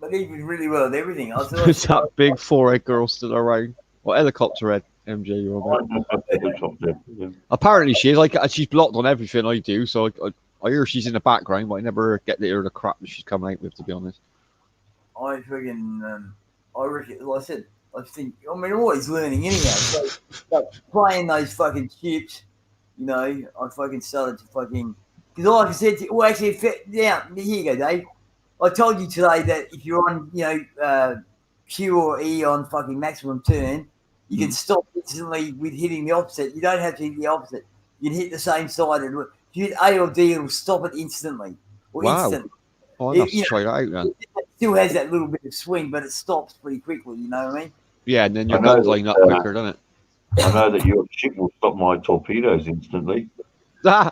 but even really well at everything. Is that big four-head girl still around? What helicopter head, MJ? You're on. Apparently she is. Like, she's blocked on everything I do, so I hear she's in the background, but I never get to hear the crap that she's coming out with, to be honest. I reckon, like I said, I'm always learning anyhow. So, like, playing those fucking ships, you know, I fucking started to fucking, because like I said, here you go, Dave. I told you today that if you're on, Q or E on fucking maximum turn, you can stop instantly with hitting the opposite. You don't have to hit the opposite. You can hit the same side. If you hit A or D, it'll stop it instantly. Instant. Oh, I'll have to try that out then. It still has that little bit of swing, but it stops pretty quickly, you know what I mean? Yeah, and then your guns line up quicker, doesn't it? I know that your ship will stop my torpedoes instantly. Huh?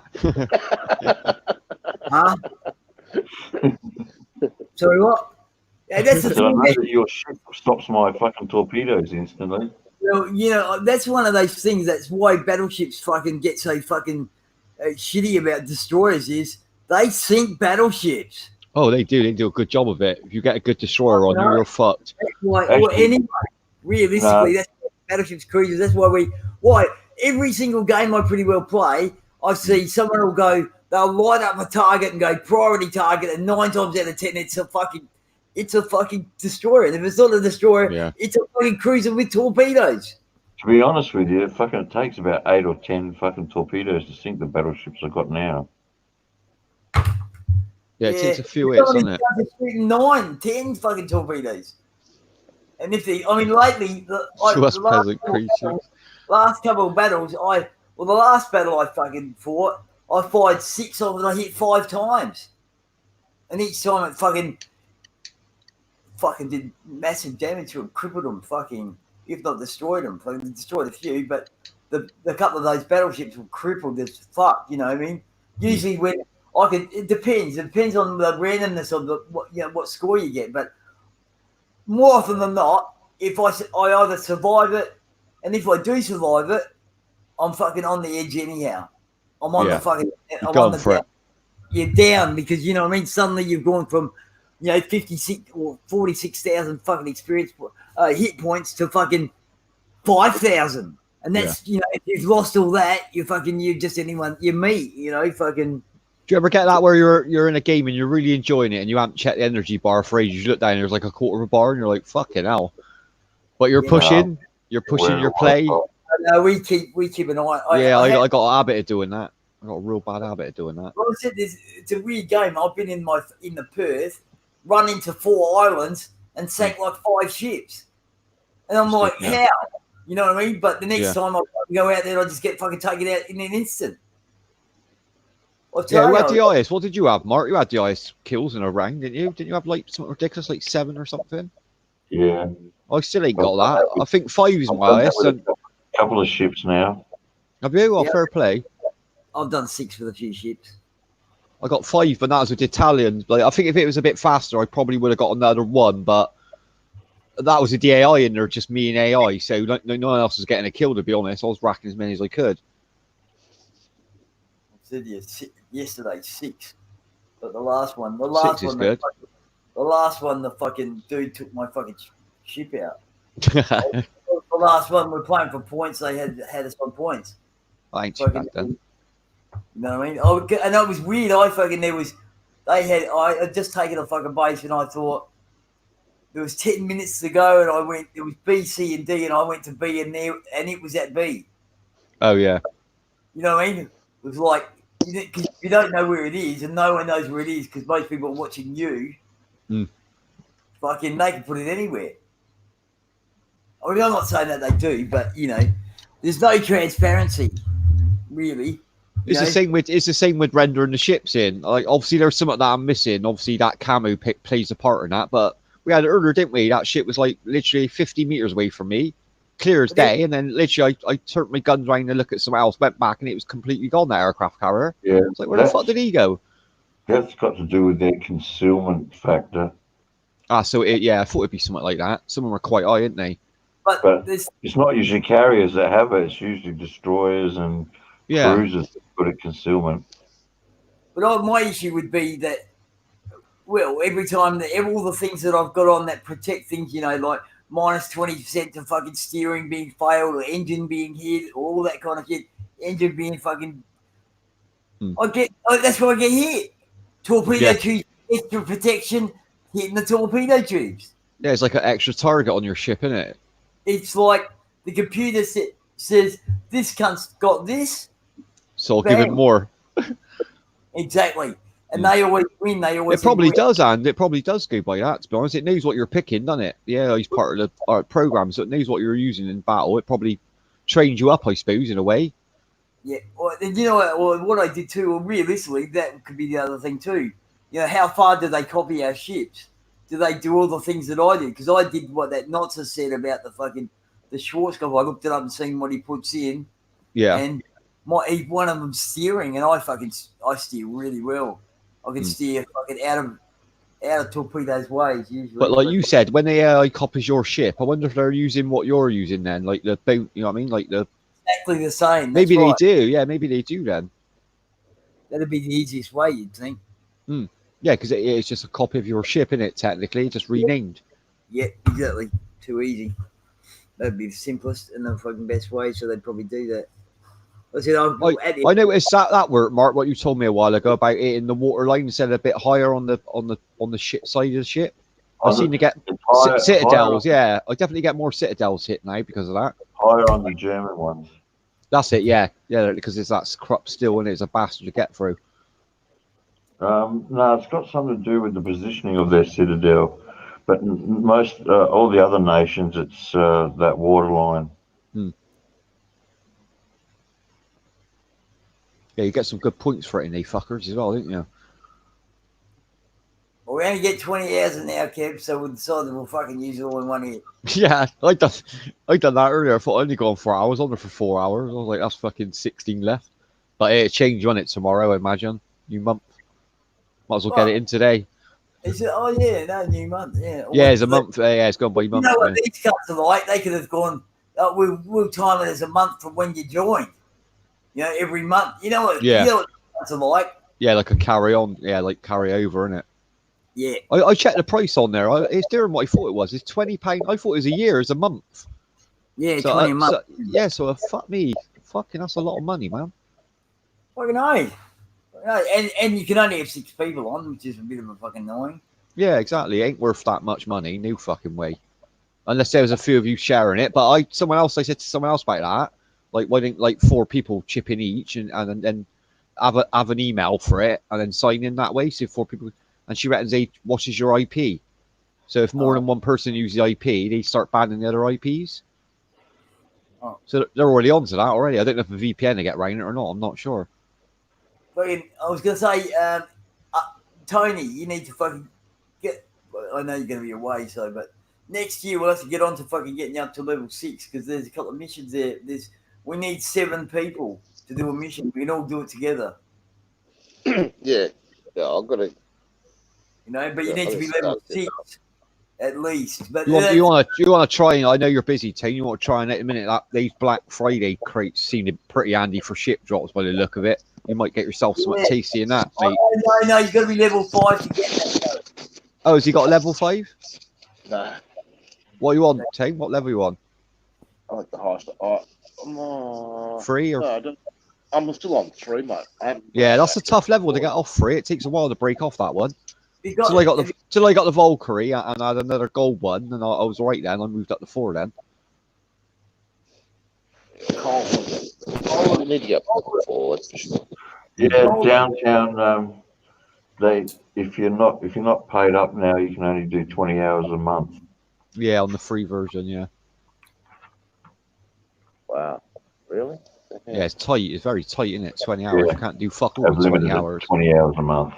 Sorry, what? Yeah, that's the So I thing. know that your ship stops my fucking torpedoes instantly. Well, that's one of those things. That's why battleships fucking get so fucking shitty about destroyers. Is they sink battleships. Oh, they do. They do a good job of it. If you get a good destroyer on you, you're fucked. Anyway, realistically, that's why battleships, cruisers. That's why every single game I pretty well play, I see someone will go, they'll light up a target and go priority target, and 9 times out of 10, it's a fucking destroyer. And if it's not a destroyer, it's a fucking cruiser with torpedoes. To be honest with you, it takes about 8 or 10 fucking torpedoes to sink the battleships I've got now. Yeah, it takes a few hits, doesn't it? 9, 10 fucking torpedoes. And lately, last couple of battles, the last battle I fucking fought, I fired 6 of them and I hit 5 times. And each time it fucking did massive damage to them, crippled them, fucking, if not destroyed them. Fucking destroyed a few, but the couple of those battleships were crippled as fuck, you know what I mean? Usually when it depends. It depends on the randomness of what score you get, but more often than not, if I either survive it, and if I do survive it, I'm fucking on the edge anyhow. I'm on the fucking. I'm on the down. You're down because you know what I mean. Suddenly you've gone from 56 or 46,000 fucking experience hit points to fucking 5,000, and that's if you've lost all that, you're just anyone. You're me, fucking. Do you ever get that where you're in a game and you're really enjoying it and you haven't checked the energy bar for ages? You look down and there's like a quarter of a bar and you're like, fucking hell. But you're pushing your play. No, we keep an eye. I got a habit of doing that. I got a real bad habit of doing that. Well, I said it's a weird game. I've been in the Perth, run into 4 islands and sank like 5 ships, and I'm like, how? You know what I mean? But the next time I go out there, I just get fucking taken out in an instant. Who had the highest? What did you have, Mark? You had the highest kills in a round, didn't you? Didn't you have like something ridiculous, like 7 or something? Yeah. I still ain't got that. I think 5 is my highest. A couple of ships now. Have you? Well, fair play. I've done 6 with a few ships. I got 5, but that was with Italians. Like, I think if it was a bit faster, I probably would have got another 1, but that was a DAI in there, just me and AI, so no one else was getting a kill, to be honest. I was racking as many as I could. I said yesterday 6, but the last one, good. The last one, the fucking dude took my fucking ship out. The last one, we're playing for points. They had us on points. I ain't too bad then. You know what I mean? And that was weird. I had just taken a fucking base and I thought there was 10 minutes to go and I went, it was B, C and D and I went to B and it was at B. Oh yeah. You know what I mean? It was like, because you don't know where it is and no one knows where it is because most people are watching you. Fucking, they can put it anywhere. I mean, I'm not saying that they do, but you know, there's no transparency, really. It's the same with rendering the ships in. Like obviously there's something that I'm missing. Obviously that camo pick plays a part in that. But we had it earlier, didn't we? That ship was like literally 50 meters away from me, clear as day. And then literally I turned my guns around to look at something else, went back, and it was completely gone. That aircraft carrier. Yeah, It's like where the fuck did he go? That's got to do with their concealment factor. Ah, so I thought it'd be something like that. Some of them are quite high, aren't they? But it's not usually carriers that have it. It's usually destroyers and cruisers that put a concealment. But my issue would be that, well, every time that all the things that I've got on that protect things, you know, like minus 20% to fucking steering being failed or engine being hit, or all that kind of shit, engine being fucking. That's why I get hit. Torpedo tubes, extra protection, hitting the torpedo tubes. Yeah, it's like an extra target on your ship, isn't it? It's like the computer says this cunt's got this, so I'll give it more. Exactly. And they always win. It probably does, and it probably does go by that, to be honest. It knows what you're picking, doesn't it? Yeah, he's part of the program, so it knows what you're using in battle. It probably trained you up, I suppose, in a way. Yeah, well, you know what I did too, well, realistically, that could be the other thing too. You know, how far do they copy our ships? Do they do all the things that I do? Because I did what that Notza said about the Schwarzkopf. I looked it up and seen what he puts in. Yeah. And one of them steering, and I steer really well. I can steer fucking out of torpedoes' ways usually. But like you said, when the AI copies your ship, I wonder if they're using what you're using then, like the boat. You know what I mean? Like the exactly the same. Maybe they do. Yeah, maybe they do then. That'd be the easiest way, you'd think. Yeah, because it's just a copy of your ship, isn't it? Technically, just renamed. Yeah, exactly. Too easy. That'd be the simplest and the fucking best way. So they'd probably do that. I noticed that work, Mark. What you told me a while ago about it in the waterline instead of a bit higher on the ship side of the ship. I've seen to get citadels. Yeah, I definitely get more citadels hit now because of that. Higher on the German ones. That's it. Yeah, because that's corrupt steel and it's a bastard to get through. No, it's got something to do with the positioning of their citadel. But most all the other nations, it's that waterline. Yeah, you get some good points for it in these fuckers as well, didn't you? Well, we only get 20 hours now, Kev, so we decided we'll fucking use it all in one hit. Yeah, I done that earlier. I thought I'd only gone 4 hours. I was on there for 4 hours. I was like, that's fucking 16 left. But it'll change on it tomorrow, I imagine. New month. Might as well get it in today. Is it? Oh, yeah, no, new month. Yeah, it's a month. Yeah, it's gone by month. You know what these cunts are like? They could have gone, we'll time it as a month from when you joined. You know, every month. You know what? Yeah. You know what cunts are like? Yeah, like a carry on. Yeah, like carry over, innit? Yeah. I checked the price on there. It's different what I thought it was. It's £20. I thought it was a year. It's a month. Yeah, so, 20 a month. So fuck me. Fucking, that's a lot of money, man. Fucking hell. And you can only have 6 people on, which is a bit of a fucking annoying. Yeah, exactly. It ain't worth that much money. No fucking way. Unless there was a few of you sharing it. But I said to someone else about that. Like, why didn't 4 people chip in each and then have an email for it and then sign in that way? So 4 people. And she reckons they watches your IP. So if more than one person uses the IP, they start banning the other IPs. Oh. So they're already on to that already. I don't know if a VPN to get around it or not. I'm not sure. I was going to say, Tony, you need to fucking get. I know you're going to be away, but next year we'll have to get on to fucking getting you up to level 6 because there's a couple of missions there. We need 7 people to do a mission. We can all do it together. Yeah, I've got to. You know, but you need to be level 6 at least. But you want to try? I know you're busy, Tony. You want to try and at a minute that these Black Friday crates seem pretty handy for ship drops by the look of it. You might get yourself something tasty in that, mate. No, you've got to be level 5 to get that. Oh, has he got a level 5? No. What are you on, Tane? What level are you on? I like the highest. 3 or? No, I'm still on 3, mate. Yeah, that's a tough level to get off 3. It takes a while to break off that one. Till I got the Valkyrie and I had another gold one, and I was right then. I moved up to 4 then. You need to get up to 4, that's for sure. Yeah, downtown. If you're not paid up now, you can only do 20 hours a month. Yeah, on the free version, yeah. Wow. Really? Yeah, it's tight. It's very tight, isn't it? 20 hours. Yeah. You can't do fuck all They've in 20 limited it to hours. 20 hours a month.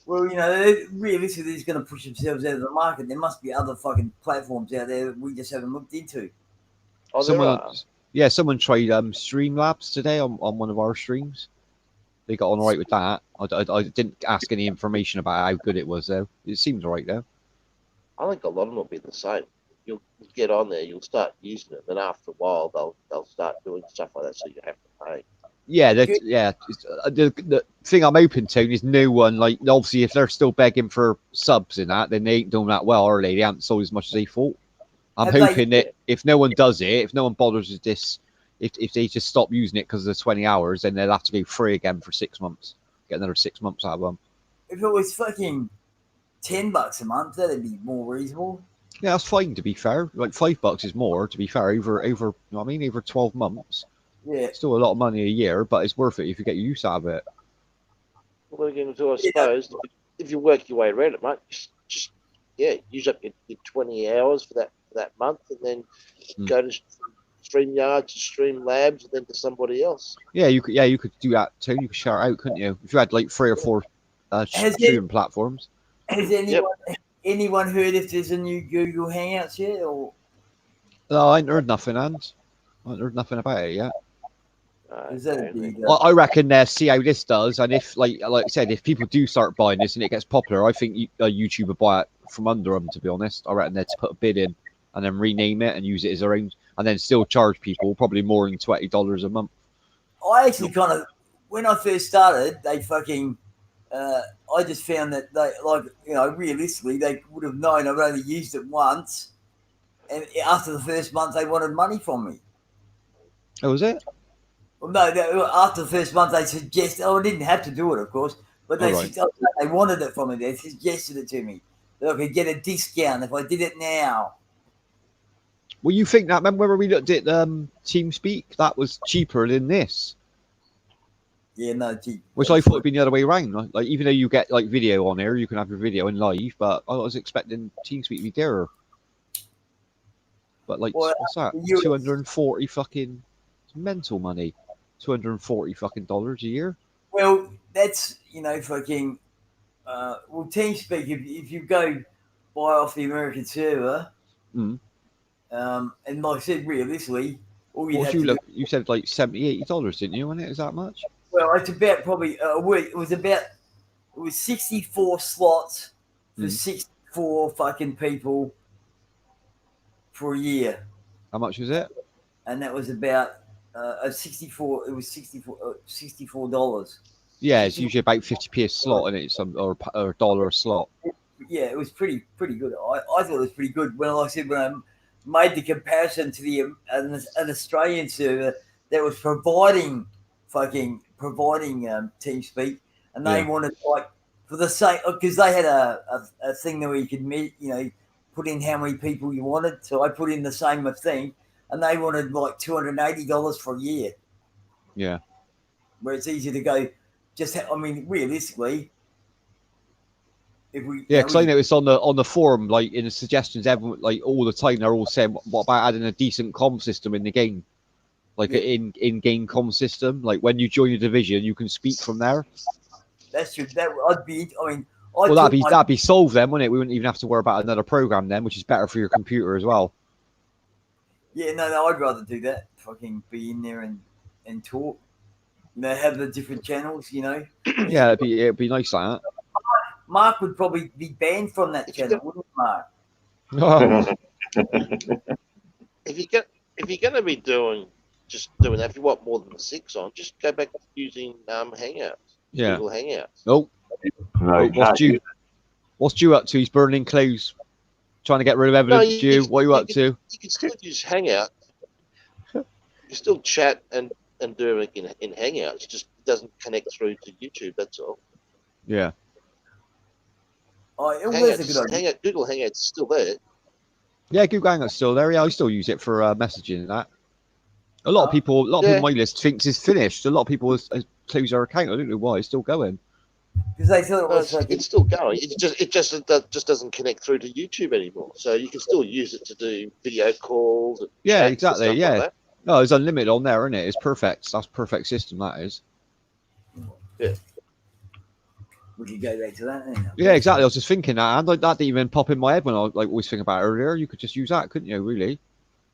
Well, realistically, they're going to push themselves out of the market. There must be other fucking platforms out there that we just haven't looked into. Oh, Someone, there are. yeah, someone tried Streamlabs today on one of our streams. They got on all right with that. I didn't ask any information about how good it was, though. It seemed all right, though. I think a lot of them will be the same. You'll get on there, you'll start using it, and after a while, they'll start doing stuff like that, so you have to pay. Yeah, the thing I'm open to is no one, like, obviously, if they're still begging for subs and that, then they ain't doing that well, are they? They haven't sold as much as they thought. I'm hoping that if no one does it, if no one bothers with this, if they just stop using it because of the 20 hours, then they'll have to go free again for 6 months. Get another 6 months out of them. If it was fucking $10 a month, that'd be more reasonable. Yeah, that's fine, to be fair. Like, $5 is more, to be fair, over you know what I mean, over 12 months. Yeah. Still a lot of money a year, but it's worth it if you get use out of it. Well, again, so I suppose if you work your way around it, mate, just use up your 20 hours for that month, and then go to StreamYard, to Streamlabs, and then to somebody else. Yeah, you could do that too. You could share it out, couldn't you? If you had like 3 or 4 streaming platforms. Has anyone heard if there's a new Google Hangouts yet? Or No, I ain't heard nothing, Hans. I ain't heard nothing about it yet. is that a big, I reckon see how this does, and if like I said, if people do start buying this and it gets popular, I think YouTube will buy it from under them. To be honest, I reckon they'd put a bid in and then rename it and use it as their own, and then still charge people probably more than $20 a month. I actually kind of, when I first started, they fucking, I just found that they, like, realistically, they would have known I've only used it once, and after the first month, they wanted money from me. Oh, was it? Well, no, after the first month, they suggested, I didn't have to do it, of course, but they wanted it from me. They suggested it to me that I could get a discount if I did it now. Well, you think that? Remember when we looked at TeamSpeak? That was cheaper than this. Yeah, no, which I thought would be the other way around. Like, even though you get like video on here, you can have your video in live, but I was expecting TeamSpeak to be dearer. But like, what's that? 240 fucking mental money. 240 fucking dollars a year. Well, that's fucking. Well, TeamSpeak. If you go buy off the American server, and like I said, realistically, all you said like $70-$80, didn't you? Wasn't it? Is that much? Well, it's about probably it was 64 slots for 64 fucking people for a year. How much was it? And that was about $64. It was $64. Yeah, it's usually about 50p a slot, and it's or $1 a slot. Yeah, it was pretty good. I thought it was pretty good. When I made the comparison to an Australian server that was providing TeamSpeak, and they wanted like for the same because they had a thing where you could put in how many people you wanted. So I put in the same thing, and they wanted like $280 for a year. Yeah, where it's easy to go. Realistically, if we because I know it's on the forum, like in the suggestions, everyone like all the time they're all saying, what about adding a decent comm system in the game? Like an in-game comm system, like when you join a division, you can speak from there. That's true. That'd be solved then, wouldn't it? We wouldn't even have to worry about another program then, which is better for your computer as well. Yeah, no, I'd rather do that. Fucking be in there and talk. Have the different channels. Yeah, it'd be nice like that. Mark would probably be banned from that channel, wouldn't Mark? If you're going to be doing that, if you want more than the 6 on, just go back to using Hangouts. Yeah. Google Hangouts. Nope. No. What's Stu up to? He's burning clothes, trying to get rid of evidence. Stu, what are you up to? You can still use Hangouts. You can still chat and do it in Hangouts. It just doesn't connect through to YouTube. That's all. Yeah. It was a good idea. Google Hangouts is still there. Yeah, Google Hangouts still there. Yeah, I still use it for messaging and that. A lot of people on my list thinks it's finished. A lot of people close their account. I don't know why. It's still going. Because they thought it No, was fucking. it's still going. It just doesn't connect through to YouTube anymore. So you can still use it to do video calls. And Yeah, chats exactly. And stuff Yeah. like that. No, it's unlimited on there, isn't it? It's perfect. That's perfect system. That is. We could go back to that then. Yeah, exactly. I was just thinking that, and like that didn't even pop in my head when I like always think about it earlier. You could just use that, couldn't you? Really?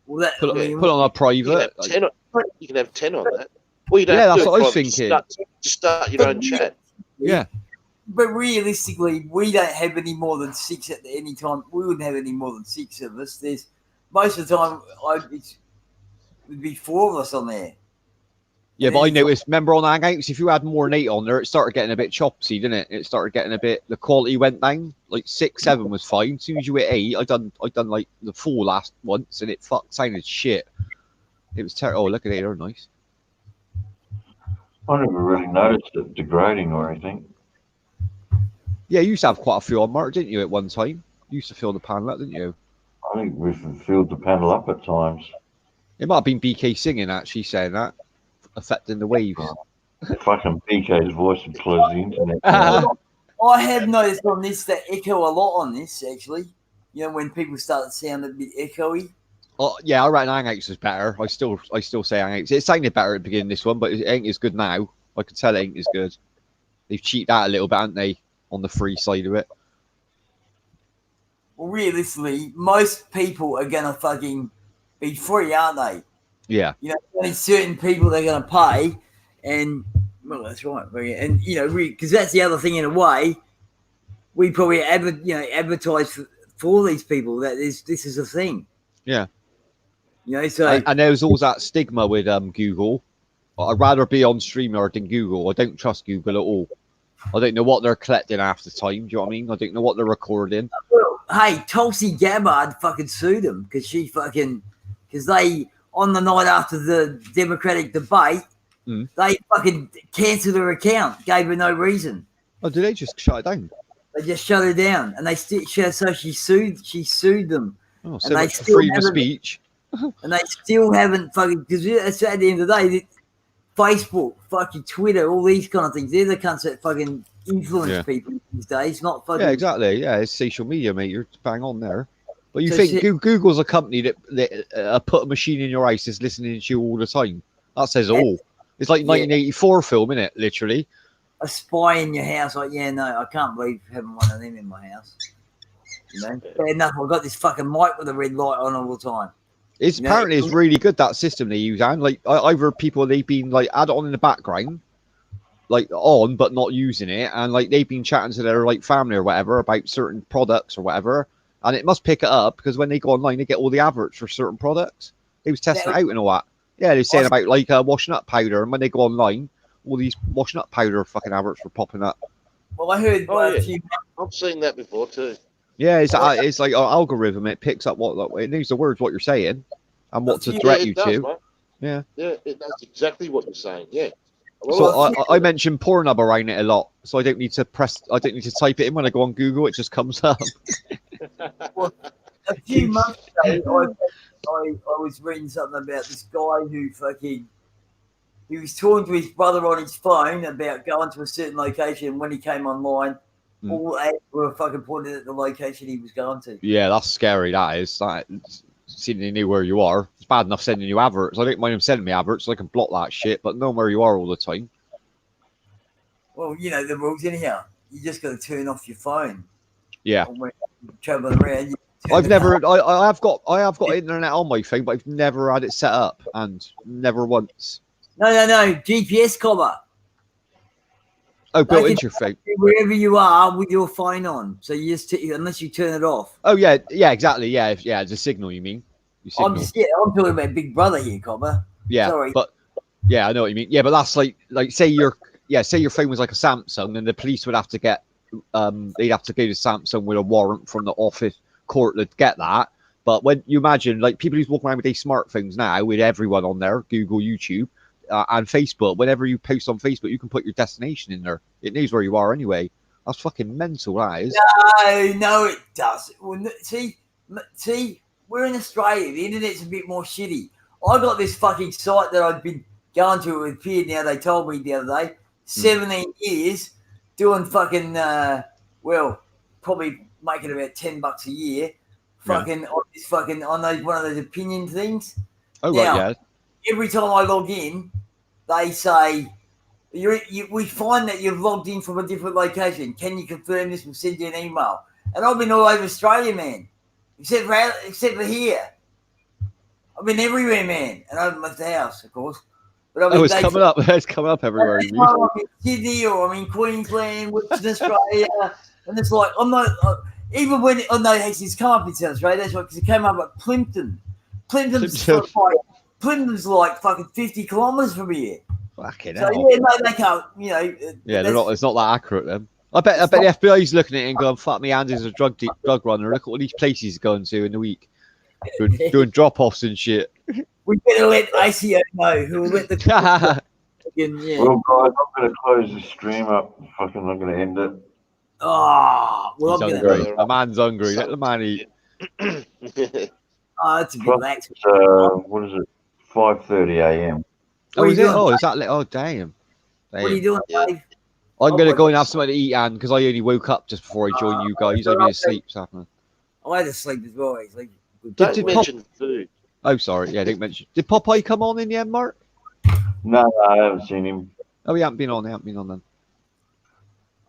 Well, that, Put, I mean, put on a You can private. have Like, 10 on, you can have 10 on that. Well, you don't Yeah, have to that's do what it I was private. thinking. Just start your own chat. yeah. But realistically, we don't have any more than 6 at any time. We wouldn't have any more than 6 of us. There's most of the time, it would be 4 of us on there. Yeah, And but I then noticed, remember on Hangouts, if you had more than 8 on there, it started getting a bit choppy, didn't it? It started getting a bit, the quality went down. Like 6, 7 was fine. As soon as you hit 8, I done like the full last once, and it sounded shit. It was terrible. Oh, look at it, they're nice. I never really noticed it degrading or anything. Yeah, you used to have quite a few on, Mark, didn't you, at one time? You used to fill the panel up, didn't you? I think we've filled the panel up at times. It might have been BK singing, actually, saying that, affecting the waves. Fucking BK's voice would close the internet. I have noticed on this that echo a lot on this, actually. You know, when people start to sound a bit echoey. Oh, yeah, I reckon Hangouts is better. I still say Hangouts. It sounded better at the beginning of this one, but it ain't as good now. I can tell it ain't as good. They've cheated out a little bit, haven't they, on the free side of it? Well, realistically, most people are going to fucking be free, aren't they? Yeah. You know, only certain people they're going to pay, and well, that's right. And you know, because that's the other thing in a way, we probably advertise for these people that this is a thing. Yeah. You know, so And there's always that stigma with Google. I'd rather be on StreamYard than Google. I don't trust Google at all. I don't know what they're collecting half the time. Do you know what I mean? I don't know what they're recording. well, hey, Tulsi Gabbard fucking sued them because they on the night after the Democratic debate. They fucking cancelled her account, gave her no reason. Oh, did they just shut it down? They just shut her down, and they still. So she sued them. Oh, so And they much for still freedom of haven't- speech. And they still haven't fucking because at the end of the day, Facebook, fucking Twitter, all these kind of things. They're the cunts that fucking influence people these days. Not fucking. Yeah, exactly. Yeah, it's social media, mate. You're bang on there. But you So think Google's a company that put a machine in your eyes that's listening to you all the time? That says all. It's like 1984 film, isn't it? Literally. A spy in your house, like, yeah, no, I can't believe having one of them in my house. You know, fair enough. I've got this fucking mic with a red light on all the time. It's apparently it's really good, that system they use, and like I've heard people, they've been like add it on in the background, like on but not using it, and like they've been chatting to their like family or whatever about certain products or whatever, and it must pick it up because when they go online they get all the adverts for certain products. They was testing it out and all that. Yeah, they're saying about like washing up powder, and when they go online, all these washing up powder fucking adverts were popping up. Well, I heard a few. I've seen that before too. Yeah, it's like an algorithm. It picks up it knows the words what you're saying and what to direct you to. Mate. Yeah, it does exactly what you're saying. Yeah. So I mentioned Pornhub around it a lot, so I don't need to type it in when I go on Google. It just comes up. Well, a few months ago, I was reading something about this guy who he was talking to his brother on his phone about going to a certain location, and when he came online, all ads were fucking pointed at the location he was going to. Yeah, that's scary. That is. Seeing they knew where you are. It's bad enough sending you adverts. I don't mind them sending me adverts, so I can block that shit, but knowing where you are all the time. Well, you know the rules anyhow. You just got to turn off your phone. Yeah. When you're traveling around. I've never. I have got internet on my phone, but I've never had it set up, and never once. No. GPS cover. Oh, built into your phone. Wherever you are with your phone on, so you just unless you turn it off. Oh yeah, exactly. Yeah, it's a signal. You mean? I'm talking about Big Brother here, Cobber. Yeah, sorry, but yeah, I know what you mean. Yeah, but that's like say your phone was like a Samsung, then the police would have to get they'd have to go to Samsung with a warrant from the office court to get that. But when you imagine like people who's walking around with their smartphones now with everyone on there, Google, YouTube. And Facebook, whenever you post on Facebook, you can put your destination in there. It knows where you are anyway. That's fucking mental, that is. No, it doesn't. Well, see, we're in Australia. The internet's a bit more shitty. I got this fucking site that I've been going to with Peer now. They told me the other day, 17 years, doing fucking well, probably making about $10 a year, fucking on this fucking on those one of those opinion things. Oh Now, right, every time I log in, they say we find that you've logged in from a different location. Can you confirm this? We'll send you an email. And I've been all over Australia, man, except for here. I've been everywhere, man, and I haven't left the house, of course. But Oh, it's coming up. It's coming up everywhere. I'm in Sydney or I'm in Queensland, Western Australia, and it's like I'm not. Even when I know it's come up in South Australia, that's right, because it came up at Plimpton. Plimpton's like fucking 50 kilometres from here. Fucking So hell. yeah, no, they can't. You know. Yeah, they're not. It's not that accurate then. I bet the FBI's looking at it and going, "Fuck me, Andy's a drug runner. Look at all these places he's going to in the week, doing drop-offs and shit." We better let ACO know who will let the. Well, guys, I'm going to close the stream up. Fucking, I'm going to end it. Oh, well, He's I'm hungry. gonna. The man's hungry. Let the man eat. Oh, it's a bit relaxed. What is it? 5:30 a.m. Oh, is it? doing, Oh, Dave? is that? Oh, damn. What are you doing, Dave? I'm going to go and have something to eat, Anne, because I only woke up just before I joined you guys. I've been asleep. I had to sleep as well. It's like, Don't mention food. Oh, sorry. Yeah, I didn't mention. Did Popeye come on in the end, Mark? No, I haven't seen him. Oh, he hasn't been on. He hasn't been on then.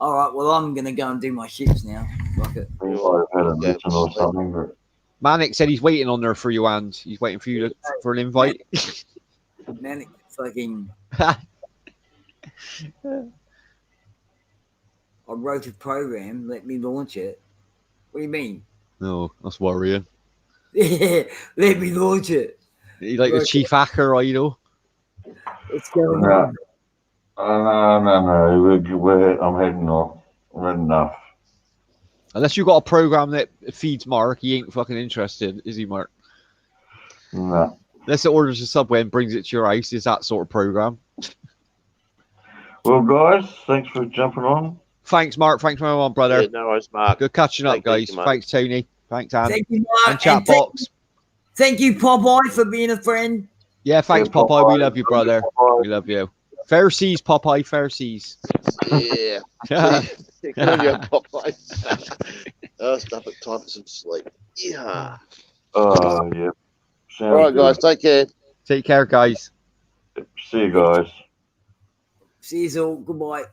all right, well, I'm going to go and do my shifts now. Fuck it. He might have had a listen or something. But... Manic said he's waiting on there for you, and he's waiting for you for an invite. Manic fucking. I wrote a program. Let me launch it. What do you mean? No, that's worrying. Let me launch it. He's like the chief hacker, you know. What's going No. on? No. I'm heading off. I've had enough. Unless you've got a program that feeds Mark, he ain't fucking interested, is he, Mark? No. Unless it orders a Subway and brings it to your house, is that sort of program. Well, guys, thanks for jumping on. Thanks, Mark. Thanks, my one, brother. Yeah, no worries, Mark. Good catching up, Thank you, guys. Mark. Thanks, Tony. Thanks, Anne. Thank you, Mark. And chat And box. Thank you, Popeye, for being a friend. Yeah, thanks, Yeah, Popeye. We Popeye. love you, brother. We love you. Fair seas, Popeye. Fair seas. Yeah. Good on you, Popeye. Stuff it. Time for some sleep. Yeah. Yeah. All right, guys. Take care. Take care, guys. See you guys. See you all. Goodbye.